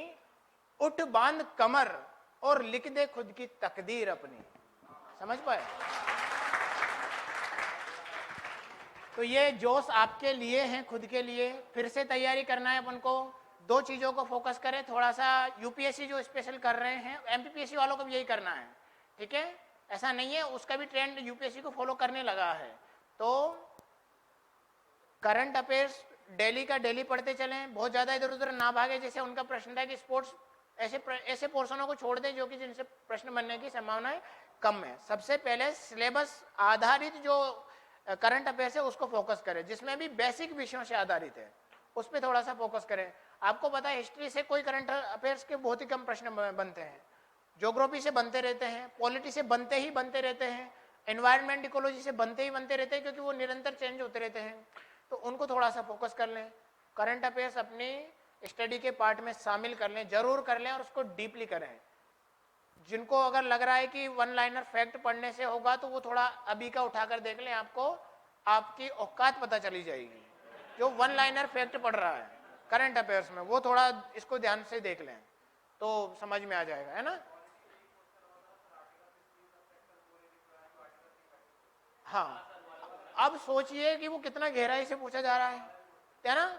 उठ बांध कमर और लिख दे खुद की तकदीर अपनी। समझ पाए? तो ये जोश आपके लिए हैं, खुद के लिए। फिर से तैयारी करना है अपन को, 2 चीजों को फोकस करें थोड़ा सा। यूपीएससी जो स्पेशल कर रहे हैं, एमपीपीएससी वालों को भी यही करना है, ठीक है। ऐसा नहीं है, उसका भी ट्रेंड यूपीएससी को फॉलो करने लगा है। तो करंट अफेयर्स डेली का डेली पढ़ते चलें, बहुत ज़्यादा इधर उधर ना भागे। जैसे उनका प्रश्न था कि स्पोर्ट्स, ऐसे पोर्शनों को छोड़ दें जो कि जिनसे प्रश्न बनने की संभावनाएं कम है। सबसे पहले सिलेबस आधारित जो करंट अफेयर्स है उसको फोकस करें, जिसमें भी बेसिक विषयों से आधारित है उस पर थोड़ा सा फोकस करें। आपको पता है हिस्ट्री से कोई करंट अफेयर्स के बहुत ही कम प्रश्न बनते हैं, ज्योग्राफी से बनते रहते हैं, पॉलिटी से बनते ही बनते रहते हैं, एनवायरनमेंट इकोलॉजी से बनते ही बनते रहते हैं, क्योंकि वो निरंतर चेंज होते रहते हैं। तो उनको थोड़ा सा फोकस कर लें, करंट अफेयर्स अपनी स्टडी के पार्ट में शामिल कर लें, जरूर कर लें, और उसको डीपली करें। जिनको अगर लग रहा है कि वन लाइनर फैक्ट पढ़ने से होगा तो वो थोड़ा अभी का उठाकर देख लें, आपको आपकी औकात पता चली जाएगी। जो वन लाइनर फैक्ट पढ़ रहा है करंट अफेयर्स में, वो थोड़ा इसको ध्यान से देख लें तो समझ में आ जाएगा, है ना। हाँ, अब सोचिए कि वो कितना गहराई से पूछा जा रहा है ना।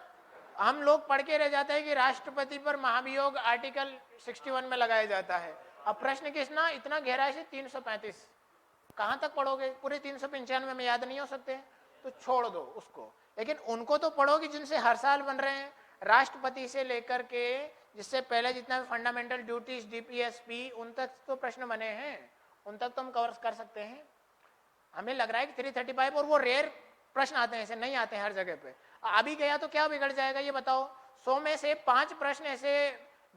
हम लोग पढ़ के रह जाते हैं कि राष्ट्रपति पर महाभियोग आर्टिकल 61 में लगाया जाता है। अब प्रश्न कितना इतना गहराई से 335, कहाँ तक पढ़ोगे? पूरे 395 में याद नहीं हो सकते, तो छोड़ दो उसको। लेकिन उनको तो पढ़ोगे जिनसे हर साल बन रहे हैं, राष्ट्रपति से लेकर के जिससे पहले जितना भी फंडामेंटल ड्यूटीज, डीपीएसपी, उन तक तो प्रश्न बने हैं, उन तक तो हम कवर कर सकते हैं। हमें लग रहा है कि 335 और वो रेयर प्रश्न आते हैं, ऐसे नहीं आते हैं हर जगह पे। अभी गया तो क्या बिगड़ जाएगा ये बताओ। 100 में से 5 प्रश्न ऐसे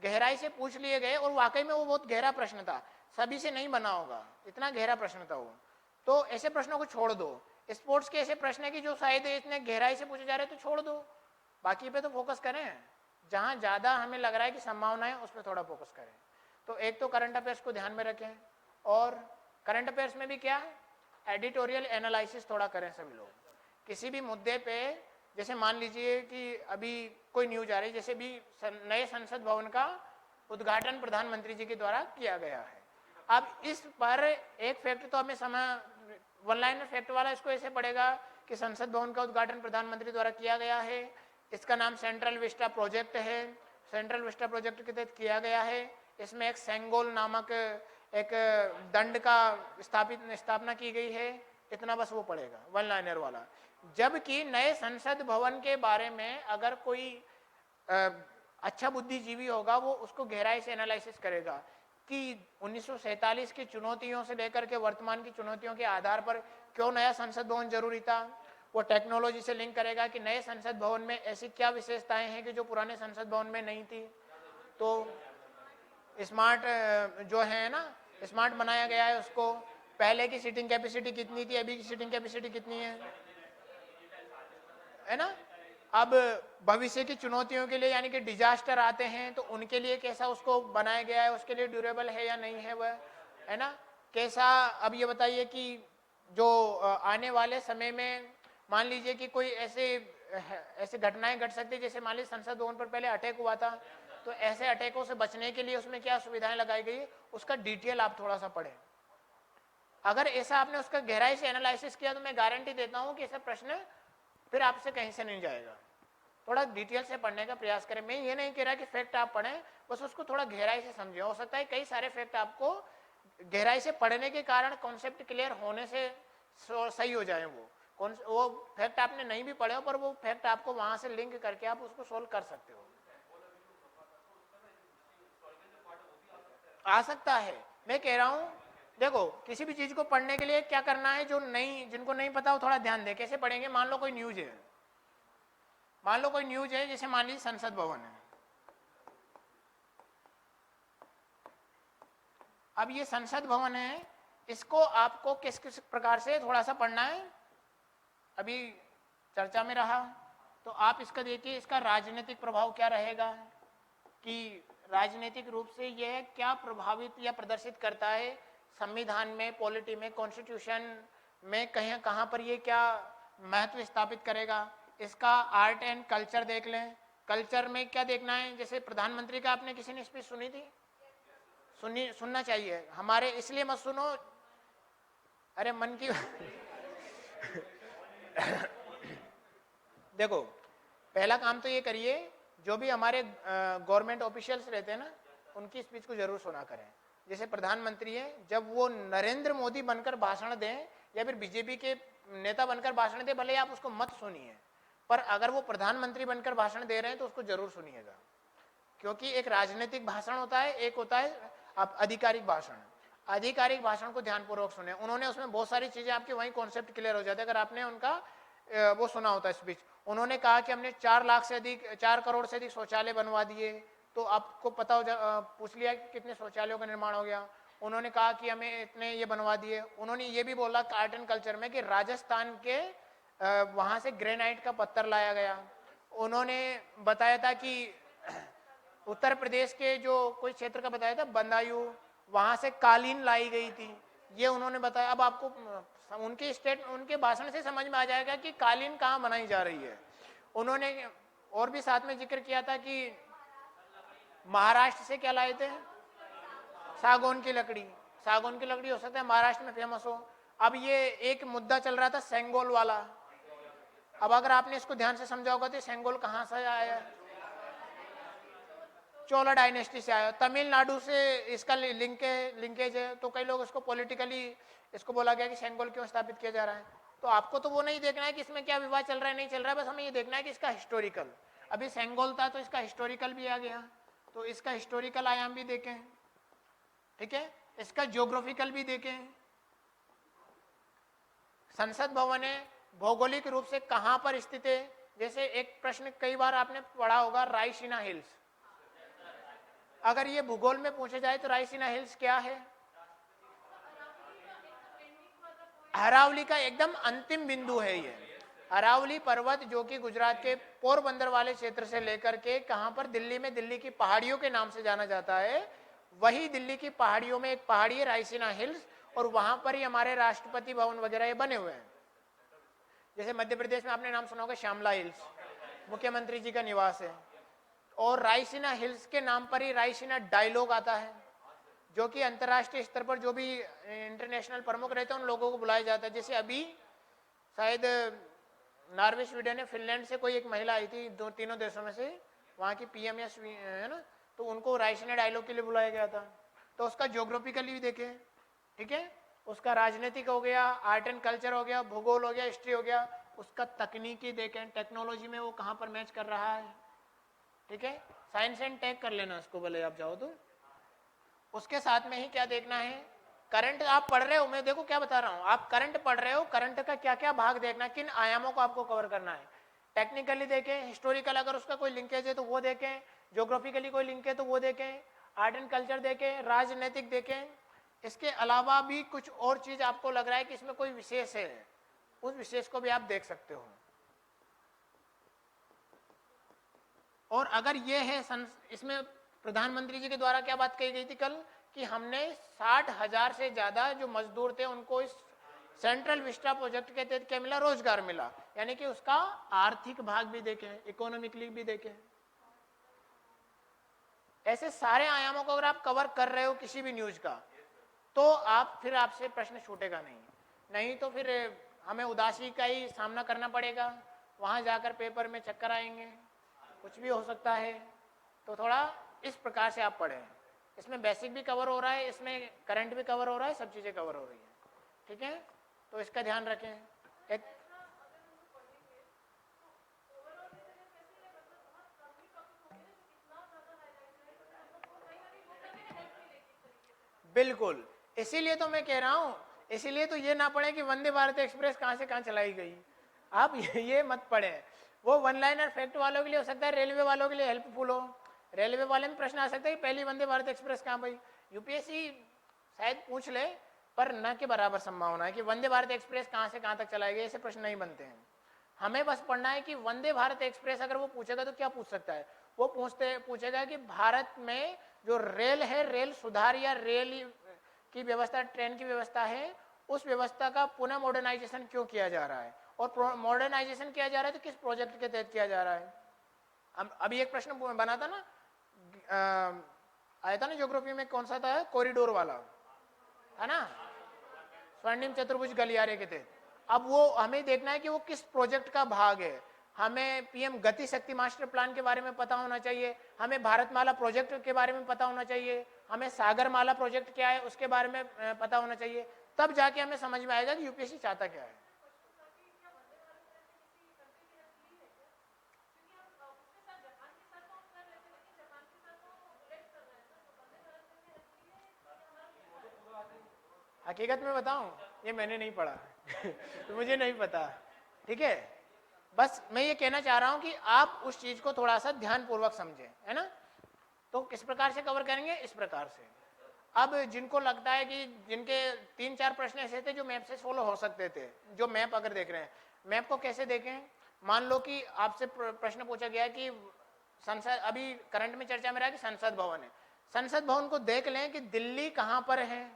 गहराई से पूछ लिए गए और वाकई में वो बहुत गहरा प्रश्न था, सभी से नहीं बना होगा, इतना गहरा प्रश्न था वो। तो ऐसे प्रश्नों को छोड़ दो। स्पोर्ट्स के ऐसे प्रश्न है कि जो शायद इतने गहराई से पूछे जा रहे हैं तो छोड़ दो, बाकी पे तो फोकस करें। जहां ज्यादा हमें लग रहा है कि संभावना है उस पर थोड़ा फोकस करें। तो एक तो करंट अफेयर्स को ध्यान में रखें, और करंट अफेयर्स में भी क्या है, एडिटोरियल एनालिसिस थोड़ा करें सभी लोग। किसी भी मुद्दे पे, जैसे मान लीजिए कि अभी कोई न्यूज आ रही है, जैसे भी नए संसद भवन का उद्घाटन प्रधानमंत्री जी के द्वारा किया गया है। अब इस पर एक फैक्ट तो हमें समय, वन लाइनर फैक्ट वाला इसको ऐसे पड़ेगा कि संसद भवन का उद्घाटन प्रधानमंत्री द्वारा किया गया है, इसका नाम सेंट्रल विस्टा प्रोजेक्ट है, सेंट्रल विस्टा प्रोजेक्ट के तहत किया गया है, इसमें एक सेंगोल नामक एक दंड का स्थापना की गई है, इतना बस वो पड़ेगा वन लाइनर वाला। जबकि नए संसद भवन के बारे में अगर कोई अच्छा बुद्धिजीवी होगा वो उसको गहराई से एनालिसिस करेगा कि 1947 की चुनौतियों से लेकर के वर्तमान की चुनौतियों के आधार पर क्यों नया संसद भवन जरूरी था। वो टेक्नोलॉजी से लिंक करेगा कि नए संसद भवन में ऐसी क्या विशेषताएं हैं कि जो पुराने संसद भवन में नहीं थी। तो स्मार्ट जो है ना, स्मार्ट बनाया गया है उसको, पहले की सीटिंग कैपेसिटी कितनी थी, अभी की सीटिंग कैपेसिटी कितनी है ना। अब भविष्य की चुनौतियों के लिए यानी कि डिजास्टर आते हैं तो उनके लिए कैसा उसको बनाया गया है, उसके लिए ड्यूरेबल है या नहीं है वह, है ना, कैसा। अब ये बताइए कि जो आने वाले समय में मान लीजिए कि कोई ऐसे घटनाएं घट सकती है, जैसे मान लीजिए संसद भवन पर पहले अटैक हुआ था, तो ऐसे अटैकों से बचने के लिए उसमें क्या सुविधाएं लगाई गई, उसका डिटेल आप थोड़ा सा पढ़ें। अगर ऐसा आपने उसका गहराई से एनालिसिस किया तो मैं गारंटी देता हूं कि ऐसा प्रश्न फिर आपसे कहीं से नहीं जाएगा। थोड़ा डिटेल से पढ़ने का प्रयास करें। मैं ये नहीं कह रहा कि फैक्ट आप पढ़ें, बस उसको थोड़ा गहराई से समझें। हो सकता है कई सारे फैक्ट आपको गहराई से पढ़ने के कारण कॉन्सेप्ट क्लियर होने से सही हो जाए। वो फैक्ट आपने नहीं भी पढ़े हो, पर वो फैक्ट आपको वहां से लिंक करके आप उसको सोल्व कर सकते हो। आ सकता है, मैं कह रहा हूं देखो किसी भी चीज को पढ़ने के लिए क्या करना है, जो नहीं, जिनको नहीं पता वो थोड़ा ध्यान दे। कैसे पढ़ेंगे, मान लो कोई न्यूज है, मान लो कोई न्यूज है, जैसे मान लीजिए संसद भवन है। अब ये संसद भवन है, इसको आपको किस किस प्रकार से थोड़ा सा पढ़ना है, अभी चर्चा में रहा, तो आप इसका देखिए, इसका राजनीतिक प्रभाव क्या रहेगा, कि राजनीतिक रूप से यह क्या प्रभावित या प्रदर्शित करता है संविधान में, पॉलिटी में, कॉन्स्टिट्यूशन में, कहीं कहां पर ये क्या महत्व स्थापित करेगा। इसका आर्ट एंड कल्चर देख लें। कल्चर में क्या देखना है, जैसे प्रधानमंत्री का आपने किसी ने स्पीच सुनी थी, सुनना चाहिए हमारे, इसलिए मत सुनो, अरे मन की देखो पहला काम तो ये करिए, जो भी हमारे गवर्नमेंट ऑफिशियल्स रहते हैं ना, उनकी स्पीच को जरूर सुना करें। जैसे प्रधानमंत्री है, जब वो नरेंद्र मोदी बनकर भाषण दें या फिर बीजेपी के नेता बनकर भाषण दे, भले आप उसको मत सुनिए, पर अगर वो प्रधानमंत्री बनकर भाषण दे रहे हैं तो उसको जरूर सुनिएगा, क्योंकि एक राजनीतिक भाषण होता है, एक होता है आधिकारिक भाषण। आधिकारिक भाषण को ध्यानपूर्वक सुने, उन्होंने उसमें बहुत सारी चीजें आपके वहीं कॉन्सेप्ट क्लियर हो जाते हैं अगर आपने उनका वो सुना होता है स्पीच। उन्होंने कहा कि हमने 4 करोड़ से अधिक शौचालय बनवा दिए, तो आपको पता हो पूछ लिया कि कितने शौचालयों का निर्माण हो गया। उन्होंने कहा कि हमें इतने ये बनवा दिए। उन्होंने ये भी बोला आर्ट एंड कल्चर में कि राजस्थान के वहां से ग्रेनाइट का पत्थर लाया गया। उन्होंने बताया था कि उत्तर प्रदेश के जो कोई क्षेत्र का बताया था बंदायू, वहां से कालीन लाई गई थी, ये उन्होंने बताया। अब आपको उनके भाषण से समझ में आ जाएगा कि कालीन कहाँ बनाई जा रही है। उन्होंने और भी साथ में जिक्र किया था कि महाराष्ट्र से क्या लाए थे, सागौन की लकड़ी। सागौन की लकड़ी हो सकता है महाराष्ट्र में फेमस हो। अब ये एक मुद्दा चल रहा था सेंगोल वाला, अब अगर आपने इसको ध्यान से समझा होगा तो सेंगोल कहाँ से आया है, चोला डायनेस्टी से आया, तमिलनाडु से इसका लिंकेज है। तो कई लोग इसको पॉलिटिकली इसको बोला गया कि सेंगोल क्यों स्थापित किया जा रहा है। तो आपको तो वो नहीं देखना है कि इसमें क्या विवाद चल रहा है नहीं चल रहा है, बस हमें ये देखना है कि इसका हिस्टोरिकल, अभी सेंगोल था तो इसका हिस्टोरिकल भी आ गया, तो इसका हिस्टोरिकल आयाम भी देखें, ठीक है, इसका ज्योग्राफिकल भी देखें। संसद भवन है, भौगोलिक रूप से कहां पर स्थित है। जैसे एक प्रश्न कई बार आपने पढ़ा होगा, रायसीना हिल्स, अगर ये भूगोल में पूछे जाए तो रायसीना हिल्स क्या है, अरावली का एकदम अंतिम बिंदु है। ये अरावली पर्वत जो कि गुजरात के पोरबंदर वाले क्षेत्र से लेकर के कहां पर, दिल्ली में, दिल्ली की पहाड़ियों के नाम से जाना जाता है, वही दिल्ली की पहाड़ियों में एक पहाड़ी है रायसीना हिल्स, और वहां पर ही हमारे राष्ट्रपति भवन वगैरह ये बने हुए हैं। जैसे मध्य प्रदेश में आपने नाम सुना होगा श्यामला हिल्स, मुख्यमंत्री जी का निवास है, और रायसीना हिल्स के नाम पर ही रायसीना डायलॉग आता है, जो कि अंतर्राष्ट्रीय स्तर पर जो भी इंटरनेशनल प्रमुख रहते हैं उन लोगों को बुलाया जाता है। जैसे अभी शायद नॉर्वे, स्वीडन, फिनलैंड से कोई एक महिला आई थी, तीनों देशों में से, वहाँ की पीएम या है ना, तो उनको रायसीना डायलॉग के लिए बुलाया गया था। तो उसका ज्योग्राफिकली भी देखें, ठीक है, उसका राजनीतिक हो गया, आर्ट एंड कल्चर हो गया, भूगोल हो गया, हिस्ट्री हो गया, उसका तकनीकी देखें, टेक्नोलॉजी में वो कहाँ पर मैच कर रहा है, ठीक है। साइंस एंड टेक कर लेना इसको भले आप जाओ तो। उसके साथ में ही क्या देखना है, करंट आप पढ़ रहे हो, मैं देखो क्या बता रहा हूँ, आप करंट पढ़ रहे हो, करंट का क्या क्या भाग देखना, किन आयामों को आपको कवर करना है। टेक्निकली देखें, हिस्टोरिकल अगर उसका कोई लिंकेज है तो वो देखें, ज्योग्राफिकली कोई लिंक है तो वो देखें, आर्ट एंड कल्चर देखें, राजनीतिक देखें। इसके अलावा भी कुछ और चीज आपको लग रहा है कि इसमें कोई विशेष है, उस विशेष को भी आप देख सकते हो। और अगर ये है, इसमें प्रधानमंत्री जी के द्वारा क्या बात कही गई थी कल, कि हमने 60,000 से ज्यादा जो मजदूर थे उनको इस सेंट्रल विस्टा प्रोजेक्ट के तहत क्या मिला, रोजगार मिला। यानी कि उसका आर्थिक भाग भी देखें, इकोनॉमिकली भी देखें। ऐसे सारे आयामों को अगर आप कवर कर रहे हो किसी भी न्यूज का, तो आप फिर आपसे प्रश्न छूटेगा नहीं तो फिर हमें उदासी का ही सामना करना पड़ेगा, वहां जाकर पेपर में चक्कर आएंगे, कुछ भी हो सकता है। तो थोड़ा इस प्रकार से आप पढ़ें, इसमें बेसिक भी कवर हो रहा है, इसमें करंट भी कवर हो रहा है, सब चीजें कवर हो रही है, ठीक है। तो इसका ध्यान रखें। एक बिल्कुल, इसीलिए तो मैं कह रहा हूं, इसीलिए तो ये ना पढ़े कि वंदे भारत एक्सप्रेस कहां से कहां चलाई गई, आप ये मत पढ़े। वो वन लाइनर फैक्ट वालों के लिए हो सकता है, रेलवे वालों के लिए हेल्पफुल हो। रेलवे वाले में प्रश्न आ सकता है कि पहली वंदे भारत एक्सप्रेस कहां भाई, यूपीएससी शायद पूछ ले, पर न के बराबर संभावना है कि वंदे भारत एक्सप्रेस कहां से कहां तक चलाई गई, ऐसे प्रश्न नहीं बनते हैं। हमें बस पढ़ना है कि वंदे भारत एक्सप्रेस अगर वो पूछेगा तो क्या पूछ सकता है, वो पूछेगा कि भारत में जो रेल है, रेल सुधार या रेल की व्यवस्था, ट्रेन की व्यवस्था है, उस व्यवस्था का पुनः मॉडर्नाइजेशन क्यों किया जा रहा है, और मॉडर्नाइजेशन किया जा रहा है तो किस प्रोजेक्ट के तहत किया जा रहा है। अभी एक प्रश्न बना था ना, आया था ना ज्योग्राफी में, कौन सा था, कॉरिडोर वाला है ना, स्वर्णिम चतुर्भुज गलियारे के तहत। अब वो हमें देखना है कि वो किस प्रोजेक्ट का भाग है। हमें पीएम गति शक्ति मास्टर प्लान के बारे में पता होना चाहिए, हमें भारतमाला प्रोजेक्ट के बारे में पता होना चाहिए, हमें सागरमाला प्रोजेक्ट क्या है उसके बारे में पता होना चाहिए, तब जाके हमें समझ में आएगा कि यूपीएससी चाहता क्या है। हकीकत में बताऊं, ये मैंने नहीं पढ़ा तो मुझे नहीं पता, ठीक है। बस मैं ये कहना चाह रहा हूं कि आप उस चीज को थोड़ा सा ध्यान पूर्वक समझें, है ना। तो किस प्रकार से कवर करेंगे, इस प्रकार से। अब जिनको लगता है कि जिनके 3-4 प्रश्न ऐसे थे जो मैप से सोल्व हो सकते थे, जो मैप अगर देख रहे हैं, मैप को कैसे देखें। मान लो कि आपसे प्रश्न पूछा गया कि संसद, अभी करंट में चर्चा में रहा कि संसद भवन है, संसद भवन को देख लें कि दिल्ली कहाँ पर है,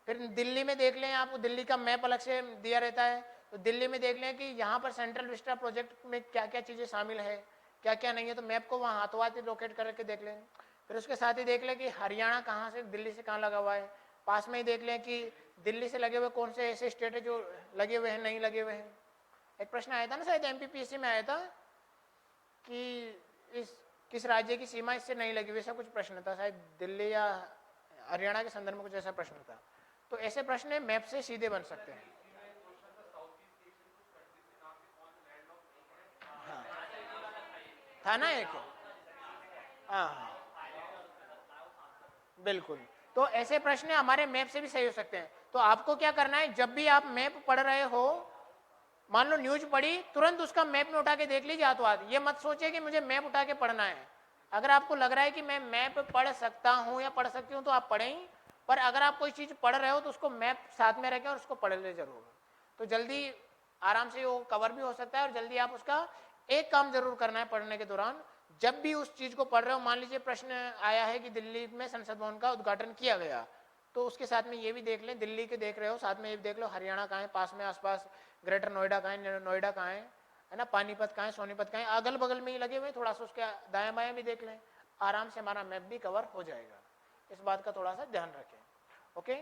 फिर दिल्ली में देख लें, आपको दिल्ली का मैप अलग से दिया रहता है, तो दिल्ली में देख लें कि यहाँ पर सेंट्रल विस्टा प्रोजेक्ट में क्या क्या चीज़ें शामिल है, क्या क्या नहीं है, तो मैप को वहाँ हाथों हाथ लोकेट करके देख लें। फिर उसके साथ ही देख लें कि हरियाणा कहाँ से, दिल्ली से कहाँ लगा हुआ है, पास में ही देख लें कि दिल्ली से लगे हुए कौन से ऐसे स्टेट है जो लगे हुए हैं, नहीं लगे हुए हैं। एक प्रश्न आया था ना शायद एमपीपीएससी में आया था कि इस किस राज्य की सीमा इससे नहीं लगी हुई, ऐसा कुछ प्रश्न था, शायद दिल्ली या हरियाणा के संदर्भ में कुछ ऐसा प्रश्न था। तो ऐसे प्रश्न मैप से सीधे बन सकते हैं। हाँ था ना एक, हाँ बिल्कुल। तो ऐसे प्रश्न हमारे मैप से भी सही हो सकते हैं। तो आपको क्या करना है, जब भी आप मैप पढ़ रहे हो, मान लो न्यूज पढ़ी, तुरंत उसका मैप में उठा के देख लीजिए हाथों हाथ। ये मत सोचिए कि मुझे मैप उठा के पढ़ना है। अगर आपको लग रहा है कि मैं मैप पढ़ सकता हूँ या पढ़ सकती हूँ तो आप पढ़ें, पर अगर आप कोई चीज़ पढ़ रहे हो तो उसको मैप साथ में रखें और उसको पढ़ ले जरूर, तो जल्दी आराम से वो कवर भी हो सकता है। और जल्दी आप उसका एक काम जरूर करना है पढ़ने के दौरान, जब भी उस चीज़ को पढ़ रहे हो, मान लीजिए प्रश्न आया है कि दिल्ली में संसद भवन का उद्घाटन किया गया, तो उसके साथ में ये भी देख लें, दिल्ली के देख रहे हो साथ में ये भी देख लो हरियाणा कहाँ है, पास में आसपास ग्रेटर नोएडा कहाँ है, नोएडा कहाँ है ना, पानीपत कहाँ है, सोनीपत कहाँ है, अगल बगल में ही लगे हुए, थोड़ा सा उसके दायां बायां भी देख लें, आराम से हमारा मैप भी कवर हो जाएगा। इस बात का थोड़ा सा ध्यान रखें, ओके।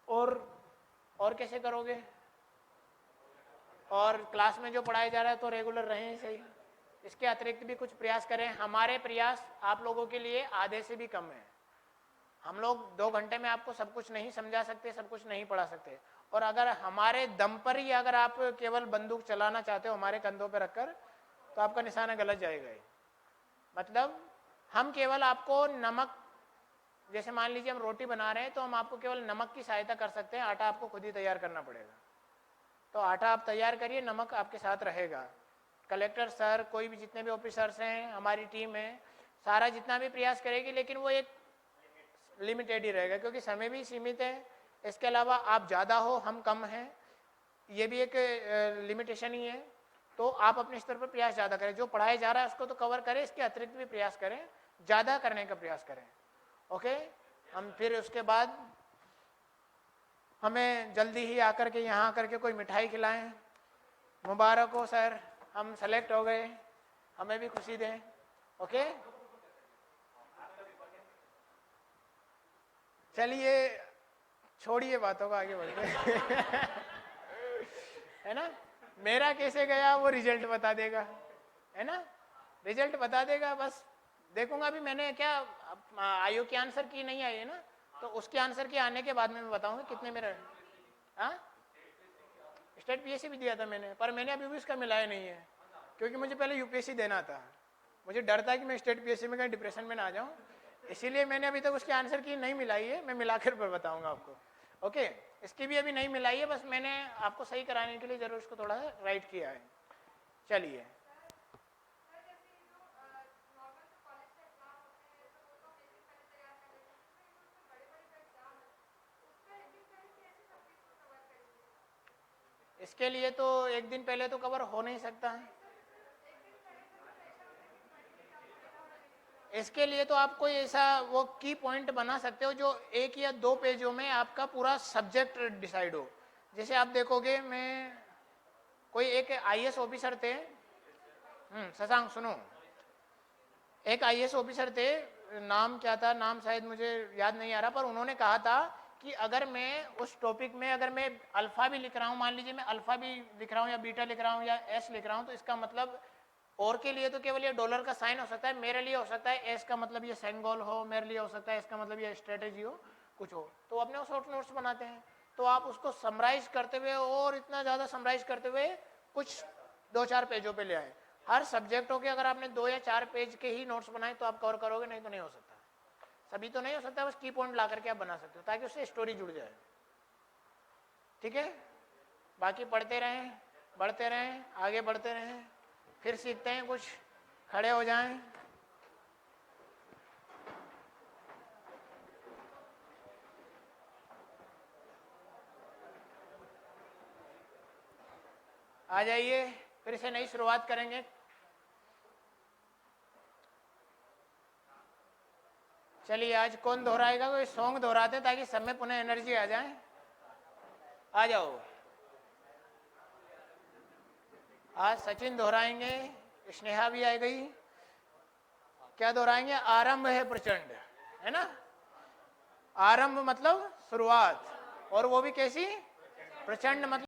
और कैसे करोगे, और क्लास में जो पढ़ाया जा रहा है तो रेगुलर रहें सही, इसके अतिरिक्त भी कुछ प्रयास करें। हमारे प्रयास आप लोगों के लिए आधे से भी कम है। हम लोग 2 घंटे में आपको सब कुछ नहीं समझा सकते, सब कुछ नहीं पढ़ा सकते, और अगर हमारे दम पर ही अगर आप केवल बंदूक चलाना चाहते हो हमारे कंधों पर रखकर, तो आपका निशाना गलत जाएगा ही। मतलब हम केवल आपको नमक, जैसे मान लीजिए हम रोटी बना रहे हैं तो हम आपको केवल नमक की सहायता कर सकते हैं, आटा आपको खुद ही तैयार करना पड़ेगा। तो आटा आप तैयार करिए, नमक आपके साथ रहेगा। कलेक्टर सर, कोई भी जितने भी ऑफिसर्स हैं, हमारी टीम है, सारा जितना भी प्रयास करेगी, लेकिन वो एक लिमिटेड ही रहेगा क्योंकि समय भी सीमित है। इसके अलावा आप ज़्यादा हो, हम कम हैं, ये भी एक लिमिटेशन ही है। तो आप अपने स्तर पर प्रयास ज़्यादा करें, जो पढ़ाया जा रहा है उसको तो कवर करें, इसके अतिरिक्त भी प्रयास करें, ज़्यादा करने का प्रयास करें, ओके। हम फिर उसके बाद हमें जल्दी ही आकर के यहाँ आकर के कोई मिठाई खिलाएं, मुबारक हो सर, हम सेलेक्ट हो गए, हमें भी खुशी दें, ओके। चलिए छोड़िए बातों को, आगे बढ़ते है ना। मेरा कैसे गया वो रिजल्ट बता देगा, है ना, रिजल्ट बता देगा। बस देखूंगा, अभी मैंने क्या आयु के आंसर की नहीं आई है ना, तो उसके आंसर के आने के बाद में मैं बताऊंगा कितने मेरे। हाँ, स्टेट पीएससी भी दिया था मैंने, पर मैंने अभी भी उसका मिलाया नहीं है क्योंकि मुझे पहले यूपीएससी देना था। मुझे डर था कि मैं स्टेट पीएससी में कहीं डिप्रेशन में ना आ जाऊं, इसीलिए मैंने अभी तक उसके आंसर की नहीं मिलाई है। मैं मिलाकर पर बताऊंगा आपको, ओके। इसकी भी अभी नहीं मिलाई है, बस मैंने आपको सही कराने के लिए जरूर उसको थोड़ा सा राइट किया है। चलिए, इसके लिए तो एक दिन पहले तो कवर हो नहीं सकता है। इसके लिए तो आप कोई ऐसा वो की पॉइंट बना सकते हो जो 1 या 2 पेजों में आपका पूरा सब्जेक्ट डिसाइड हो। जैसे आप देखोगे, मैं कोई एक आईएएस ऑफिसर थे, शशांक सुनो, एक आईएएस ऑफिसर थे, नाम क्या था, नाम शायद मुझे याद नहीं आ रहा, पर उन्होंने कहा था कि अगर मैं उस टॉपिक में अगर मैं अल्फा भी लिख रहा हूँ, मान लीजिए मैं अल्फा भी लिख रहा हूँ या बीटा लिख रहा हूँ या एस लिख रहा हूँ, तो इसका मतलब और के लिए तो केवल ये डॉलर का साइन हो सकता है, मेरे लिए हो सकता है एस का मतलब ये सेंगोल हो, मेरे लिए हो सकता है इसका मतलब ये स्ट्रेटेजी हो, कुछ हो। तो अपने वो शॉर्ट नोट्स बनाते हैं, तो आप उसको समराइज करते हुए और इतना ज़्यादा समराइज करते हुए कुछ 2-4 पेजों पे ले आए। हर सब्जेक्ट हो के अगर आपने 2 या 4 पेज के ही नोट्स बनाए तो आप कवर करोगे, नहीं तो नहीं हो सकता, सभी तो नहीं हो सकता, बस की पॉइंट ला करके आप बना सकते हो ताकि उससे स्टोरी जुड़ जाए। ठीक है, बाकी पढ़ते रहें, बढ़ते रहें, आगे बढ़ते रहें, फिर सीखते हैं कुछ, खड़े हो जाएं। आ जाइए, फिर से नई शुरुआत करेंगे। चलिए आज कौन दोहराएगा, कोई सॉन्ग दोहराते हैं ताकि सब में पुनः एनर्जी आ जाए। आ जाओ, आज सचिन दोहराएंगे, स्नेहा भी आ गई। क्या दोहराएंगे? आरंभ है प्रचंड, है ना। आरंभ मतलब शुरुआत, और वो भी कैसी? प्रचंड मतलब